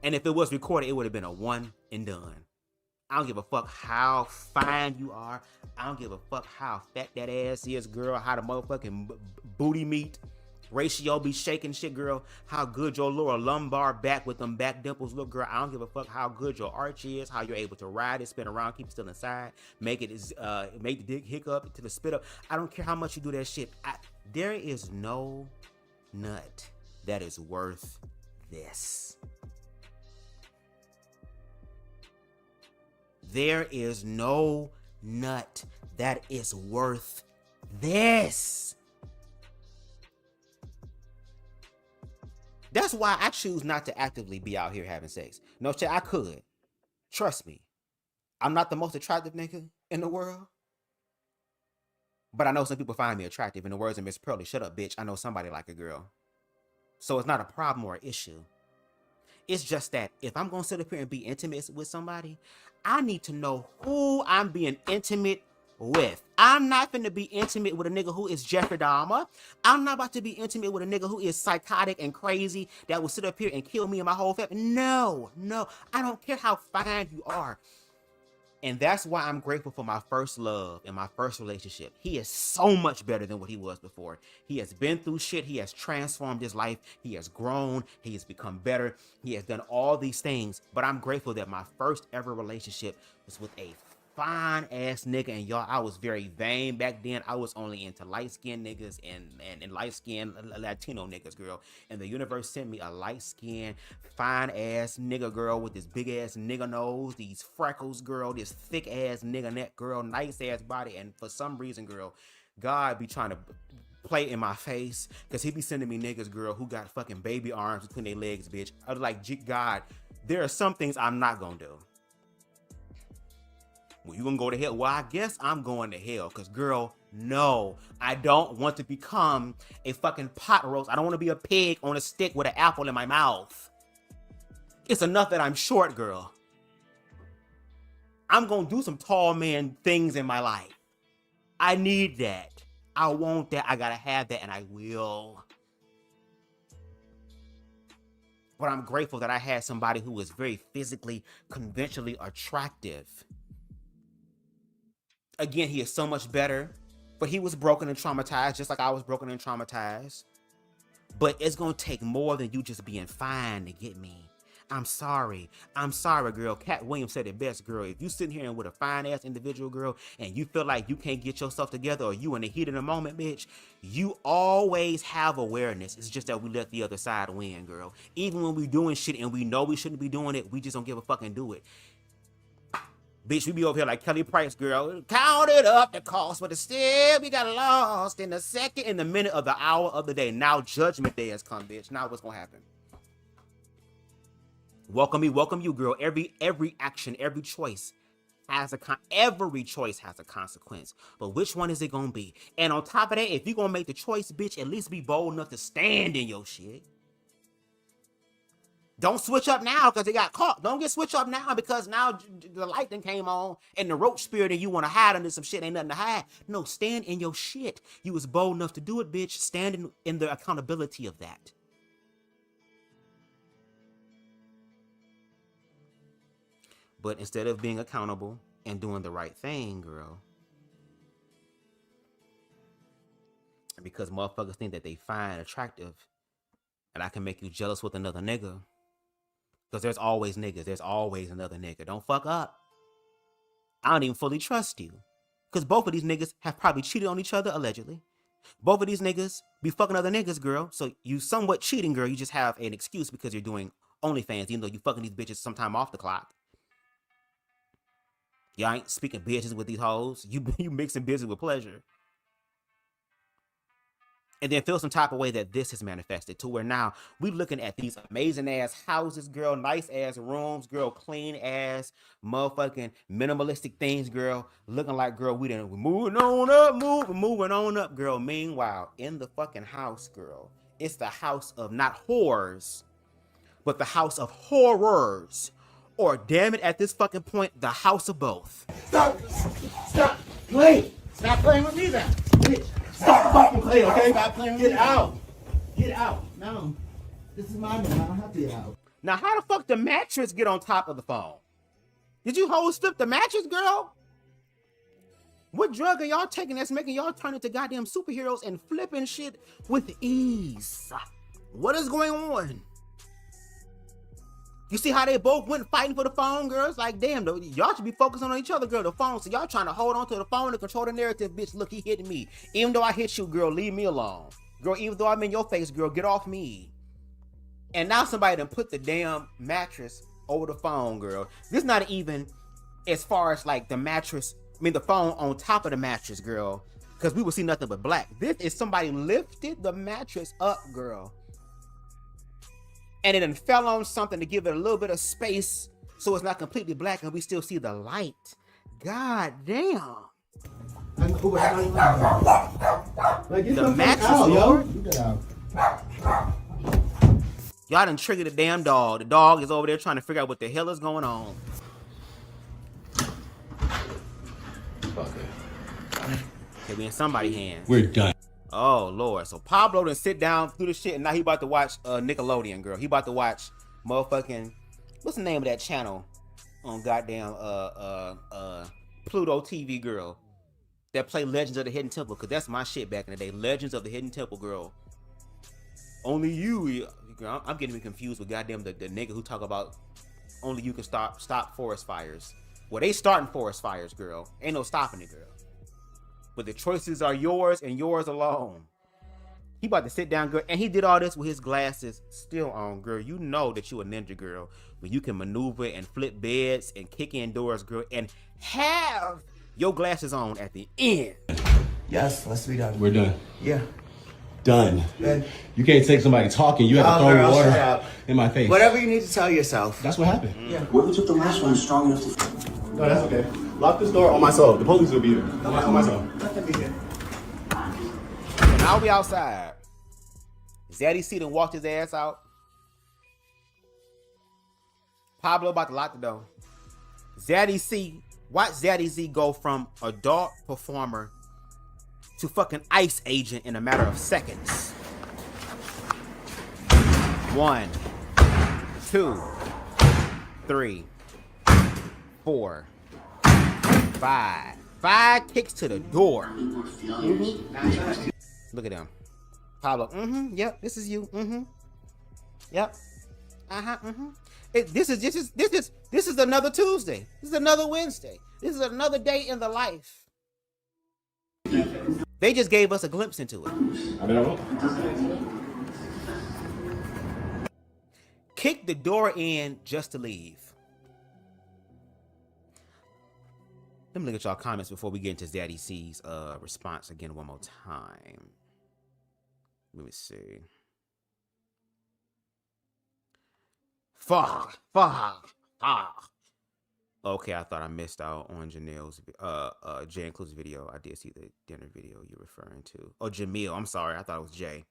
And if it was recorded, it would have been a one and done. I don't give a fuck how fine you are. I don't give a fuck how fat that ass is, girl. How the motherfucking booty meat ratio be shaking shit, girl. How good your lower lumbar back with them back dimples look, girl. I don't give a fuck how good your arch is, how you're able to ride it, spin around, keep it still inside, make it make the dick hiccup to the spit up. I don't care how much you do that shit. There is no nut that is worth this. There is no nut that is worth this. That's why I choose not to actively be out here having sex. No shit, I could. Trust me. I'm not the most attractive nigga in the world. But I know some people find me attractive. In the words of Miss Pearly, shut up, bitch. I know somebody like a girl. So it's not a problem or an issue. It's just that if I'm going to sit up here and be intimate with somebody, I need to know who I'm being intimate with. I'm not finna be intimate with a nigga who is Jeffrey Dahmer. I'm not about to be intimate with a nigga who is psychotic and crazy that will sit up here and kill me and my whole family. No, I don't care how fine you are. And that's why I'm grateful for my first love and my first relationship. He is so much better than what he was before. He has been through shit. He has transformed his life. He has grown. He has become better. He has done all these things. But I'm grateful that my first ever relationship was with a fine ass nigga. And y'all, I was very vain back then. I was only into light-skinned niggas and light-skinned Latino niggas, girl. And the universe sent me a light-skinned, fine ass nigga girl with this big ass nigga nose, these freckles, girl, this thick ass nigga neck, girl, nice ass body. And for some reason, girl, God be trying to play in my face, because he be sending me niggas, girl, who got fucking baby arms between their legs, bitch. I was like, God, there are some things I'm not gonna do. Well, you gonna go to hell? Well, I guess I'm going to hell, because, girl, No, I don't want to become a fucking pot roast. I don't want to be a pig on a stick with an apple in my mouth. It's enough that I'm short, girl. I'm going to do some tall man things in my life. I need that. I want that. I got to have that, and I will. But I'm grateful that I had somebody who was very physically, conventionally attractive. Again, he is so much better. But he was broken and traumatized, just like I was broken and traumatized. But it's going to take more than you just being fine to get me. I'm sorry. I'm sorry, girl. Cat Williams said it best, girl. If you sitting here with a fine-ass individual, girl, and you feel like you can't get yourself together or you in the heat of the moment, bitch, you always have awareness. It's just that we let the other side win, girl. Even when we doing shit and we know we shouldn't be doing it, we just don't give a fuck and do it. Bitch, we be over here like Kelly Price, girl. Counted up the cost, but still we got lost in the second, in the minute of the hour of the day. Now judgment day has come, bitch. Now what's gonna happen? Welcome me, welcome you, girl. Every action, every choice has a consequence. But which one is it gonna be? And on top of that, if you gonna make the choice, bitch, at least be bold enough to stand in your shit. Don't switch up now because they got caught. Don't get switched up now because now the light then came on and the roach spirit and you want to hide under some shit. Ain't nothing to hide. No, stand in your shit. You was bold enough to do it, bitch. Stand in the accountability of that. But instead of being accountable and doing the right thing, girl, because motherfuckers think that they find attractive and I can make you jealous with another nigga. Because there's always niggas. There's always another nigga. Don't fuck up. I don't even fully trust you. Because both of these niggas have probably cheated on each other, allegedly. Both of these niggas be fucking other niggas, girl. So you somewhat cheating, girl. You just have an excuse because you're doing OnlyFans, even though you fucking these bitches sometime off the clock. Y'all ain't speaking business with these hoes. You mixing business with pleasure. And then feel some type of way that this has manifested to where now we looking at these amazing ass houses, girl, nice ass rooms, girl, clean ass, motherfucking minimalistic things, girl, looking like, girl, we're moving on up, girl. Meanwhile, in the fucking house, girl, it's the house of not whores, but the house of horrors. Or damn it, at this fucking point, the house of both. Stop playing. Stop playing with me then. Bitch. Stop fucking playing, okay? Stop playing with me. Get out. Get out. No. This is my man. I don't have to get out. Now, how the fuck the mattress get on top of the phone? Did you hoes flip the mattress, girl? What drug are y'all taking that's making y'all turn into goddamn superheroes and flipping shit with ease? What is going on? You see how they both went fighting for the phone, girls? Like, damn, y'all should be focusing on each other, girl, the phone. So y'all trying to hold on to the phone to control the narrative, bitch. Look, he hit me. Even though I hit you, girl, leave me alone. Girl, even though I'm in your face, girl, get off me. And now somebody done put the damn mattress over the phone, girl. This not even as far as like the mattress, the phone on top of the mattress, girl. Because we will see nothing but black. This is somebody lifted the mattress up, girl. And it then fell on something to give it a little bit of space so it's not completely black and we still see the light. God damn. The mattress, Lord. Y'all done triggered the damn dog. The dog is over there trying to figure out what the hell is going on. Okay, we in somebody's hands. We're done. Oh, Lord. So Pablo done sit down through the shit and now he about to watch Nickelodeon, girl. He about to watch motherfucking, what's the name of that channel on goddamn Pluto TV, girl, that play Legends of the Hidden Temple? Because that's my shit back in the day. Legends of the Hidden Temple, girl. Only you, girl, I'm getting me confused with goddamn the nigga who talk about only you can stop forest fires. Well, they starting forest fires, girl. Ain't no stopping it, girl. But the choices are yours and yours alone. He about to sit down, girl, and he did all this with his glasses still on, girl. You know that you a ninja, girl, when you can maneuver and flip beds and kick in doors, girl, and have your glasses on at the end. Yes, let's be done. We're done. Yeah. Done. Good. You can't take somebody talking. You have to throw water in my face. Whatever you need to tell yourself. That's what happened. Yeah. Whoever took the last one is strong enough to... No, that's okay. Lock this door on myself. The police will be here. On myself. Let them be here. Now we outside. Xaddy C done walked his ass out. Pablo about to lock the door. Xaddy C, watch Xaddy Z go from adult performer to fucking ICE agent in a matter of seconds. 1, 2, 3, 4, 5. 5 kicks to the door. Look at them. Pablo, yep, this is you. Yep. This is another Tuesday. This is another Wednesday. This is another day in the life. They just gave us a glimpse into it. Kick the door in just to leave. Let me look at y'all comments before we get into Xaddy C's response again one more time. Let me see. Fuck. Okay, I thought I missed out on Janelle's Jay Inclusive video. I did see the dinner video you're referring to. Oh, Jamil, I'm sorry. I thought it was Jay.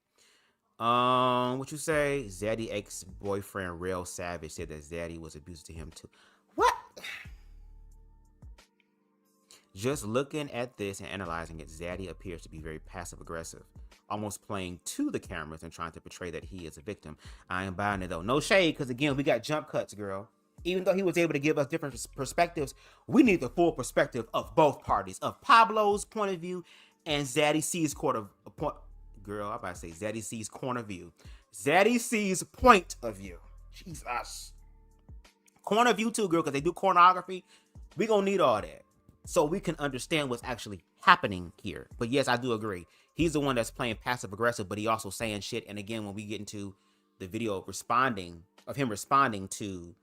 What you say? Xaddy ex-boyfriend Real Savage said that Xaddy was abusive to him too. What? Just looking at this and analyzing it, Xaddy appears to be very passive-aggressive, almost playing to the cameras and trying to portray that he is a victim. I ain't buying it, though. No shade, because, again, we got jump cuts, girl. Even though he was able to give us different perspectives, we need the full perspective of both parties, of Pablo's point of view and Xaddy C's Girl, I'm about to say Xaddy C's corner view. Xaddy C's point of view. Jesus. Corner view, too, girl, because they do pornography. We gonna need all that, so we can understand what's actually happening here. But yes, I do agree. He's the one that's playing passive-aggressive, but he also saying shit. And again, when we get into the video of him responding to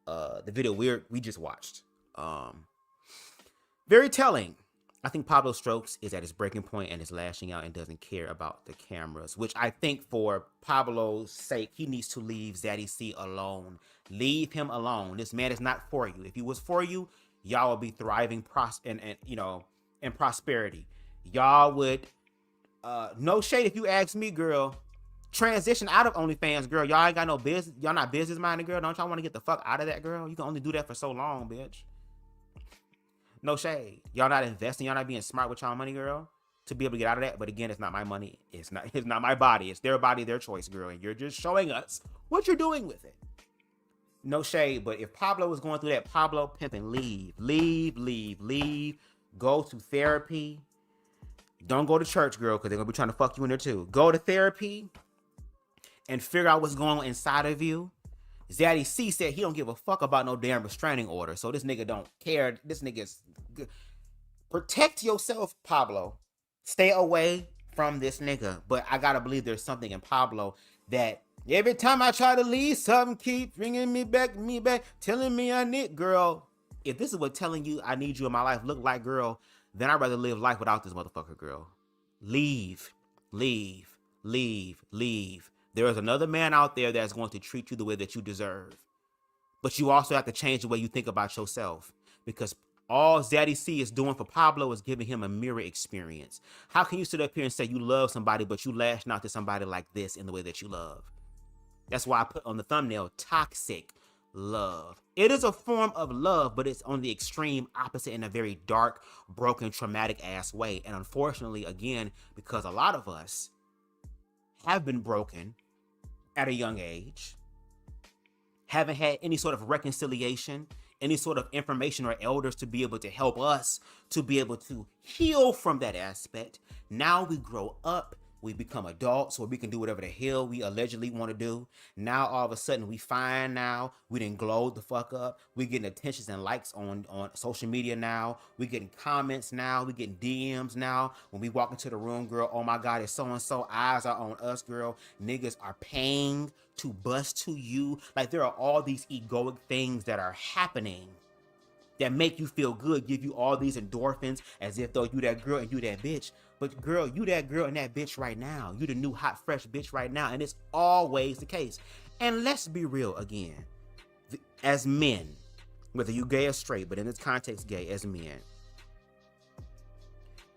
the video we just watched, very telling. I think Pablostrokesss is at his breaking point and is lashing out and doesn't care about the cameras, which I think for Pablo's sake, he needs to leave Xaddy C alone. Leave him alone. This man is not for you. If he was for you, y'all would be thriving in prosperity. Y'all would, no shade if you ask me, girl, transition out of OnlyFans, girl. Y'all ain't got no business. Y'all not business-minded, girl. Don't y'all want to get the fuck out of that, girl? You can only do that for so long, bitch. No shade. Y'all not investing. Y'all not being smart with y'all money, girl, to be able to get out of that. But again, it's not my money. It's not my body. It's their body, their choice, girl. And you're just showing us what you're doing with it. No shade. But if Pablo is going through that, Pablo pimping, leave. Go to therapy. Don't go to church, girl, because they're going to be trying to fuck you in there too. Go to therapy and figure out what's going on inside of you. Xaddy C said he don't give a fuck about no damn restraining order. So this nigga don't care. This nigga's good. Protect yourself, Pablo. Stay away from this nigga. But I gotta believe there's something in Pablo that every time I try to leave, something keep bringing me back, telling me I need, girl. If this is what telling you I need you in my life look like, girl, then I'd rather live life without this motherfucker, girl. Leave. There is another man out there that's going to treat you the way that you deserve. But you also have to change the way you think about yourself, because all Xaddy C is doing for Pablo is giving him a mirror experience. How can you sit up here and say you love somebody, but you lash out to somebody like this in the way that you love? That's why I put on the thumbnail, toxic love. It is a form of love, but it's on the extreme opposite in a very dark, broken, traumatic ass way. And unfortunately, again, because a lot of us have been broken at a young age, haven't had any sort of reconciliation, any sort of information or elders to be able to help us to be able to heal from that aspect. Now we grow up, we become adults, so we can do whatever the hell we allegedly want to do. Now all of a sudden we fine now. We didn't glow the fuck up. We getting attentions and likes on social media now. We getting comments now. We getting DMs now. When we walk into the room, girl, oh my God, it's so-and-so. Eyes are on us, girl. Niggas are paying to bust to you. Like, there are all these egoic things that are happening that make you feel good, give you all these endorphins as if though you that girl and you that bitch. But girl, you that girl and that bitch right now. You the new hot, fresh bitch right now. And it's always the case. And let's be real again. As men, whether you gay or straight, but in this context gay, as men,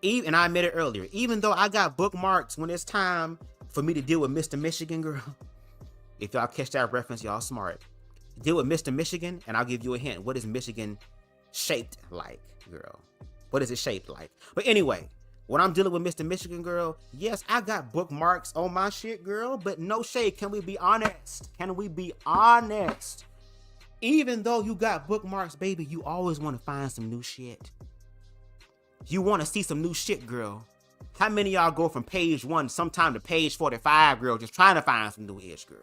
and I admitted earlier, even though I got bookmarks when it's time for me to deal with Mr. Michigan, girl. If y'all catch that reference, y'all smart. Deal with Mr. Michigan, and I'll give you a hint. What is Michigan shaped like, girl? What is it shaped like? But anyway, when I'm dealing with Mr. Michigan, girl, yes, I got bookmarks on my shit, girl, but no shade. Can we be honest? Can we be honest? Even though you got bookmarks, baby, you always want to find some new shit. You want to see some new shit, girl. How many of y'all go from page 1 sometime to page 45, girl, just trying to find some new ish, girl?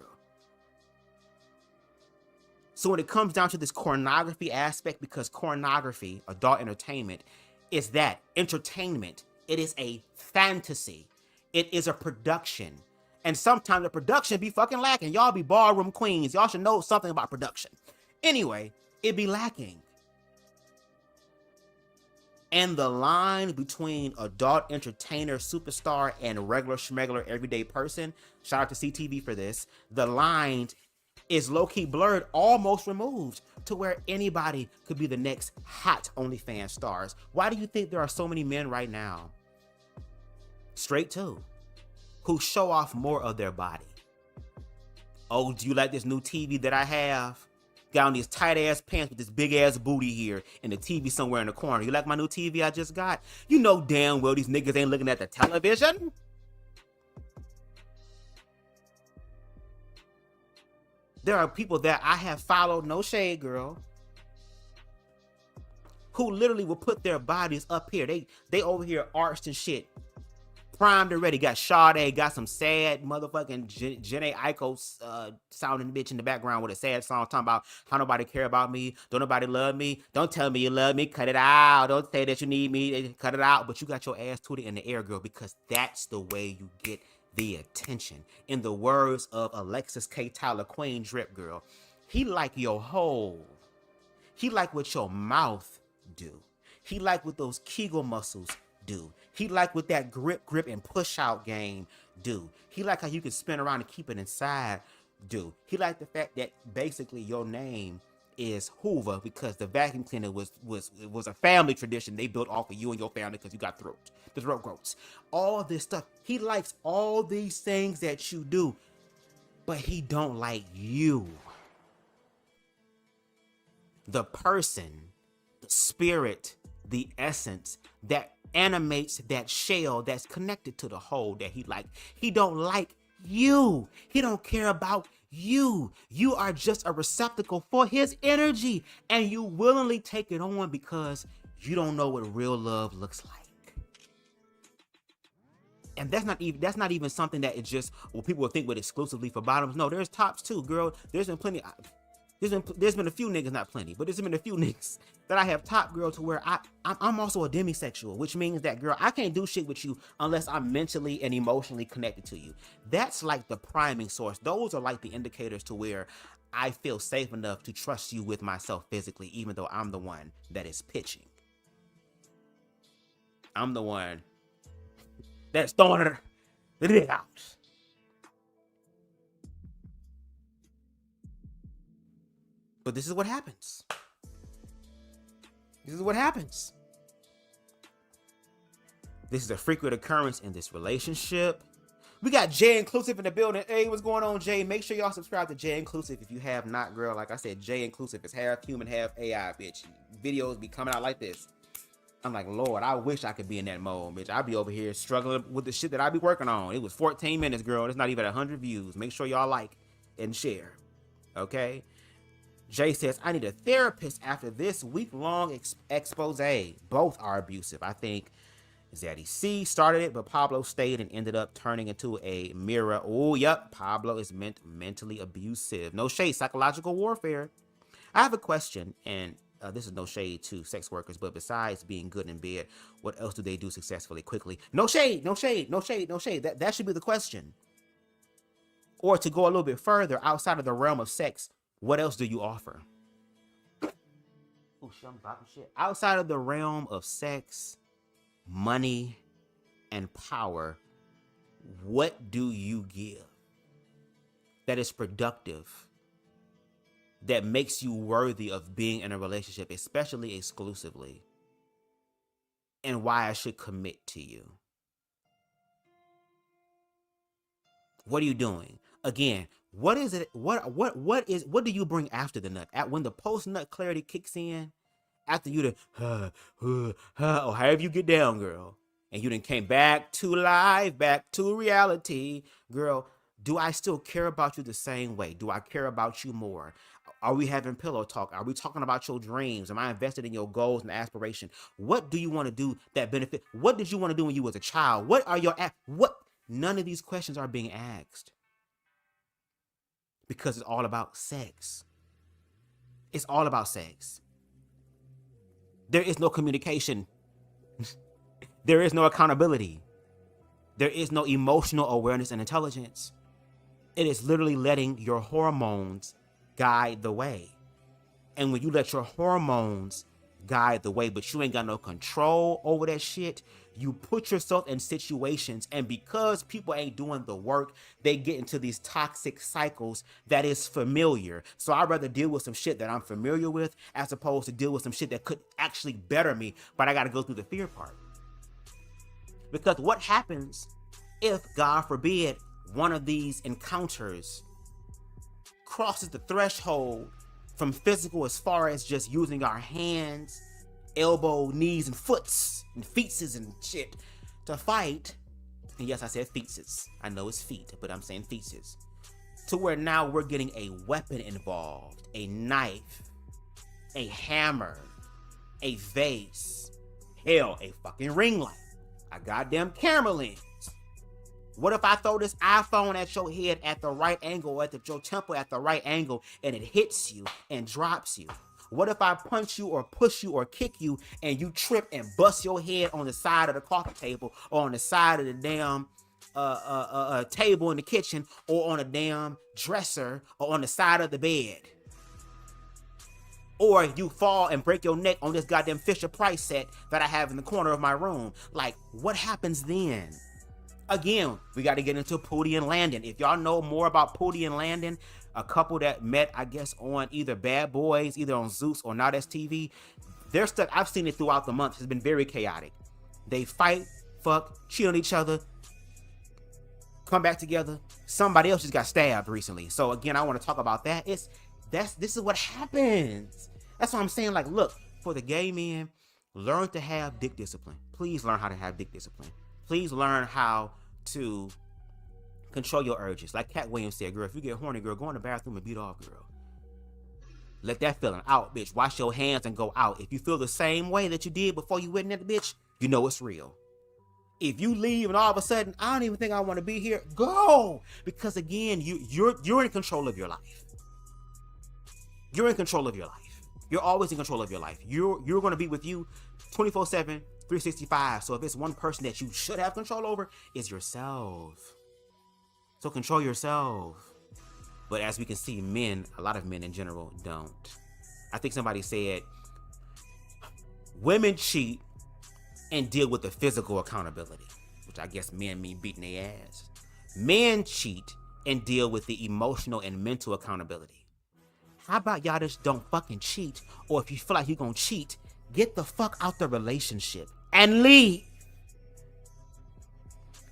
So when it comes down to this pornography aspect, because pornography, adult entertainment, is that entertainment. It is a fantasy. It is a production. And sometimes the production be fucking lacking. Y'all be ballroom queens. Y'all should know something about production. Anyway, it be lacking. And the line between adult entertainer, superstar, and regular schmegular everyday person, shout out to CTV for this, the line is low-key blurred, almost removed, to where anybody could be the next hot OnlyFans stars. Why do you think there are so many men right now, straight too, who show off more of their body? Oh, do you like this new TV that I have? Got on these tight-ass pants with this big-ass booty here, and the TV somewhere in the corner. You like my new TV I just got? You know damn well these niggas ain't looking at the television. There are people that I have followed, no shade, girl, who literally will put their bodies up here. They over here arched and shit. Primed already. Got Sade, got some sad motherfucking Jhené Aiko sounding bitch in the background with a sad song talking about how nobody care about me. Don't nobody love me. Don't tell me you love me. Cut it out. Don't say that you need me. Cut it out. But you got your ass tooted in the air, girl, because that's the way you get the attention. In the words of Alexis K. Tyler, Queen Drip Girl, he like your hole. He like what your mouth do. He like what those Kegel muscles do. He like what that grip and push out game do. He like how you can spin around and keep it inside do. He like the fact that basically your name is Hoover because the vacuum cleaner was a family tradition they built off of you and your family because you got the throat growths. All this stuff. He likes all these things that you do, but he don't like you. The person, the spirit, the essence that animates that shell that's connected to the whole that he like. He don't like you. He don't care about you. You are just a receptacle for his energy, and you willingly take it on because you don't know what real love looks like. And that's not even something that is just what people would think with exclusively for bottoms. No, there's tops too, girl. There's been plenty. There's been a few niggas, not plenty, but there's been a few niggas that I have top, girl, to where I'm also a demisexual, which means that, girl, I can't do shit with you unless I'm mentally and emotionally connected to you. That's like the priming source. Those are like the indicators to where I feel safe enough to trust you with myself physically, even though I'm the one that is pitching. I'm the one that's throwing the dick out. But this is what happens. This is what happens. This is a frequent occurrence in this relationship. We got Jay Inclusive in the building. Hey, what's going on, Jay? Make sure y'all subscribe to Jay Inclusive if you have not, girl. Like I said, Jay Inclusive is half human, half AI, bitch. Videos be coming out like this. I'm like, Lord, I wish I could be in that mode, bitch. I'd be over here struggling with the shit that I be working on. It was 14 minutes, girl. It's not even 100 views. Make sure y'all like and share, okay? Jay says, I need a therapist after this week-long expose. Both are abusive. I think Xaddy C started it, but Pablo stayed and ended up turning into a mirror. Oh, yep, Pablo is mentally abusive. No shade, psychological warfare. I have a question, and this is no shade to sex workers, but besides being good in bed, what else do they do successfully, quickly? No shade, no shade, no shade, no shade. That should be the question. Or to go a little bit further, outside of the realm of sex, what else do you offer? Oh, shit. Outside of the realm of sex, money, and power, what do you give that is productive, that makes you worthy of being in a relationship, especially exclusively? and why I should commit to you. What are you doing? Again, what is it? What do you bring after the nut? When the post-nut clarity kicks in, after you or however you get down, girl, and you then came back to life, back to reality, girl, do I still care about you the same way? Do I care about you more? Are we having pillow talk? Are we talking about your dreams? Am I invested in your goals and aspiration? What do you want to do that benefit? What did you want to do when you was a child? What are your None of these questions are being asked because it's all about sex. It's all about sex. There is no communication. There is no accountability. There is no emotional awareness and intelligence. It is literally letting your hormones guide the way. And when you let your hormones guide the way, but you ain't got no control over that shit, you put yourself in situations, and because people ain't doing the work, they get into these toxic cycles that is familiar. So I'd rather deal with some shit that I'm familiar with as opposed to deal with some shit that could actually better me, but I got to go through the fear part. Because what happens if, God forbid, one of these encounters crosses the threshold from physical as far as just using our hands, elbow, knees, and foots, and feetses and shit to fight. And yes, I said feetses. I know it's feet, but I'm saying feetses. To where now we're getting a weapon involved, a knife, a hammer, a vase, hell, a fucking ring light, a goddamn camera lens. What if I throw this iPhone at your head at the right angle, at your temple at the right angle, and it hits you and drops you? What if I punch you or push you or kick you and you trip and bust your head on the side of the coffee table or on the side of the damn table in the kitchen or on a damn dresser or on the side of the bed? Or you fall and break your neck on this goddamn Fisher-Price set that I have in the corner of my room. Like, what happens then? Again, we got to get into Pootie and Landon. If y'all know more about Pootie and Landon, a couple that met, I guess, on either Bad Boys, either on Zeus or Now That's TV, their stuff, I've seen it throughout the month, has been very chaotic. They fight, fuck, cheat on each other, come back together. Somebody else just got stabbed recently. So again, I want to talk about that. This is what happens. That's what I'm saying. Like, look, for the gay men, learn to have dick discipline. Please learn how to have dick discipline. Please learn how to control your urges. Like Cat Williams said, girl, if you get horny, girl, go in the bathroom and beat off, girl. Let that feeling out, bitch. Wash your hands and go out. If you feel the same way that you did before you went in the bitch, you know it's real. If you leave and all of a sudden, I don't even think I want to be here, go. Because again, you're in control of your life. You're in control of your life. You're always in control of your life. You're going to be with you 24/7. 365. So if it's one person that you should have control over, it's yourself. So control yourself. But as we can see, men, a lot of men in general, don't. I think somebody said, women cheat and deal with the physical accountability, which I guess men mean beating their ass. Men cheat and deal with the emotional and mental accountability. How about y'all just don't fucking cheat? Or if you feel like you're gonna cheat, get the fuck out the relationship and leave.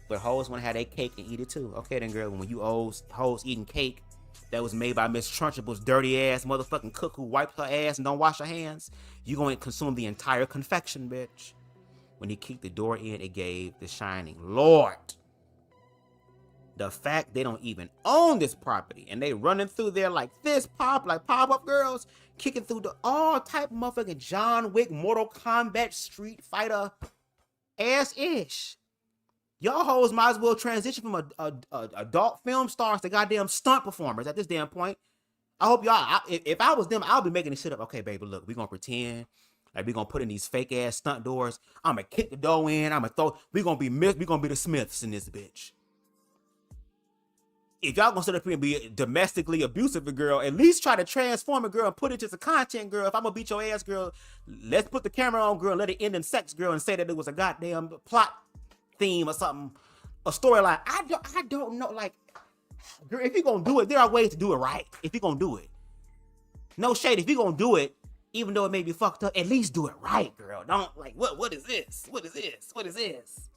But hoes want to have their cake and eat it too. Okay then, girl, when you hoes eating cake that was made by Miss Trunchable's dirty ass motherfucking cook who wiped her ass and don't wash her hands, you going to consume the entire confection, bitch. When he kicked the door in, it gave The Shining. Lord. The fact they don't even own this property and they running through there like this, pop-up girls, kicking through the all type of motherfucking John Wick, Mortal Kombat, Street Fighter ass-ish. Y'all hoes might as well transition from adult film stars to goddamn stunt performers at this damn point. I hope y'all, if I was them, I'll be making this shit up. Okay, baby, look, we gonna pretend like we gonna put in these fake ass stunt doors. I'm gonna kick the door in. We gonna be the Smiths in this bitch. If y'all gonna sit up here and be domestically abusive, girl, at least try to transform a girl and put it into some content, girl. If I'm gonna beat your ass, girl, let's put the camera on, girl, let it end in sex, girl, and say that it was a goddamn plot theme or something, a storyline. I don't know, like, girl, if you're gonna do it, there are ways to do it right. If you're gonna do it, no shade. If you're gonna do it, Even though it may be fucked up, at least do it right, girl. Don't like, what is this? What is this? What is this?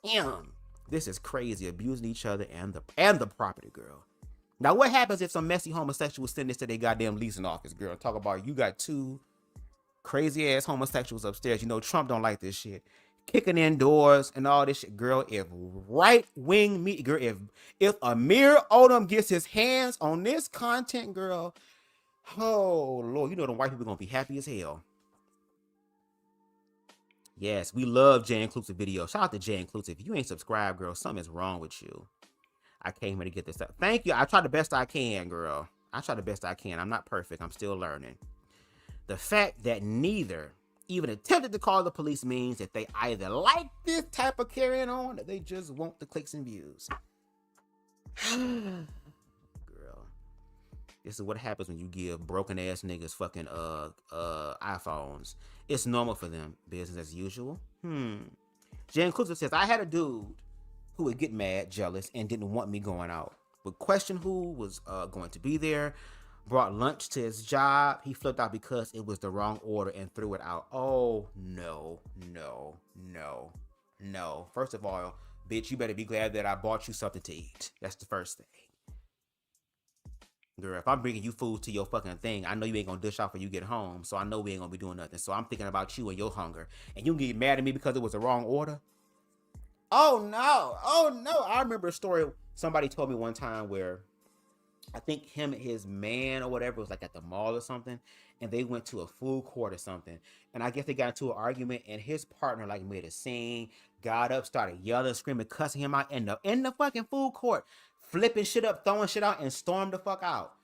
Damn. This is crazy, abusing each other and the property, girl. Now, what happens if some messy homosexuals send this to their goddamn leasing office, girl? Talk about you got two crazy ass homosexuals upstairs. You know Trump don't like this shit. Kicking in doors and all this shit, girl. If right-wing media, girl, if Amir Odom gets his hands on this content, girl, oh Lord, you know the white people gonna be happy as hell. Yes, we love Jay Inclusive videos. Shout out to Jay Inclusive. If you ain't subscribed, girl, something is wrong with you. I came here to get this up. Thank you. I try the best I can, girl. I try the best I can. I'm not perfect. I'm still learning. The fact that neither even attempted to call the police means that they either like this type of carrying on or they just want the clicks and views. Girl. This is what happens when you give broken ass niggas fucking iPhones. It's normal for them. Business as usual. Jay Inclusive says, I had a dude who would get mad, jealous, and didn't want me going out. Would question who was going to be there. Brought lunch to his job. He flipped out because it was the wrong order and threw it out. Oh, no. First of all, bitch, you better be glad that I bought you something to eat. That's the first thing. Girl, if I'm bringing you food to your fucking thing, I know you ain't gonna dish out when you get home, so I know we ain't gonna be doing nothing. So I'm thinking about you and your hunger. And you get mad at me because it was the wrong order? Oh, no. I remember a story somebody told me one time where I think him and his man or whatever was like at the mall or something, and they went to a food court or something. And I guess they got into an argument, and his partner like made a scene, got up, started yelling, screaming, cussing him out in the fucking food court, flipping shit up, throwing shit out, and stormed the fuck out.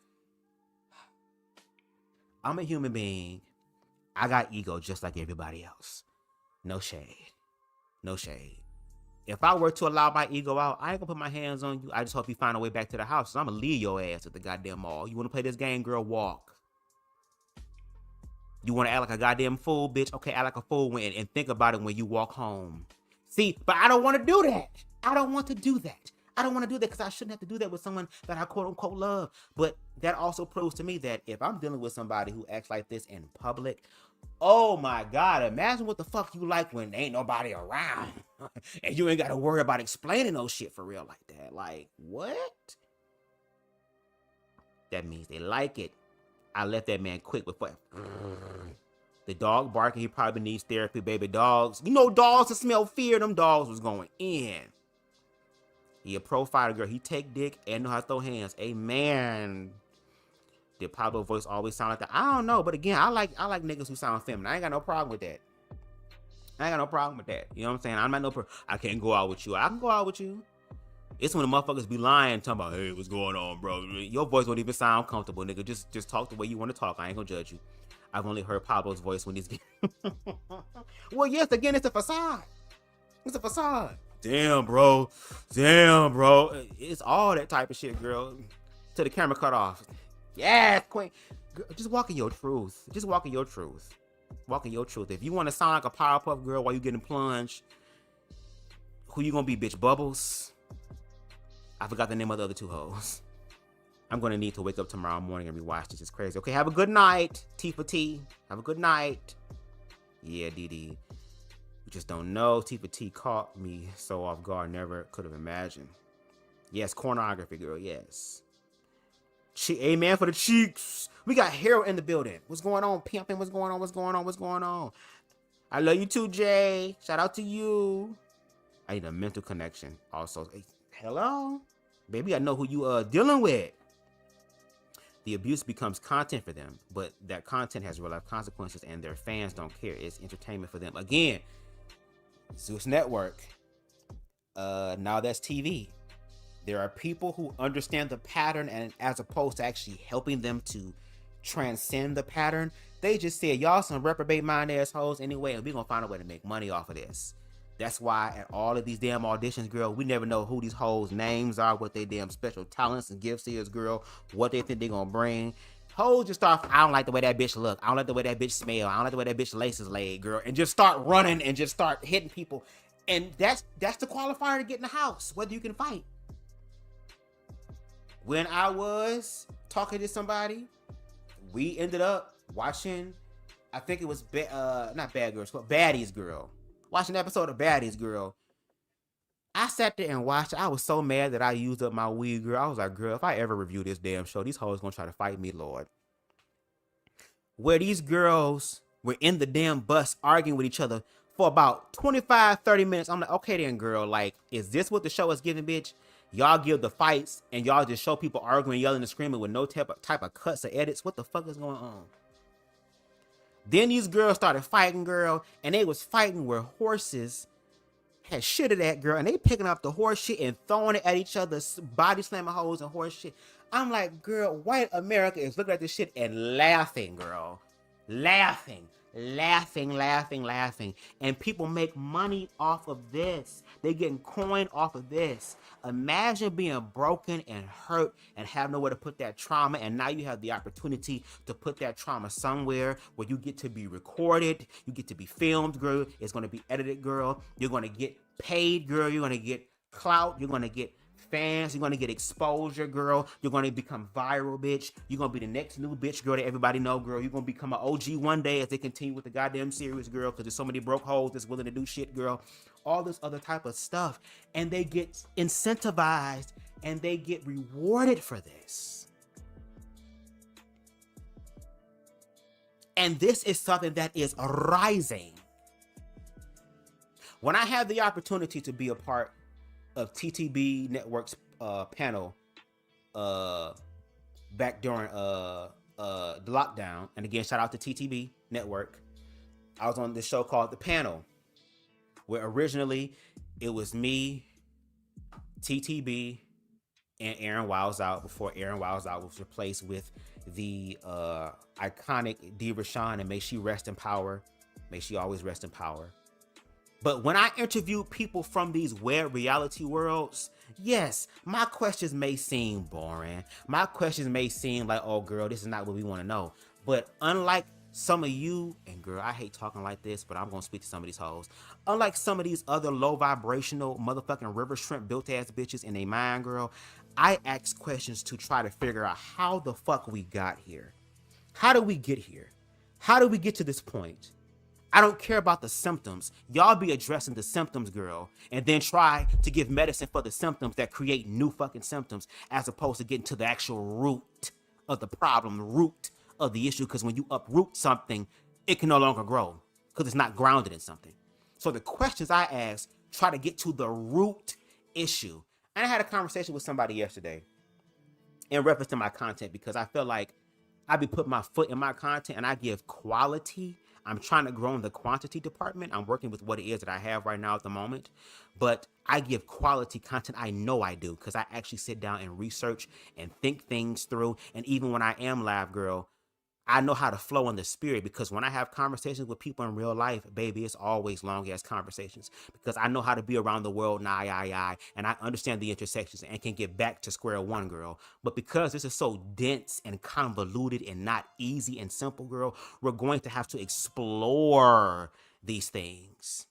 I'm a human being. I got ego just like everybody else. No shade. If I were to allow my ego out, I ain't gonna put my hands on you. I just hope you find a way back to the house. So I'm gonna leave your ass at the goddamn mall. You wanna play this game, girl? Walk. You wanna act like a goddamn fool, bitch? Okay, act like a fool and think about it when you walk home. See, but I don't wanna do that. I don't want to do that because I shouldn't have to do that with someone that I quote unquote love. But that also proves to me that if I'm dealing with somebody who acts like this in public, oh my God, imagine what the fuck you like when ain't nobody around. And you ain't got to worry about explaining no shit for real like that. Like, what? That means they like it. I left that man quick before. The dog barking, he probably needs therapy, baby. Dogs. You know dogs that smell fear. Them dogs was going in. He a profiler, girl. He take dick and know how to throw hands. Amen. Did Pablo voice always sound like that? I don't know. But again, I like niggas who sound feminine. I ain't got no problem with that. You know what I'm saying? I'm not no I can't go out with you. I can go out with you. It's when the motherfuckers be lying, talking about, hey, what's going on, bro? Your voice won't even sound comfortable, nigga. Just talk the way you want to talk. I ain't gonna judge you. I've only heard Pablo's voice when he's well, yes, again, it's a facade. It's a facade. Damn, bro. It's all that type of shit, girl. Till the camera cut off. Yes, queen. Girl, just walk in your truth. If you want to sound like a Powerpuff Girl while you getting plunged, who you gonna be, bitch? Bubbles? I forgot the name of the other two hoes. I'm gonna need to wake up tomorrow morning and rewatch this. It's crazy. Okay, have a good night, T for T. Have a good night. Yeah, DD. We just don't know. T for T caught me so off guard. Never could have imagined. Yes, pornography, girl. Yes. Amen for the cheeks. We got Hero in the building. What's going on, pimping? What's going on? I love you too, Jay. Shout out to you. I need a mental connection. Also, hey, hello, baby. I know who you dealing with. The abuse becomes content for them, but that content has real life consequences, and their fans don't care. It's entertainment for them. Again, Zeus Network. Now that's TV. There are people who understand the pattern, and as opposed to actually helping them to transcend the pattern, they just said, y'all some reprobate mind assholes anyway, and we're gonna find a way to make money off of this. That's why at all of these damn auditions, girl, we never know who these hoes' names are, what they damn special talents and gifts is, girl, what they think they gonna bring. Hoes just start, I don't like the way that bitch look. I don't like the way that bitch smell. I don't like the way that bitch laces laid, girl. And just start running and just start hitting people. And that's the qualifier to get in the house, whether you can fight. When I was talking to somebody, we ended up watching, I think it was not Bad Girls, but Baddies Girl. Watching an episode of Baddies Girl. I sat there and watched it. I was so mad that I used up my weed, girl. I was like, girl, if I ever review this damn show, these hoes gonna try to fight me, Lord. Where these girls were in the damn bus arguing with each other for about 25, 30 minutes. I'm like, okay then, girl. Like, is this what the show is giving, bitch? Y'all give the fights and y'all just show people arguing, yelling, and screaming with no type of cuts or edits. What the fuck is going on? Then these girls started fighting, girl, and they was fighting where horses had shit at that girl, and they picking up the horse shit and throwing it at each other, body slamming hoes and horse shit. I'm like, girl, white America is looking at this shit and laughing, girl. Laughing. And people make money off of this. They getting coin off of this. Imagine being broken and hurt and have nowhere to put that trauma, and now you have the opportunity to put that trauma somewhere where you get to be recorded, you get to be filmed, girl. It's going to be edited, girl. You're going to get paid, girl. You're going to get clout. You're going to get fans. You're going to get exposure, girl. You're going to become viral, bitch. You're going to be the next new bitch, girl, that everybody know, girl. You're going to become an OG one day as they continue with the goddamn series, girl, because there's so many broke hoes that's willing to do shit, girl. All this other type of stuff. And they get incentivized and they get rewarded for this. And this is something that is rising. When I had the opportunity to be a part of TTB Network's panel back during the lockdown, and again, shout out to TTB Network. I was on this show called The Panel, where originally it was me, TTB, and Aaron Wiles Out, before Aaron Wiles Out was replaced with the iconic D. Rashawn, and may she rest in power. May she always rest in power. But when I interview people from these web reality worlds, yes, my questions may seem boring. My questions may seem like, oh, girl, this is not what we want to know. But unlike some of you, and girl, I hate talking like this, but I'm going to speak to some of these hoes. Unlike some of these other low vibrational motherfucking river shrimp built ass bitches in their mind, girl, I ask questions to try to figure out how the fuck we got here. How do we get here? How do we get to this point? I don't care about the symptoms. Y'all be addressing the symptoms, girl, and then try to give medicine for the symptoms that create new fucking symptoms, as opposed to getting to the actual root of the problem, the root of the issue. Because when you uproot something, it can no longer grow because it's not grounded in something. So the questions I ask try to get to the root issue. And I had a conversation with somebody yesterday in reference to my content, because I feel like I be putting my foot in my content and I give quality. I'm trying to grow in the quantity department. I'm working with what it is that I have right now at the moment, but I give quality content. I know I do, because I actually sit down and research and think things through. And even when I am live, girl, I know how to flow in the spirit, because when I have conversations with people in real life, baby, it's always long ass conversations, because I know how to be around the world and and I understand the intersections and can get back to square one, girl. But because this is so dense and convoluted and not easy and simple, girl, we're going to have to explore these things.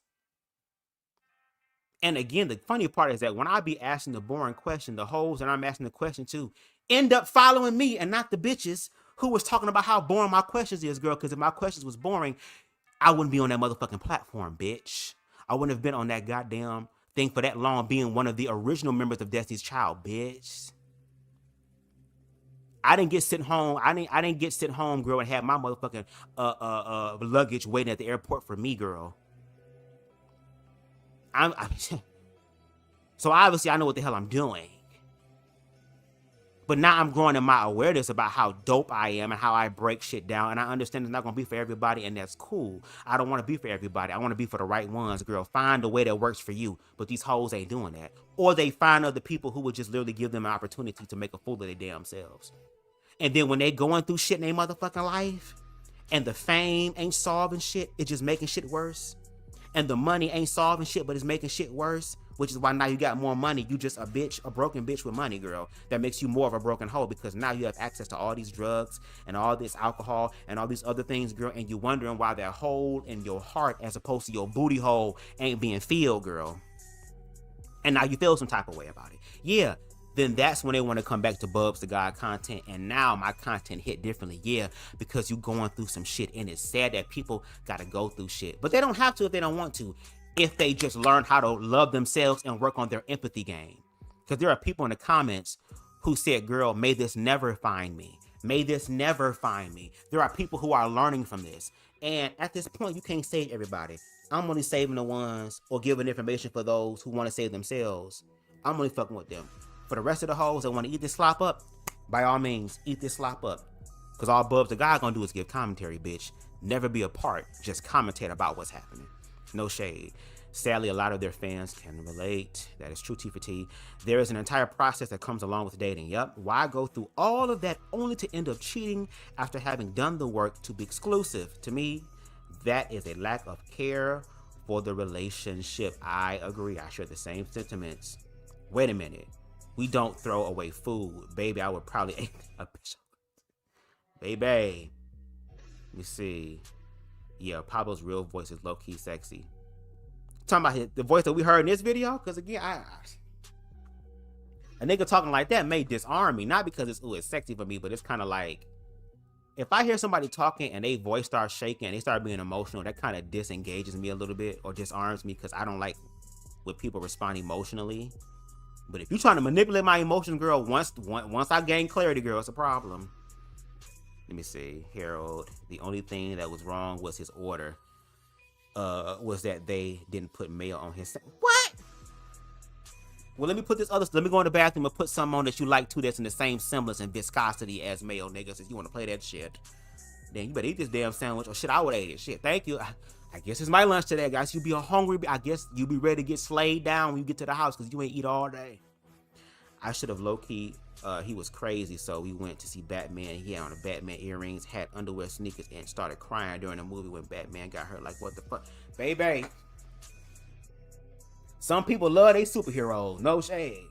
And again, the funny part is that when I be asking the boring question, the hoes that I'm asking the question to end up following me and not the bitches who was talking about how boring my questions is, girl. Because if my questions was boring, I wouldn't be on that motherfucking platform, bitch. I wouldn't have been on that goddamn thing for that long, being one of the original members of Destiny's Child, bitch. I didn't get sent home. I didn't get sent home, girl, and have my motherfucking luggage waiting at the airport for me, girl. So obviously I know what the hell I'm doing. But now I'm growing in my awareness about how dope I am and how I break shit down. And I understand it's not going to be for everybody, and that's cool. I don't want to be for everybody. I want to be for the right ones, girl. Find a way that works for you. But these hoes ain't doing that. Or they find other people who would just literally give them an opportunity to make a fool of their damn selves. And then when they going through shit in their motherfucking life, and the fame ain't solving shit, it's just making shit worse. And the money ain't solving shit, but it's making shit worse. Which is why now you got more money. You just a bitch, a broken bitch with money, girl. That makes you more of a broken hoe, because now you have access to all these drugs and all this alcohol and all these other things, girl. And you're wondering why that hole in your heart, as opposed to your booty hole, ain't being filled, girl. And now you feel some type of way about it. Yeah, then that's when they want to come back to BubzDaGawd content. And now my content hit differently. Yeah, because you going through some shit, and it's sad that people got to go through shit. But they don't have to if they don't want to. If they just learn how to love themselves and work on their empathy game. Because there are people in the comments who said, girl, may this never find me. May this never find me. There are people who are learning from this. And at this point, you can't save everybody. I'm only saving the ones or giving information for those who want to save themselves. I'm only fucking with them. For the rest of the hoes that want to eat this slop up, by all means, eat this slop up. Because all BubzDaGawd gonna do is give commentary, bitch. Never be a part, just commentate about what's happening. No shade. Sadly, a lot of their fans can relate. That is true T for T. There is an entire process that comes along with dating. Yep. Why go through all of that only to end up cheating after having done the work to be exclusive? To me, that is a lack of care for the relationship. I agree. I share the same sentiments. Wait a minute. We don't throw away food. Baby, I would probably eat a bitch. Baby. Let me see. Yeah, Pablo's real voice is low-key sexy. Talking about the voice that we heard in this video, because again, a nigga talking like that may disarm me, not because it's sexy for me, but it's kind of like, if I hear somebody talking and they voice starts shaking and they start being emotional, that kind of disengages me a little bit or disarms me, because I don't like when people respond emotionally. But if you're trying to manipulate my emotions, girl, once I gain clarity, girl, it's a problem. Let me see. Harold, the only thing that was wrong was his order. Was that they didn't put mayo on his... What? Well, let me put this other... Let me go in the bathroom and put something on that you like too that's in the same semblance and viscosity as mayo, niggas. If you want to play that shit, then you better eat this damn sandwich. Or shit, I would eat it. Shit, thank you. I guess it's my lunch today, guys. You be hungry. I guess you be ready to get slayed down when you get to the house because you ain't eat all day. I should have low-key... he was crazy, so we went to see Batman. He had on the Batman earrings, had underwear, sneakers, and started crying during the movie when Batman got hurt. Like, what the fuck? Baby. Some people love they superheroes. No shade.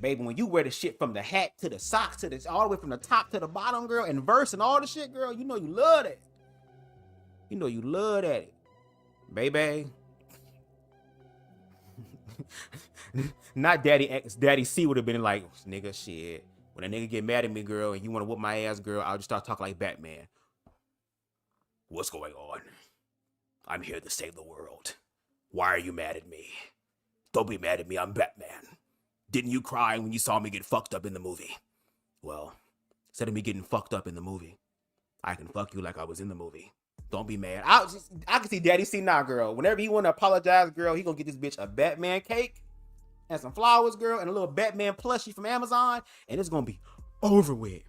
Baby, when you wear the shit from the hat to the socks to the all the way from the top to the bottom, girl, and verse and all the shit, girl, you know you love it. You know you love that. Baby. Not Daddy X, Daddy C would have been like, nigga, shit. When a nigga get mad at me, girl, and you want to whoop my ass, girl, I'll just start talking like Batman. What's going on? I'm here to save the world. Why are you mad at me? Don't be mad at me, I'm Batman. Didn't you cry when you saw me get fucked up in the movie? Well, instead of me getting fucked up in the movie, I can fuck you like I was in the movie. Don't be mad. I can see Daddy C now, girl. Whenever he want to apologize, girl, he gonna get this bitch a Batman cake and some flowers, girl, and a little Batman plushie from Amazon, and it's gonna be over with.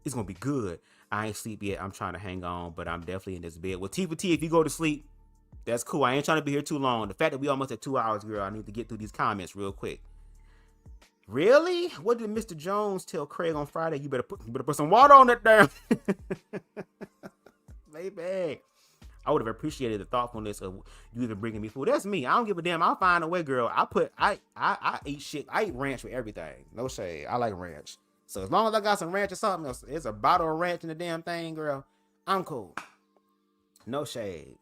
It's gonna be good. I ain't sleep yet. I'm trying to hang on, but I'm definitely in this bed. Well, T for T, if you go to sleep, that's cool. I ain't trying to be here too long. The fact that we almost at 2 hours, girl, I need to get through these comments real quick. Really? What did Mr. Jones tell Craig on Friday? You better put some water on that damn. Baby. I would have appreciated the thoughtfulness of you even bringing me food. That's me. I don't give a damn. I'll find a way, girl. I eat shit. I eat ranch with everything. No shade. I like ranch. So as long as I got some ranch or something else, it's a bottle of ranch in the damn thing, girl, I'm cool. No shade.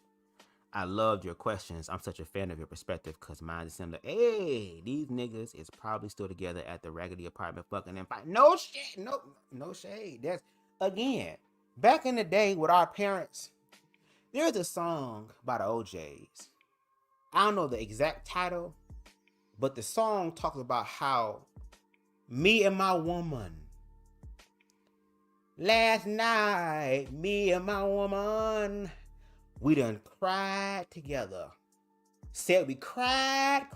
I loved your questions. I'm such a fan of your perspective because mine is similar. Hey, these niggas is probably still together at the raggedy apartment fucking and fight. No shit. No shade. That's, again, back in the day with our parents, there's a song by the OJs. I don't know the exact title, but the song talks about how me and my woman, last night, me and my woman, we done cried together. Said we cried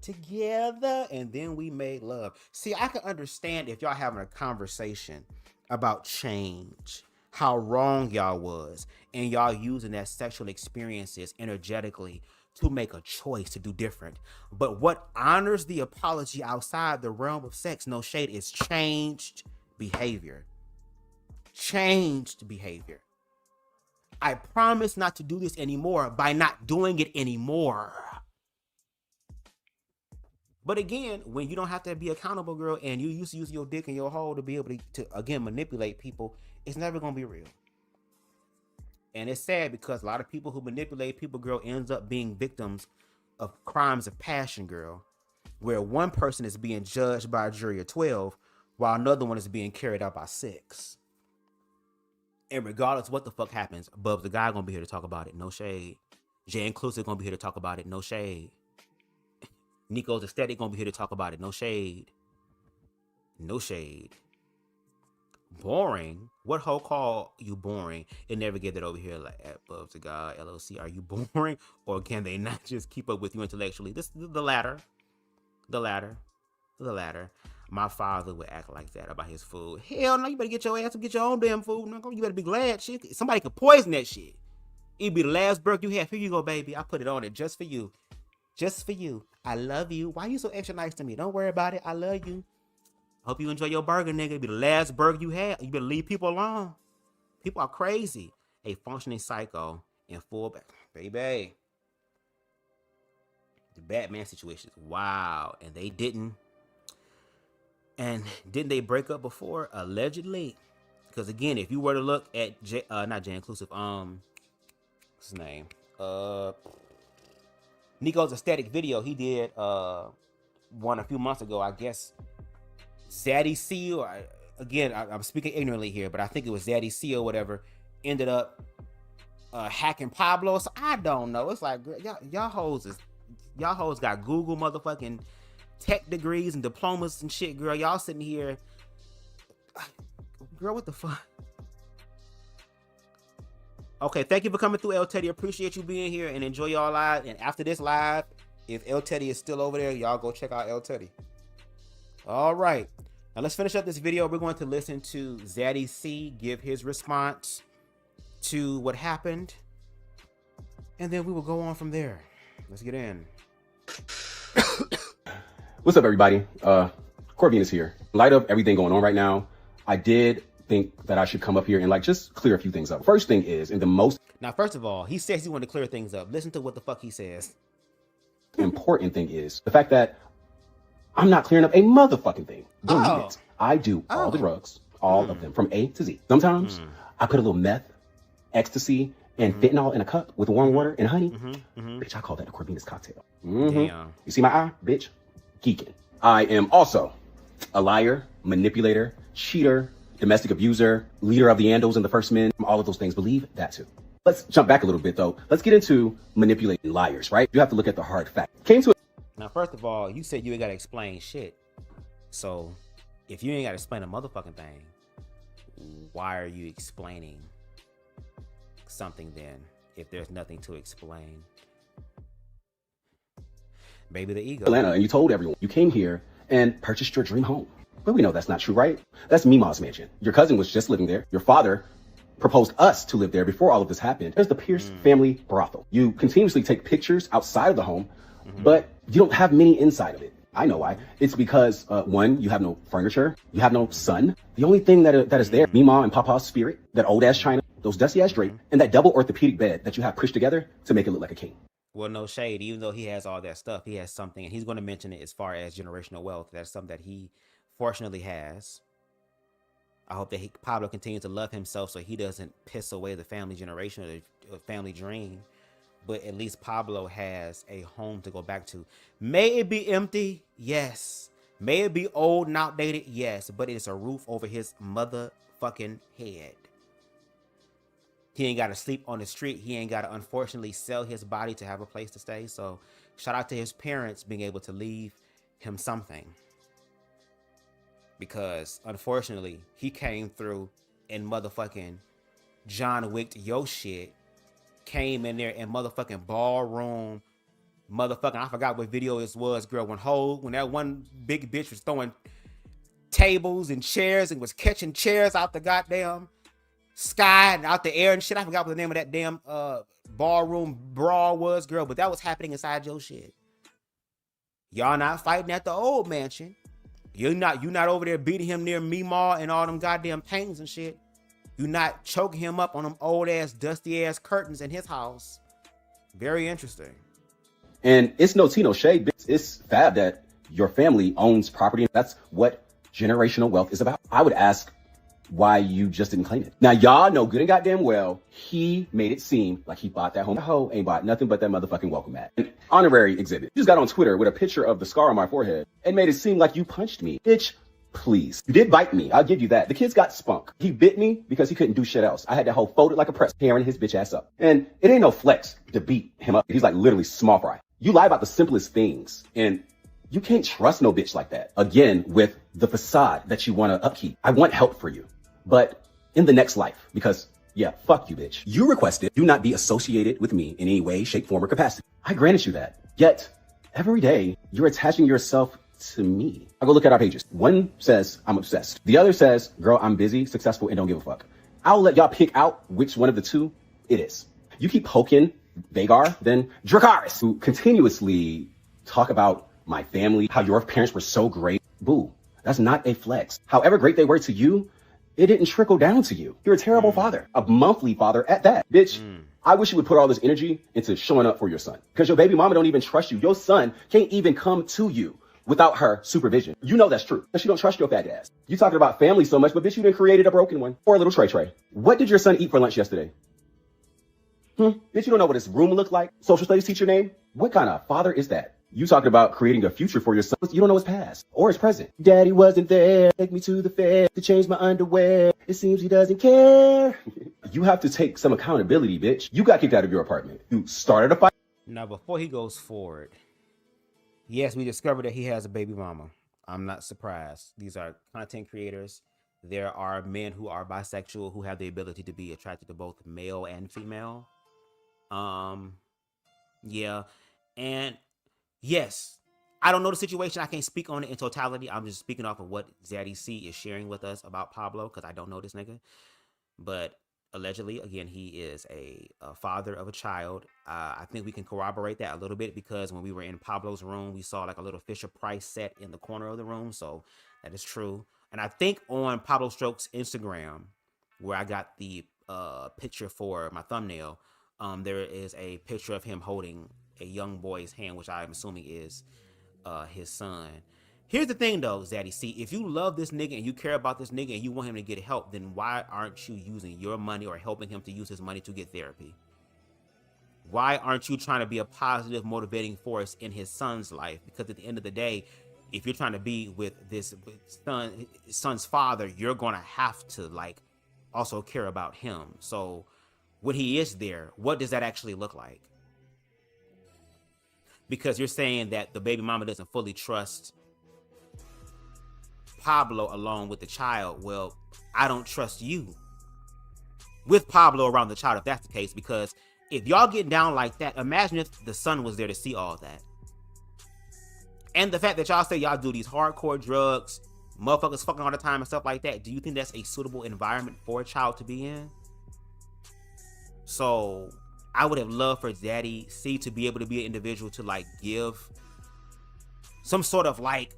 together, and then we made love. See, I can understand if y'all having a conversation about change, how wrong y'all was, and y'all using that sexual experiences energetically to make a choice to do different. But what honors the apology outside the realm of sex, no shade, is changed behavior. Changed behavior. I promise not to do this anymore by not doing it anymore. But again, when you don't have to be accountable, girl, and you used to use your dick and your hole to be able to again, manipulate people, it's never going to be real. And it's sad because a lot of people who manipulate people, girl, ends up being victims of crimes of passion, girl. where one person is being judged by a jury of 12 while another one is being carried out by 6. And regardless of what the fuck happens, BubzDaGawd gonna be here to talk about it. No shade. Jay Inclusive gonna be here to talk about it. No shade. Nico's Aesthetic gonna be here to talk about it. No shade. No shade. Boring? What hoe call you boring? It never get that over here like at BubzDaGawd LLC. Are you boring? Or can they not just keep up with you intellectually? This the latter. The latter. The latter. My father would act like that about his food. Hell no, you better get your ass and get your own damn food. You better be glad. Shit. Somebody could poison that shit. It'd be the last burger you have. Here you go, baby. I put it on it just for you. Just for you. I love you. Why you so extra nice to me? Don't worry about it. I love you. Hope you enjoy your burger, nigga. It'll be the last burger you have. You better leave people alone. People are crazy. A functioning psycho in full back. Baby. The Batman situation is wow. And they didn't. And didn't they break up before? Allegedly. Because again, if you were to look at not Jay Inclusive, what's his name? Nico's Aesthetic video he did one a few months ago, I guess. Xaddy C, or again, I'm speaking ignorantly here, but I think it was Xaddy C or whatever, ended up hacking Pablo. So I don't know. It's like y'all hoes got Google motherfucking tech degrees and diplomas and shit, girl. Y'all sitting here, girl, what the fuck? Okay, thank you for coming through, L Teddy. Appreciate you being here and enjoy y'all live. And after this live, if L Teddy is still over there, y'all go check out L Teddy. All right, now let's finish up this video. We're going to listen to Xaddy C give his response to what happened, and then we will go on from there. Let's get in. What's up, everybody? Corvinus here. In light of everything going on right now, I did think that I should come up here and like just clear a few things up. First thing is, and the most first of all, he says he wanted to clear things up. Listen to what the fuck he says. Important thing is the fact that I'm not clearing up a motherfucking thing. Believe it. I do all the drugs, all of them, from A to Z. Sometimes I put a little meth, ecstasy, and fentanyl in a cup with warm water and honey. Bitch, I call that a Corvinus cocktail. Damn. You see my eye, bitch? Geeking. I am also a liar, manipulator, cheater, domestic abuser, leader of the Andos and the First Men, all of those things. Believe that too. Let's jump back a little bit though. Let's get into manipulating liars, right? You have to look at the hard fact. Now, first of all, you said you ain't got to explain shit. So, if you ain't got to explain a motherfucking thing, why are you explaining something then, if there's nothing to explain? Baby, the ego. Atlanta, and you told everyone you came here and purchased your dream home. But we know that's not true, right? That's Mima's mansion. Your cousin was just living there. Your father proposed us to live there before all of this happened. There's the Pierce family brothel. You continuously take pictures outside of the home, but you don't have many inside of it. I know why. It's because, one, you have no furniture. You have no son. The only thing that is there, Mima and Papa's spirit, that old-ass china, those dusty-ass drape, and that double orthopedic bed that you have pushed together to make it look like a king. Well, no shade. Even though he has all that stuff, he has something, and he's going to mention it as far as generational wealth. That's something that he fortunately has. I hope that Pablo continues to love himself so he doesn't piss away the family generation or the family dream. But at least Pablo has a home to go back to. May it be empty? Yes. May it be old and outdated? Yes. But it's a roof over his motherfucking head. He ain't got to sleep on the street. He ain't got to, unfortunately, sell his body to have a place to stay. So shout out to his parents being able to leave him something. Because, unfortunately, he came through and motherfucking John Wicked yo shit. Came in there and motherfucking ballroom, motherfucking, I forgot what video this was, girl, when that one big bitch was throwing tables and chairs and was catching chairs out the goddamn sky and out the air and shit. I forgot what the name of that damn ballroom brawl was, girl, but that was happening inside your shit. Y'all not fighting at the old mansion. You're not over there beating him near Meemaw and all them goddamn paintings and shit. You're not choking him up on them old ass, dusty ass curtains in his house. Very interesting. And it's no tea, no shade. It's fab that your family owns property. That's what generational wealth is about. I would ask why you just didn't claim it. Now, y'all know good and goddamn well, he made it seem like he bought that home. Hoe ain't bought nothing but that motherfucking welcome mat. An honorary exhibit. You just got on Twitter with a picture of the scar on my forehead and made it seem like you punched me. Bitch, please. You did bite me. I'll give you that. The kid's got spunk. He bit me because he couldn't do shit else. I had that hoe folded like a press, tearing his bitch ass up. And it ain't no flex to beat him up. He's like literally small fry. You lie about the simplest things, and you can't trust no bitch like that. Again, with the facade that you want to upkeep. I want help for you, but in the next life, because yeah, fuck you, bitch. You requested do not be associated with me in any way, shape, form, or capacity. I granted you that. Yet, every day, you're attaching yourself to me. I go look at our pages. One says, I'm obsessed. The other says, girl, I'm busy, successful, and don't give a fuck. I'll let y'all pick out which one of the two it is. You keep poking Vagar, then Dracarys, who continuously talk about my family, how your parents were so great. Boo, that's not a flex. However great they were to you, it didn't trickle down to you. You're a terrible father, a monthly father at that. Bitch, I wish you would put all this energy into showing up for your son, because your baby mama don't even trust you. Your son can't even come to you without her supervision. You know that's true, because she don't trust your fat ass. You talking about family so much, but bitch, you done created a broken one. Or a little tray. What did your son eat for lunch yesterday? Bitch, you don't know what his room looked like? Social studies teacher name? What kind of father is that? You talking about creating a future for your son. You don't know his past or his present. Daddy wasn't there. Take me to the fair to change my underwear. It seems he doesn't care. You have to take some accountability, bitch. You got kicked out of your apartment. You started a fight. Now, before he goes forward, yes, we discovered that he has a baby mama. I'm not surprised. These are content creators. There are men who are bisexual who have the ability to be attracted to both male and female. Yeah. And yes, I don't know the situation. I can't speak on it in totality. I'm just speaking off of what Xaddy C is sharing with us about Pablo, because I don't know this nigga. But allegedly, again, he is a father of a child. I think we can corroborate that a little bit, because when we were in Pablo's room, we saw like a little Fisher-Price set in the corner of the room. So that is true. And I think on Pablostrokesss Instagram, where I got the picture for my thumbnail, there is a picture of him holding a young boy's hand, which I'm assuming is his son. Here's the thing though, Xaddy C, if you love this nigga and you care about this nigga and you want him to get help, then why aren't you using your money or helping him to use his money to get therapy? Why aren't you trying to be a positive motivating force in his son's life? Because at the end of the day, if you're trying to be with this son's father, you're gonna have to like also care about him. So when he is there, what does that actually look like? Because you're saying that the baby mama doesn't fully trust Pablo along with the child. Well, I don't trust you with Pablo around the child if that's the case, because if y'all get down like that, imagine if the son was there to see all that. And the fact that y'all say y'all do these hardcore drugs, motherfuckers fucking all the time and stuff like that, do you think that's a suitable environment for a child to be in? So I would have loved for Xaddy C to be able to be an individual to like give some sort of like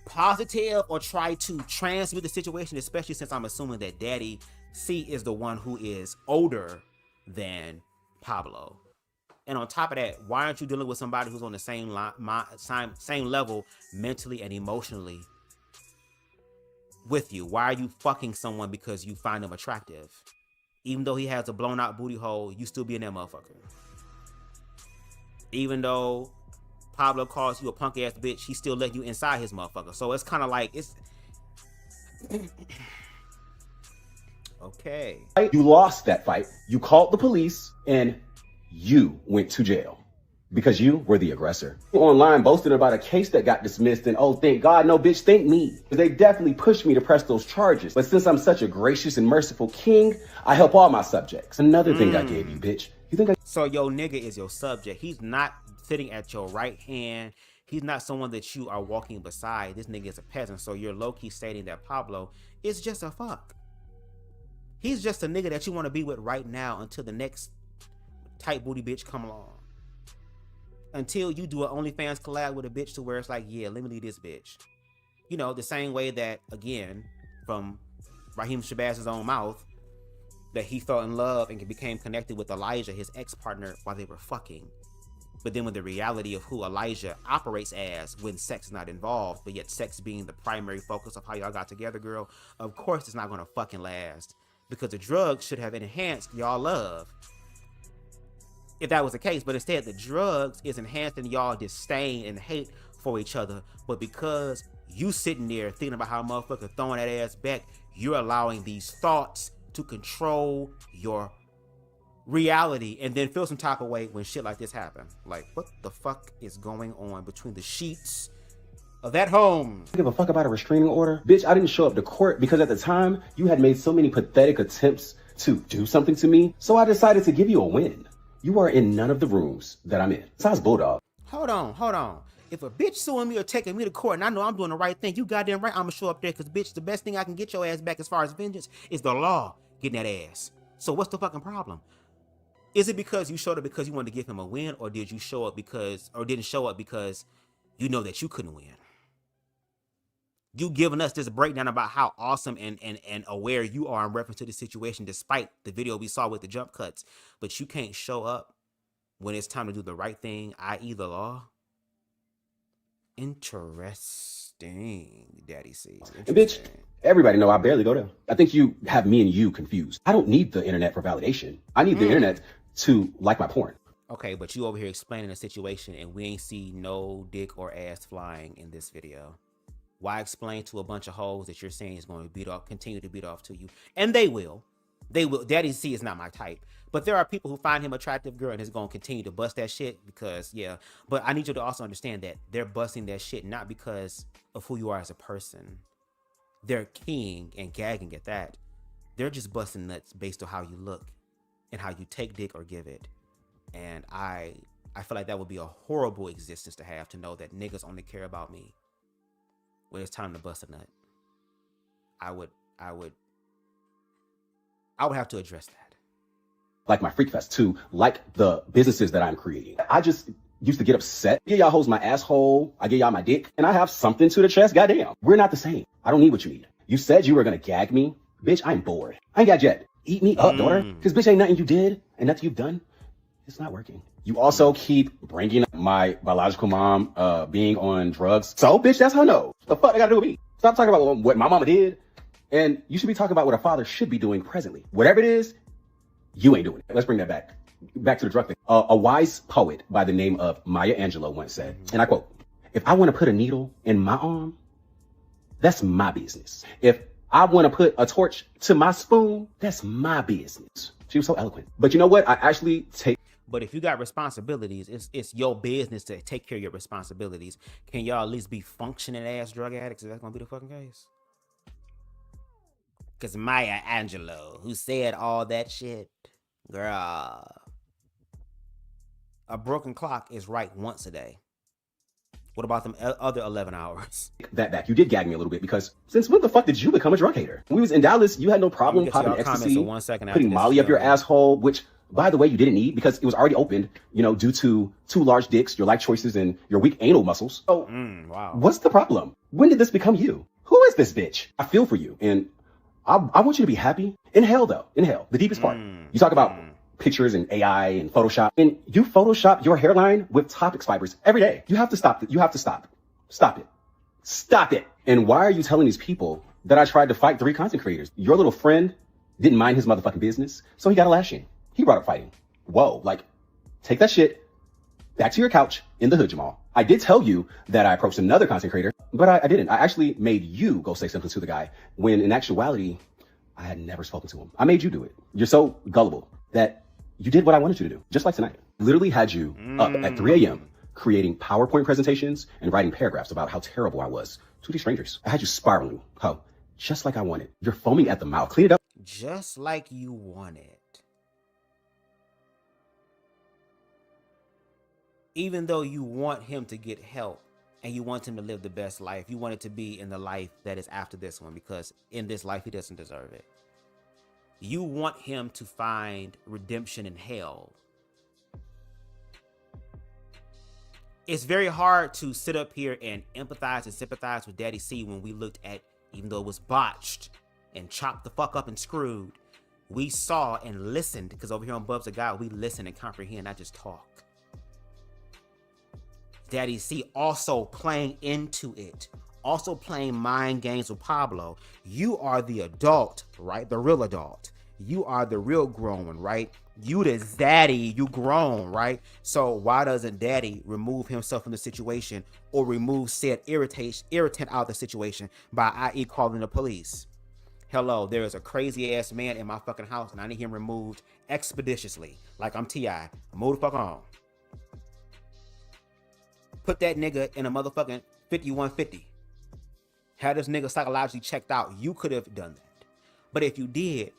positive or try to transmute the situation, especially since I'm assuming that Daddy C is the one who is older than Pablo. And on top of that, why aren't you dealing with somebody who's on the same level mentally and emotionally with you? Why are you fucking someone because you find them attractive? Even though he has a blown out booty hole, you still be in that motherfucker. Even though Pablo calls you a punk ass bitch, he still let you inside his motherfucker. So it's kind of like, it's... Okay. You lost that fight. You called the police and you went to jail because you were the aggressor. Online boasting about a case that got dismissed and oh, thank God, no bitch, thank me. Because they definitely pushed me to press those charges. But since I'm such a gracious and merciful king, I help all my subjects. Another thing I gave you, bitch. You think So your nigga is your subject. He's not sitting at your right hand. He's not someone that you are walking beside. This nigga is a peasant. So you're low-key stating that Pablo is just a fuck. He's just a nigga that you want to be with right now until the next tight booty bitch come along. Until you do an OnlyFans collab with a bitch to where it's like, yeah, let me leave this bitch. You know, the same way that, again, from Raheem Shabazz's own mouth, that he fell in love and became connected with Elijah, his ex-partner, while they were fucking. But then when the reality of who Elijah operates as when sex is not involved, but yet sex being the primary focus of how y'all got together, girl, of course it's not gonna fucking last. Because the drugs should have enhanced y'all love if that was the case. But instead, the drugs is enhancing y'all disdain and hate for each other. But because you sitting there thinking about how a motherfucker throwing that ass back, you're allowing these thoughts to control your reality and then feel some type of way when shit like this happen. Like, what the fuck is going on between the sheets of that home? Give a fuck about a restraining order? Bitch, I didn't show up to court because at the time you had made so many pathetic attempts to do something to me. So I decided to give you a win. You are in none of the rooms that I'm in. Besides Bulldog. Hold on. If a bitch suing me or taking me to court and I know I'm doing the right thing, you goddamn right I'm gonna show up there, because bitch, the best thing I can get your ass back as far as vengeance is the law getting that ass. So what's the fucking problem? Is it because you showed up because you wanted to give him a win, or did you show up because, or didn't show up because you know that you couldn't win? You giving us this breakdown about how awesome and aware you are in reference to the situation, despite the video we saw with the jump cuts, but you can't show up when it's time to do the right thing, i.e. the law? Interesting, Daddy C. And bitch, everybody know I barely go there. I think you have me and you confused. I don't need the internet for validation. I need the internet to like my porn. Okay, but you over here explaining the situation and we ain't see no dick or ass flying in this video. Why explain to a bunch of hoes that you're saying is going to beat off, continue to beat off to you? And they will. They will. Daddy C is not my type. But there are people who find him attractive, girl, and is going to continue to bust that shit because, yeah. But I need you to also understand that they're busting that shit not because of who you are as a person. They're keying and gagging at that. They're just busting nuts based on how you look and how you take dick or give it. And I feel like that would be a horrible existence to have, to know that niggas only care about me when it's time to bust a nut. I would have to address that. Like my Freak Fest too, like the businesses that I'm creating. I just used to get upset. I give y'all hoes my asshole, I give y'all my dick, and I have something to the chest. Goddamn, we're not the same. I don't need what you need. You said you were gonna gag me. Bitch, I'm bored. I ain't gagged yet. Eat me up, daughter. Because bitch, ain't nothing you did and nothing you've done. It's not working. You also keep bringing up my biological mom being on drugs. So bitch, that's her no. What the fuck I gotta do with me? Stop talking about what my mama did. And you should be talking about what a father should be doing presently. Whatever it is, you ain't doing it. Let's bring that back. Back to the drug thing. A wise poet by the name of Maya Angelou once said, and I quote, "If I want to put a needle in my arm, that's my business. If I want to put a torch to my spoon, that's my business." She was so eloquent. But you know what? I actually take... But if you got responsibilities, it's your business to take care of your responsibilities. Can y'all at least be functioning ass drug addicts if that's going to be the fucking case? Because Maya Angelou, who said all that shit, girl, a broken clock is right once a day. What about them other 11 hours? That back. You did gag me a little bit because since when the fuck did you become a drug hater? When we was in Dallas, you had no problem popping ecstasy, putting Molly up your asshole, which, by the way, you didn't need because it was already opened, you know, due to two large dicks, your life choices, and your weak anal muscles. So, wow. What's the problem? When did this become you? Who is this bitch? I feel for you, and I want you to be happy. Inhale, though. Inhale. The deepest part. You talk about pictures and AI and Photoshop, and you Photoshop your hairline with Topics fibers every day. You have to stop it. You have to stop. Stop it. Stop it. And why are you telling these people that I tried to fight 3 content creators? Your little friend didn't mind his motherfucking business, so he got a lashing. He brought up fighting. Whoa, like, take that shit back to your couch in the hood, Jamal. I did tell you that I approached another content creator, but I didn't. I actually made you go say something to the guy when in actuality, I had never spoken to him. I made you do it. You're so gullible that you did what I wanted you to do, just like tonight. Literally had you up at 3 a.m. creating PowerPoint presentations and writing paragraphs about how terrible I was to these strangers. I had you spiraling, just like I wanted. You're foaming at the mouth. Clean it up. Just like you wanted. Even though you want him to get help and you want him to live the best life, you want it to be in the life that is after this one, because in this life, he doesn't deserve it. You want him to find redemption in hell. It's very hard to sit up here and empathize and sympathize with Daddy C when we looked at, even though it was botched and chopped the fuck up and screwed, we saw and listened, because over here on BubzDaGawd, we listen and comprehend, not just talk. Daddy C also playing into it, also playing mind games with Pablo. You are the adult, right? The real adult. You are the real grown one, right? You the Xaddy, you grown, right? So why doesn't Daddy remove himself from the situation or remove said irritant out of the situation by i.e. calling the police? Hello, there is a crazy ass man in my fucking house and I need him removed expeditiously. Like I'm T.I. Move the fuck on. Put that nigga in a motherfucking 5150. Have this nigga psychologically checked out. You could have done that. But if you did,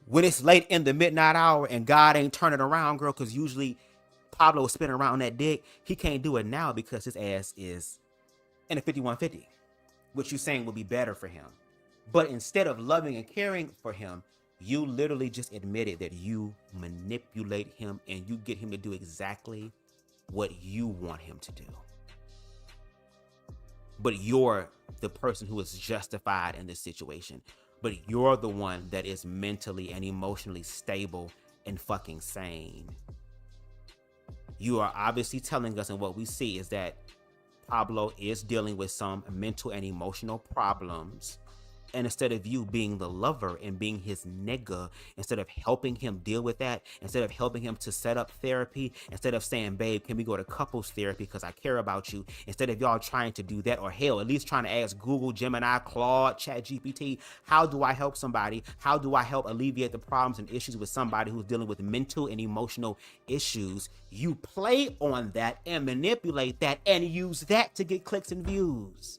when it's late in the midnight hour and God ain't turning around, girl, because usually Pablo is spinning around that dick, he can't do it now because his ass is in a 5150, which you saying would be better for him. But instead of loving and caring for him, you literally just admitted that you manipulate him and you get him to do exactly what you want him to do. But you're the person who is justified in this situation. But you're the one that is mentally and emotionally stable and fucking sane. You are obviously telling us, and what we see is that Pablo is dealing with some mental and emotional problems. And instead of you being the lover and being his nigga, instead of helping him deal with that, instead of helping him to set up therapy, instead of saying, babe, can we go to couples therapy because I care about you, instead of y'all trying to do that, or hell, at least trying to ask Google, Gemini, Claude, ChatGPT, how do I help somebody? How do I help alleviate the problems and issues with somebody who's dealing with mental and emotional issues? You play on that and manipulate that and use that to get clicks and views.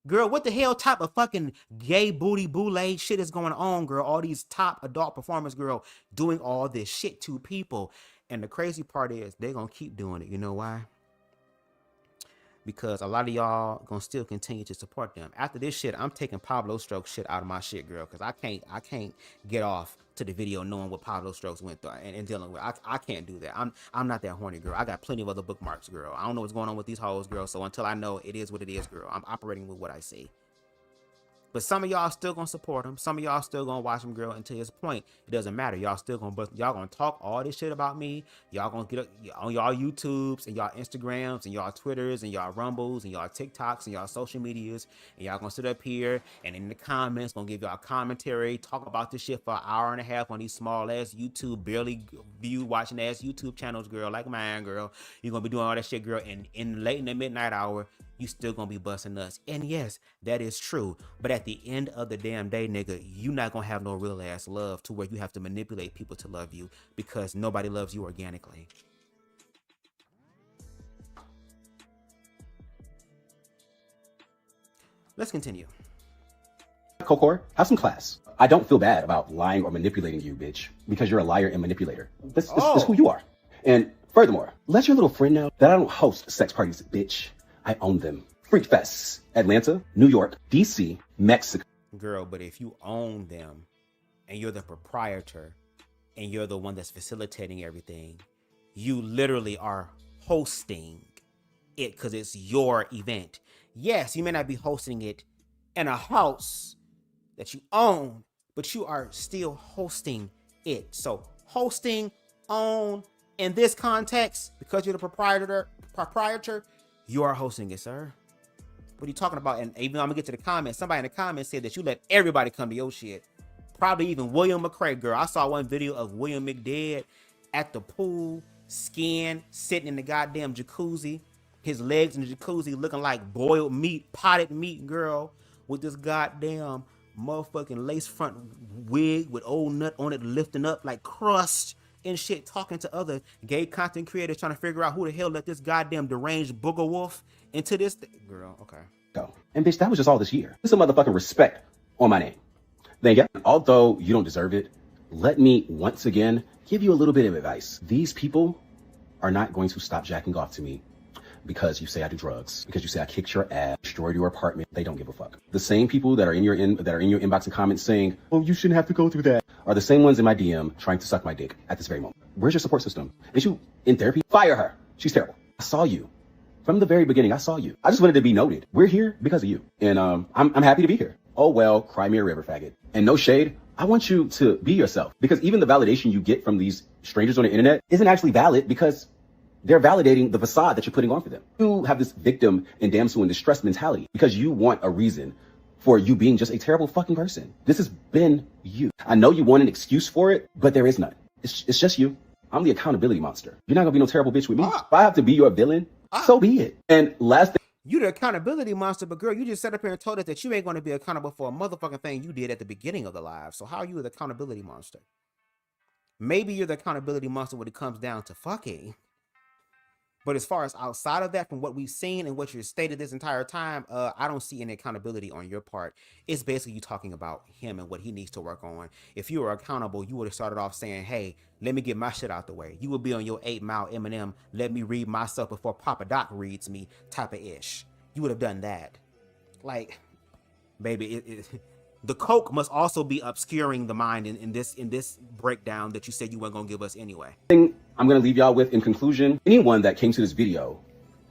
Girl, what the hell type of fucking gay booty boule shit is going on, girl? All these top adult performers, girl, doing all this shit to people. And the crazy part is they're going to keep doing it. You know why? Because a lot of y'all going to still continue to support them. After this shit, I'm taking Pablostrokesss shit out of my shit, girl. Because I can't get off to the video knowing what Pablostrokesss went through and dealing with. I can't do that. I'm not that horny, girl. I got plenty of other bookmarks, girl. I don't know what's going on with these hoes, girl. So until I know, it is what it is, girl. I'm operating with what I see. But some of y'all still gonna support him. Some of y'all still gonna watch him, girl, until his point. It doesn't matter. Y'all still gonna talk all this shit about me. Y'all gonna get on y'all YouTubes and y'all Instagrams and y'all Twitters and y'all Rumbles and y'all TikToks and y'all social medias. And y'all gonna sit up here and in the comments gonna give y'all commentary, talk about this shit for an hour and a half on these small ass YouTube, barely view watching ass YouTube channels, girl, like mine, girl. You're gonna be doing all that shit, girl, and in late in the midnight hour, you still gonna be busting nuts. And yes, that is true. But at the end of the damn day, nigga, you not gonna have no real ass love to where you have to manipulate people to love you because nobody loves you organically. Let's continue. Kokor, have some class. I don't feel bad about lying or manipulating you, bitch, because you're a liar and manipulator. This is who you are. And furthermore, let your little friend know that I don't host sex parties, bitch. I own them. Freak Fests, Atlanta, New York, DC, Mexico. Girl, but if you own them and you're the proprietor and you're the one that's facilitating everything, you literally are hosting it because it's your event. Yes, you may not be hosting it in a house that you own, but you are still hosting it. So hosting, own, in this context, because you're the proprietor, you are hosting it, sir. What are you talking about? And even though I'm gonna get to the comments, somebody in the comments said that you let everybody come to your shit. Probably even William McCray, girl. I saw one video of William McDead at the pool, skin, sitting in the goddamn jacuzzi. His legs in the jacuzzi looking like boiled meat, potted meat, girl. With this goddamn motherfucking lace front wig with old nut on it lifting up like crust and shit, talking to other gay content creators trying to figure out who the hell let this goddamn deranged booger wolf into this girl. Okay. Go. And bitch, that was just all this year. Put some motherfucking respect on my name. Then yeah, although you don't deserve it, let me once again give you a little bit of advice. These people are not going to stop jacking off to me because you say I do drugs, because you say I kicked your ass, destroyed your apartment. They don't give a fuck. The same people that are in your inbox and comments saying, oh, you shouldn't have to go through that, are the same ones in my DM trying to suck my dick at this very moment. Where's your support system? Is you in therapy? Fire her. She's terrible. I saw you. From the very beginning, I saw you. I just wanted to be noted. We're here because of you. And I'm happy to be here. Oh, well, cry me a river, faggot. And no shade. I want you to be yourself, because even the validation you get from these strangers on the internet isn't actually valid because they're validating the facade that you're putting on for them. You have this victim and damsel in distress mentality because you want a reason for you being just a terrible fucking person. This has been you. I know you want an excuse for it, but there is none. It's just you. I'm the accountability monster. You're not gonna be no terrible bitch with me. If I have to be your villain, so be it. And last thing, you the accountability monster, but girl, you just sat up here and told us that you ain't going to be accountable for a motherfucking thing you did at the beginning of the live. So how are you the accountability monster? Maybe you're the accountability monster when it comes down to fucking. But as far as outside of that, from what we've seen and what you've stated this entire time, I don't see any accountability on your part. It's basically you talking about him and what he needs to work on. If you were accountable, you would have started off saying, hey, let me get my shit out the way. You would be on your 8 Mile Eminem, let me read myself before Papa Doc reads me type of ish. You would have done that. Like, baby, the coke must also be obscuring the mind in this breakdown that you said you weren't going to give us anyway. I'm going to leave y'all with, in conclusion, anyone that came to this video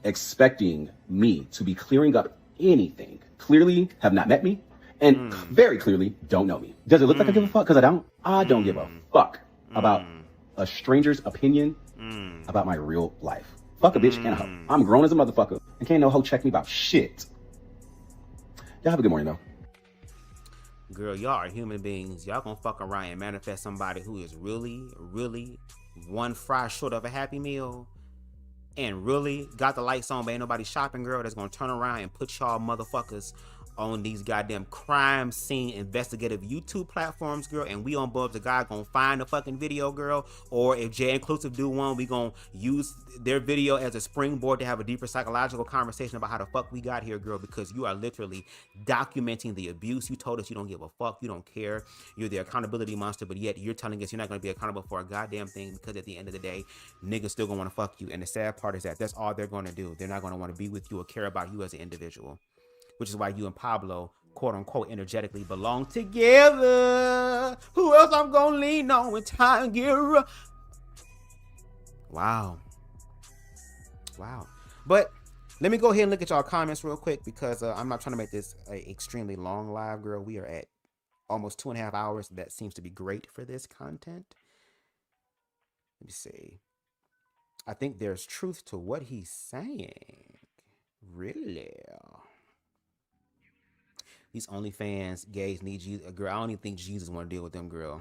expecting me to be clearing up anything clearly have not met me and very clearly don't know me. Does it look like I give a fuck? Because I don't. I don't give a fuck about a stranger's opinion about my real life. Fuck a bitch and a hoe. I'm grown as a motherfucker and can't no hoe check me about shit. Y'all have a good morning, though. Girl, y'all are human beings. Y'all gonna fuck around and manifest somebody who is really, really one fry short of a Happy Meal and really got the lights on, but ain't nobody shopping, girl, that's gonna turn around and put y'all motherfuckers on these goddamn crime scene investigative YouTube platforms, girl, and we on BubzDaGawd gonna find the fucking video, girl, or if J Inclusive do one, we gonna use their video as a springboard to have a deeper psychological conversation about how the fuck we got here, girl, because you are literally documenting the abuse. You told us you don't give a fuck, you don't care, you're the accountability monster, but yet you're telling us you're not gonna be accountable for a goddamn thing because at the end of the day, niggas still gonna wanna fuck you, and the sad part is that that's all they're gonna do. They're not gonna wanna be with you or care about you as an individual. Which is why you and Pablo, quote unquote, energetically belong together. Who else I'm gonna lean on when time get rough? Wow. Wow. But let me go ahead and look at y'all comments real quick because I'm not trying to make this an extremely long live, girl. We are at almost 2.5 hours. That seems to be great for this content. Let me see. I think there's truth to what he's saying. Really? These OnlyFans gays need Jesus. Girl, I don't even think Jesus want to deal with them, girl.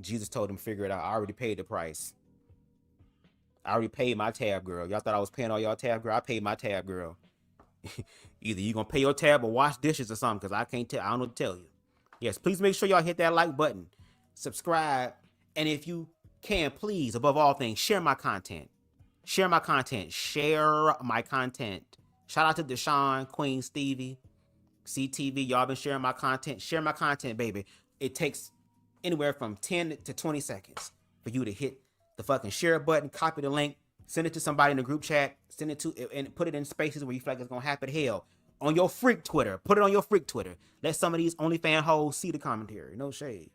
Jesus told them figure it out. I already paid the price. I already paid my tab, girl. Y'all thought I was paying all y'all tab, girl? I paid my tab, girl. Either you gonna pay your tab or wash dishes or something, because I can't tell. I don't know what to tell you. Yes, please make sure y'all hit that like button, subscribe, and if you can, please, above all things, share my content. Share my content. Share my content. Shout out to Deshaun, Queen Stevie, CTV, y'all been sharing my content. Share my content, baby. It takes anywhere from 10 to 20 seconds for you to hit the fucking share button, copy the link, send it to somebody in the group chat, send it to, and put it in spaces where you feel like it's gonna happen. Hell, on your freak Twitter, put it on your freak Twitter. Let some of these OnlyFans hoes see the commentary. No shade.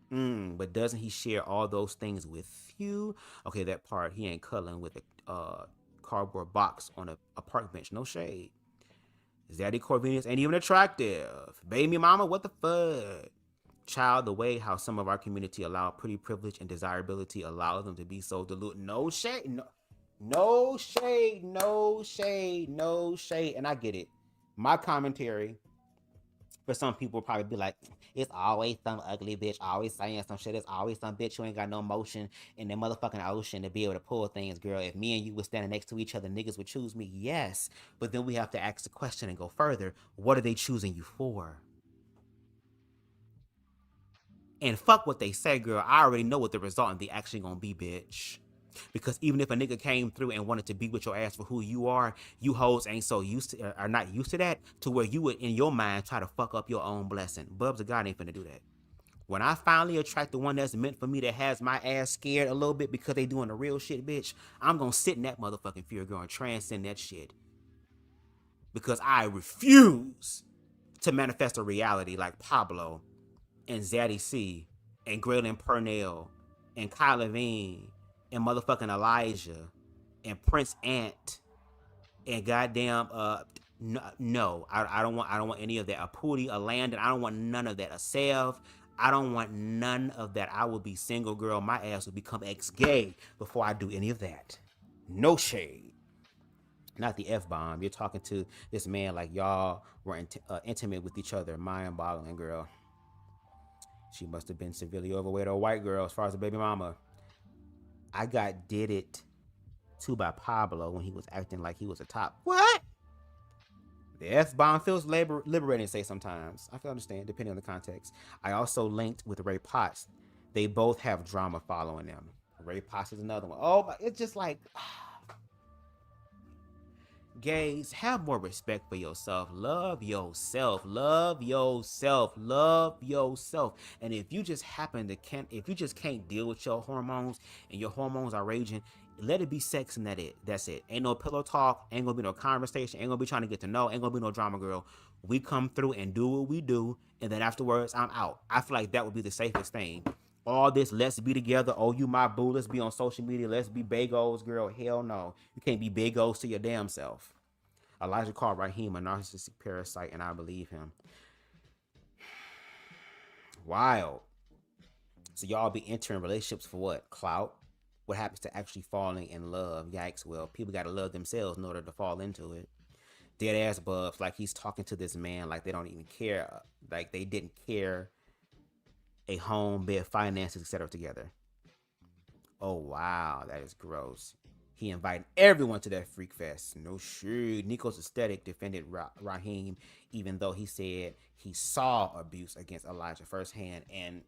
But doesn't he share all those things with you? Okay, that part, he ain't cuddling with a cardboard box on a park bench. No shade. Xaddy Corvinus ain't even attractive. Baby mama, what the fuck? Child, the way how some of our community allow pretty privilege and desirability allow them to be so deluded. No shade, no shade, no shade, no shade. And I get it. My commentary, for some people, will probably be like, it's always some ugly bitch always saying some shit. It's always some bitch who ain't got no motion in the motherfucking ocean to be able to pull things, girl. If me and you were standing next to each other, niggas would choose me. Yes. But then we have to ask the question and go further. What are they choosing you for? And fuck what they say, girl. I already know what the result and the action gonna be, bitch. Because even if a nigga came through and wanted to be with your ass for who you are, you hoes ain't so used to, are not used to that, to where you would, in your mind, try to fuck up your own blessing. BubzDaGawd ain't finna do that. When I finally attract the one that's meant for me, that has my ass scared a little bit because they doing the real shit, bitch, I'm gonna sit in that motherfucking fear, girl, and transcend that shit. Because I refuse to manifest a reality like Pablo and Xaddy C and Graylin Purnell and Kyle Levine and motherfucking Elijah and Prince Ant and goddamn no, I don't want any of that. A Pootie, a Landon, I don't want none of that. A Sev, I don't want none of that. I will be single, girl. My ass will become ex-gay before I do any of that. No shade. Not the F-bomb. You're talking to this man like y'all were intimate with each other. Mind-boggling, girl. She must have been severely overweight or a white girl as far as a baby mama. I got did it to by Pablo when he was acting like he was a top. What? The F-bomb feels liberating to say sometimes. I can understand, depending on the context. I also linked with Ray Potts. They both have drama following them. Ray Potts is another one. Oh, it's just like... Gays, have more respect for yourself. Love yourself. Love yourself. Love yourself. And if you just if you just can't deal with your hormones and your hormones are raging, let it be sex and that's it. Ain't no pillow talk. Ain't gonna be no conversation. Ain't gonna be trying to get to know. Ain't gonna be no drama, girl. We come through and do what we do, and then afterwards, I'm out. I feel like that would be the safest thing. All this, let's be together. Oh, you my boo. Let's be on social media. Let's be bagos, girl. Hell no. You can't be bagos to your damn self. Elijah called Raheem a narcissistic parasite, and I believe him. Wild. So y'all be entering relationships for what? Clout? What happens to actually falling in love? Yikes. Well, people got to love themselves in order to fall into it. Dead ass Bubs, like he's talking to this man like they don't even care. Like they didn't care a home, bed, finances, etc. together. Oh, wow. That is gross. He invited everyone to that freak fest. No shit. Nico's aesthetic defended Raheem, even though he said he saw abuse against Elijah firsthand. And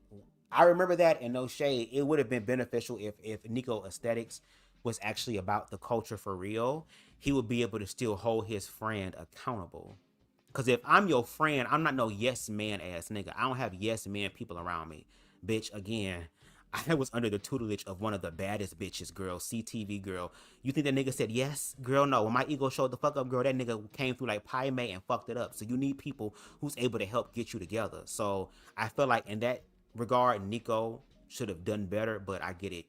I remember that, and no shade. It would have been beneficial if Nico aesthetics was actually about the culture for real. He would be able to still hold his friend accountable. Because if I'm your friend, I'm not no yes man ass nigga. I don't have yes man people around me. Bitch, again, I was under the tutelage of one of the baddest bitches, girl, CTV girl. You think that nigga said yes? Girl, no. When my ego showed the fuck up, girl, that nigga came through like Pie May and fucked it up. So you need people who's able to help get you together. So I feel like in that regard, Nico should have done better, but I get it.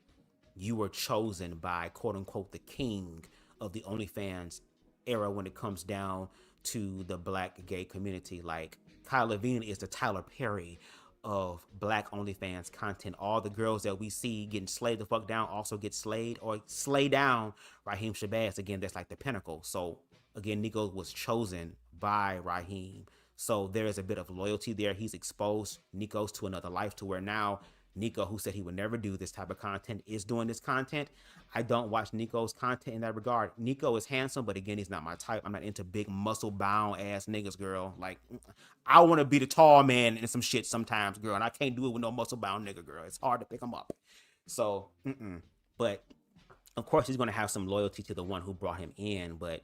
You were chosen by, quote unquote, the king of the OnlyFans era when it comes down to the black gay community. Like Kyle Levine is the Tyler Perry of black OnlyFans content. All the girls that we see getting slayed the fuck down also get slayed or slay down Raheem Shabazz. Again, that's like the pinnacle. So again, Nico was chosen by Raheem. So there is a bit of loyalty there. He's exposed Nico's to another life to where now Nico, who said he would never do this type of content, is doing this content. I don't watch Nico's content in that regard. Nico is handsome, but again, he's not my type. I'm not into big muscle-bound ass niggas, girl. Like, I want to be the tall man in some shit sometimes, girl, and I can't do it with no muscle-bound nigga, girl. It's hard to pick him up. So, But, of course, he's going to have some loyalty to the one who brought him in, but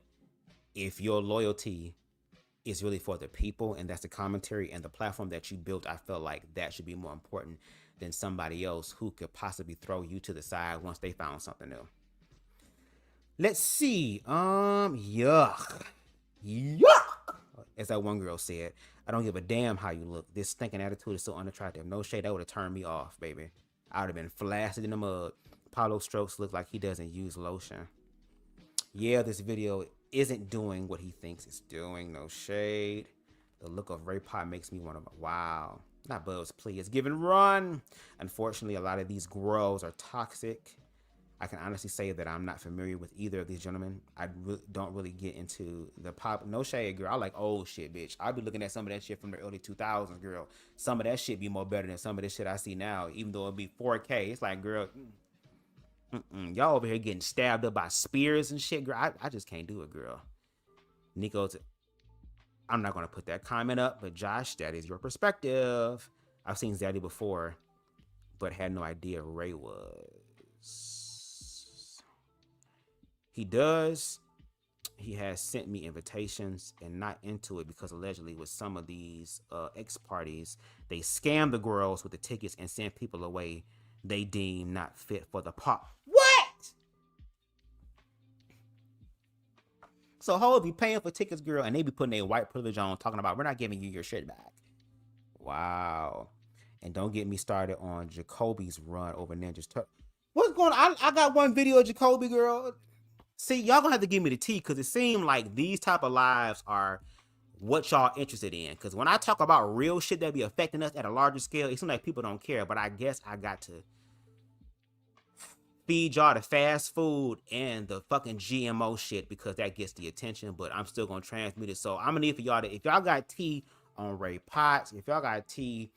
if your loyalty is really for the people, and that's the commentary and the platform that you built, I feel like that should be more important than somebody else who could possibly throw you to the side once they found something new. Let's see. Yuck. As that one girl said, I don't give a damn how you look. This stinking attitude is so unattractive. No shade, that would have turned me off, baby. I would have been flaccid in the mud. Pablostrokesss looks like he doesn't use lotion. Yeah, this video isn't doing what he thinks it's doing. No shade. The look of Ray Pot makes me want to... Wow. Not Bubs, please. Give and run. Unfortunately, a lot of these girls are toxic. I can honestly say that I'm not familiar with either of these gentlemen. I don't really get into the pop. No shade, girl. I like old shit, bitch. I'll be looking at some of that shit from the early 2000s, girl. Some of that shit be more better than some of this shit I see now, even though it be 4K. It's like, girl, y'all over here getting stabbed up by spears and shit, girl. I just can't do it, girl. Nico's... I'm not going to put that comment up, but Josh, that is your perspective. I've seen Xaddy before, but had no idea Ray was. He does. He has sent me invitations and not into it because allegedly with some of these X parties, they scam the girls with the tickets and send people away they deem not fit for the pop. What? So hoes be paying for tickets, girl, and they be putting their white privilege on, talking about, we're not giving you your shit back. Wow. And don't get me started on Jacoby's run over Ninja's Turtle. What's going on? I got one video of Jacoby, girl. See, y'all gonna have to give me the tea, because it seemed like these type of lives are what y'all interested in. Because when I talk about real shit that be affecting us at a larger scale, it seems like people don't care, but I guess I got to feed y'all the fast food and the fucking GMO shit because that gets the attention, but I'm still gonna transmit it. So I'm gonna need for y'all to, if y'all got tea on Ray Potts, if y'all got tea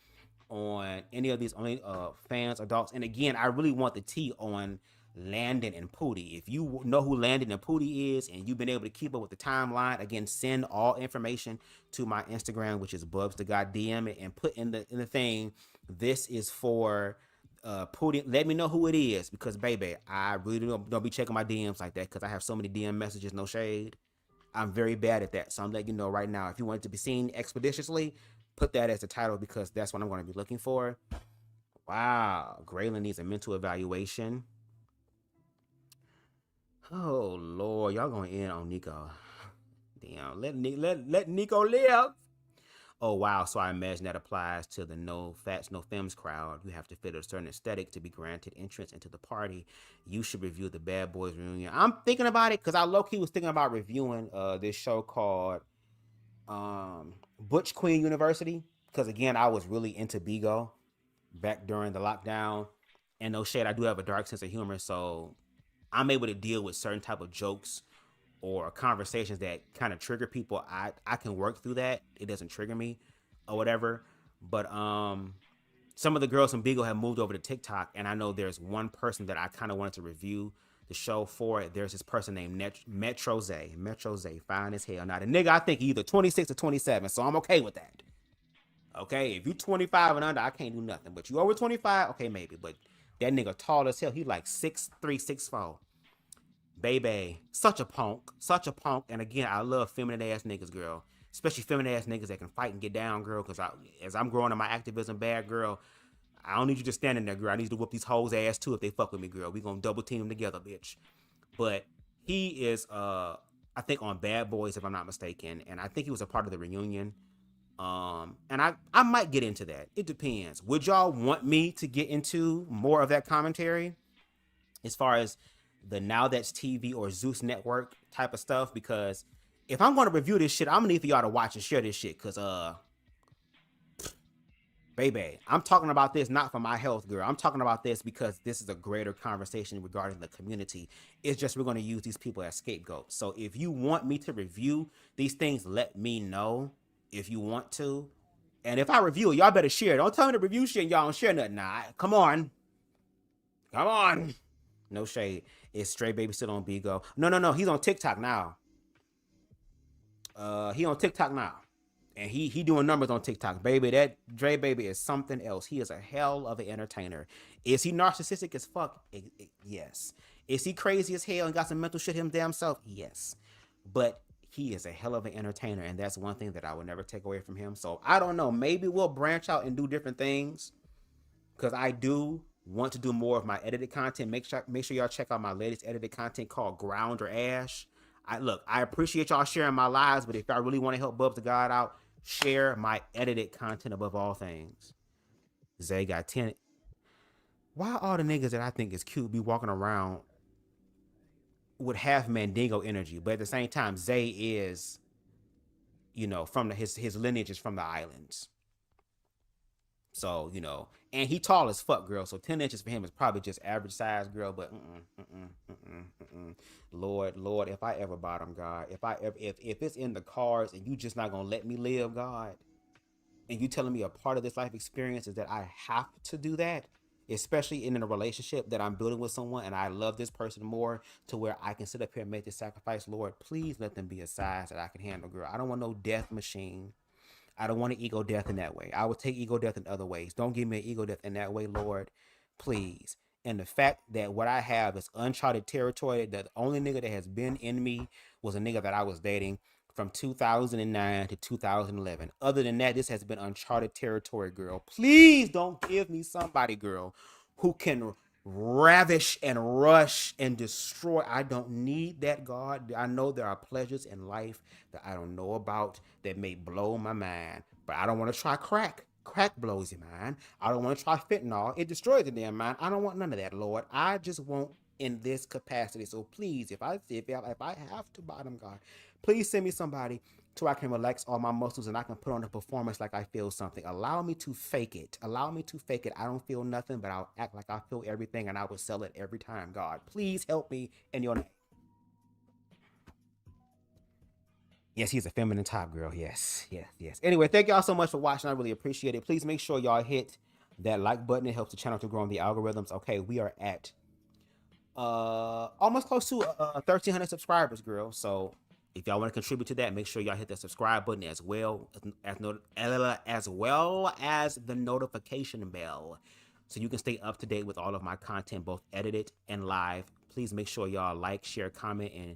on any of these only fans, adults, and again, I really want the tea on Landon and Pootie. If you know who Landon and Pootie is and you've been able to keep up with the timeline, again, send all information to my Instagram, which is BubzDaGawd. DM it and put in the thing, this is for Pootie. Let me know who it is, because baby, I really don't be checking my DMs like that because I have so many DM messages, no shade. I'm very bad at that, so I'm letting you know right now. If you want it to be seen expeditiously, put that as the title because that's what I'm going to be looking for. Wow, Graylin needs a mental evaluation. Oh Lord, y'all going in on Nico. Damn, let Nico live. Oh wow, so I imagine that applies to the no fats, no femmes crowd. You have to fit a certain aesthetic to be granted entrance into the party. You should review the Bad Boys reunion. I'm thinking about it because I low-key was thinking about reviewing this show called Butch Queen University. Because again, I was really into Bigo back during the lockdown. And no shade, I do have a dark sense of humor, so I'm able to deal with certain type of jokes or conversations that kind of trigger people. I can work through that. It doesn't trigger me or whatever. But some of the girls from Bigo have moved over to TikTok, and I know there's one person that I kind of wanted to review the show for. There's this person named Metro Zay, fine as hell. Now the nigga, I think either 26 or 27, so I'm okay with that. Okay, if you 25 and under, I can't do nothing. But you over 25, okay, maybe. But that nigga tall as hell. He like 6'3", 6'4". Baby, such a punk. And again, I love feminine ass niggas, girl. Especially feminine ass niggas that can fight and get down, girl. Because as I'm growing in my activism bag, girl, I don't need you just standing there, girl. I need you to whoop these hoes' ass too if they fuck with me, girl. We gonna double team them together, bitch. But he is, I think on Bad Boys, if I'm not mistaken. And I think he was a part of the reunion. And I might get into that. It depends. Would y'all want me to get into more of that commentary as far as the Now That's TV or Zeus Network type of stuff? Because if I'm going to review this shit, I'm gonna need for y'all to watch and share this shit. Cause baby, I'm talking about this not for my health, girl. I'm talking about this because this is a greater conversation regarding the community. It's just we're going to use these people as scapegoats. So if you want me to review these things, let me know if you want to. And if I review it, y'all better share it. Don't tell me to review shit and y'all don't share nothing. Nah, come on. No shade. Is Stray Baby still on Bigo? No. He's on TikTok now. He on TikTok now. And he doing numbers on TikTok. Baby, that Dre Baby is something else. He is a hell of an entertainer. Is he narcissistic as fuck? Yes. Is he crazy as hell and got some mental shit him damn self? Yes. But he is a hell of an entertainer, and that's one thing that I would never take away from him. So I don't know. Maybe we'll branch out and do different things, because I do want to do more of my edited content. Make sure y'all check out my latest edited content called Ground or Ash. I appreciate y'all sharing my lives, but if y'all really want to help BubzDaGawd out, share my edited content above all things. Zay got 10. Why all the niggas that I think is cute be walking around with half Mandingo energy, but at the same time, Zay is, from his lineage is from the islands. So, and he tall as fuck, girl. So 10 inches for him is probably just average size, girl. But Lord, if I ever bottom, God, if it's in the cards and you just not gonna let me live, God, and you telling me a part of this life experience is that I have to do that, especially in a relationship that I'm building with someone and I love this person more to where I can sit up here and make this sacrifice, Lord, please let them be a size that I can handle, girl. I don't want no death machine. I don't want an ego death in that way. I would take ego death in other ways. Don't give me an ego death in that way, Lord, please. And the fact that what I have is uncharted territory, that the only nigga that has been in me was a nigga that I was dating from 2009 to 2011. Other than that, this has been uncharted territory, girl. Please don't give me somebody, girl, who can ravish and rush and destroy. I don't need that, God. I know there are pleasures in life that I don't know about that may blow my mind, but I don't want to try crack. Crack blows your mind. I don't want to try fentanyl. It destroys the damn mind. I don't want none of that, Lord. I just want in this capacity. So please, if I have to bottom, God, please send me somebody till I can relax all my muscles and I can put on a performance like I feel something. Allow me to fake it. Allow me to fake it. I don't feel nothing, but I'll act like I feel everything, and I will sell it every time. God, please help me in your name. Yes, he's a feminine top girl. Yes. Anyway, thank y'all so much for watching. I really appreciate it. Please make sure y'all hit that like button. It helps the channel to grow in the algorithms. Okay, we are at almost close to 1,300 subscribers, girl. So if y'all want to contribute to that, make sure y'all hit that subscribe button as well as the notification bell, so you can stay up to date with all of my content, both edited and live. Please make sure y'all like, share, comment, and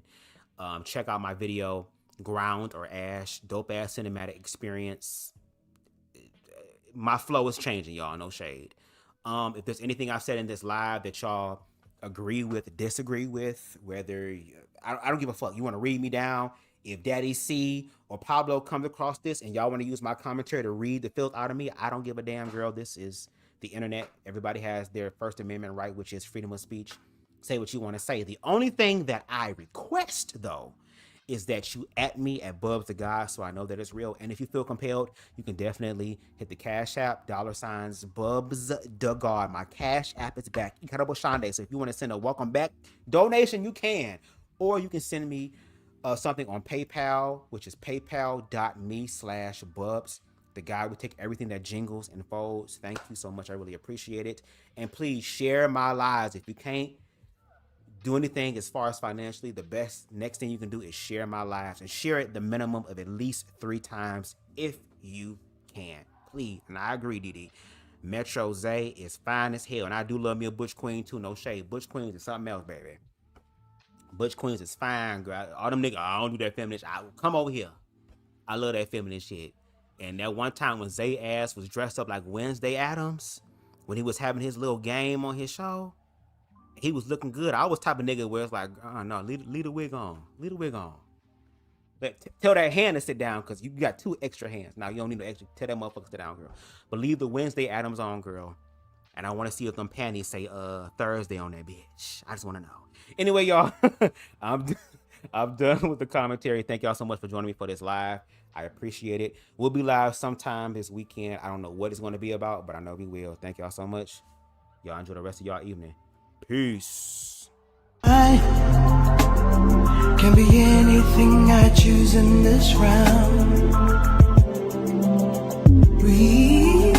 check out my video, Ground or Ash, dope ass cinematic experience. My flow is changing, y'all, no shade. If there's anything I've said in this live that y'all agree with, disagree with, whether I don't give a fuck. You want to read me down? If Daddy C or Pablo comes across this and y'all want to use my commentary to read the filth out of me, I don't give a damn, girl. This is the internet. Everybody has their First Amendment right, which is freedom of speech. Say what you want to say. The only thing that I request, though, is that you at me at BubzDaGawd, so I know that it's real. And if you feel compelled, you can definitely hit the Cash App, $BubzDaGawd. My Cash App is back. Incredible Shonday. So if you want to send a welcome back donation, you can. Or you can send me something on PayPal, which is paypal.me/Bubz. The guy will take everything that jingles and folds. Thank you so much. I really appreciate it. And please share my lives. If you can't do anything as far as financially, the next thing you can do is share my lives, and share it the minimum of at least 3 times if you can, please. And I agree, Didi. Metro Zay is fine as hell, and I do love me a Butch Queen too. No shade. Butch Queens is something else, baby. Butch Queens is fine, girl. All them niggas, I don't do that feminine shit. Come over here. I love that feminine shit. And that one time when Zay ass was dressed up like Wednesday Addams, when he was having his little game on his show, he was looking good. I was type of nigga where it's like, oh no, leave the wig on. Leave the wig on. But tell that hand to sit down, because you got 2 extra hands. Now you don't need no extra. Tell that motherfucker to sit down, girl. But leave the Wednesday Addams on, girl. And I want to see if them panties say Thursday on that bitch. I just want to know. Anyway, y'all, I'm done with the commentary. Thank y'all so much for joining me for this live. I appreciate it. We'll be live sometime this weekend. I don't know what it's going to be about, but I know we will. Thank y'all so much. Y'all enjoy the rest of y'all evening. Peace. I can be anything I choose in this round. We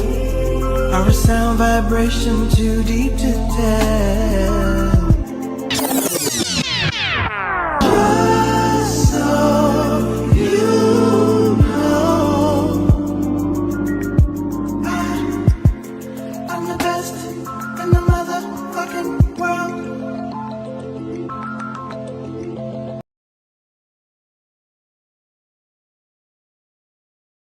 are a sound vibration too deep to tell.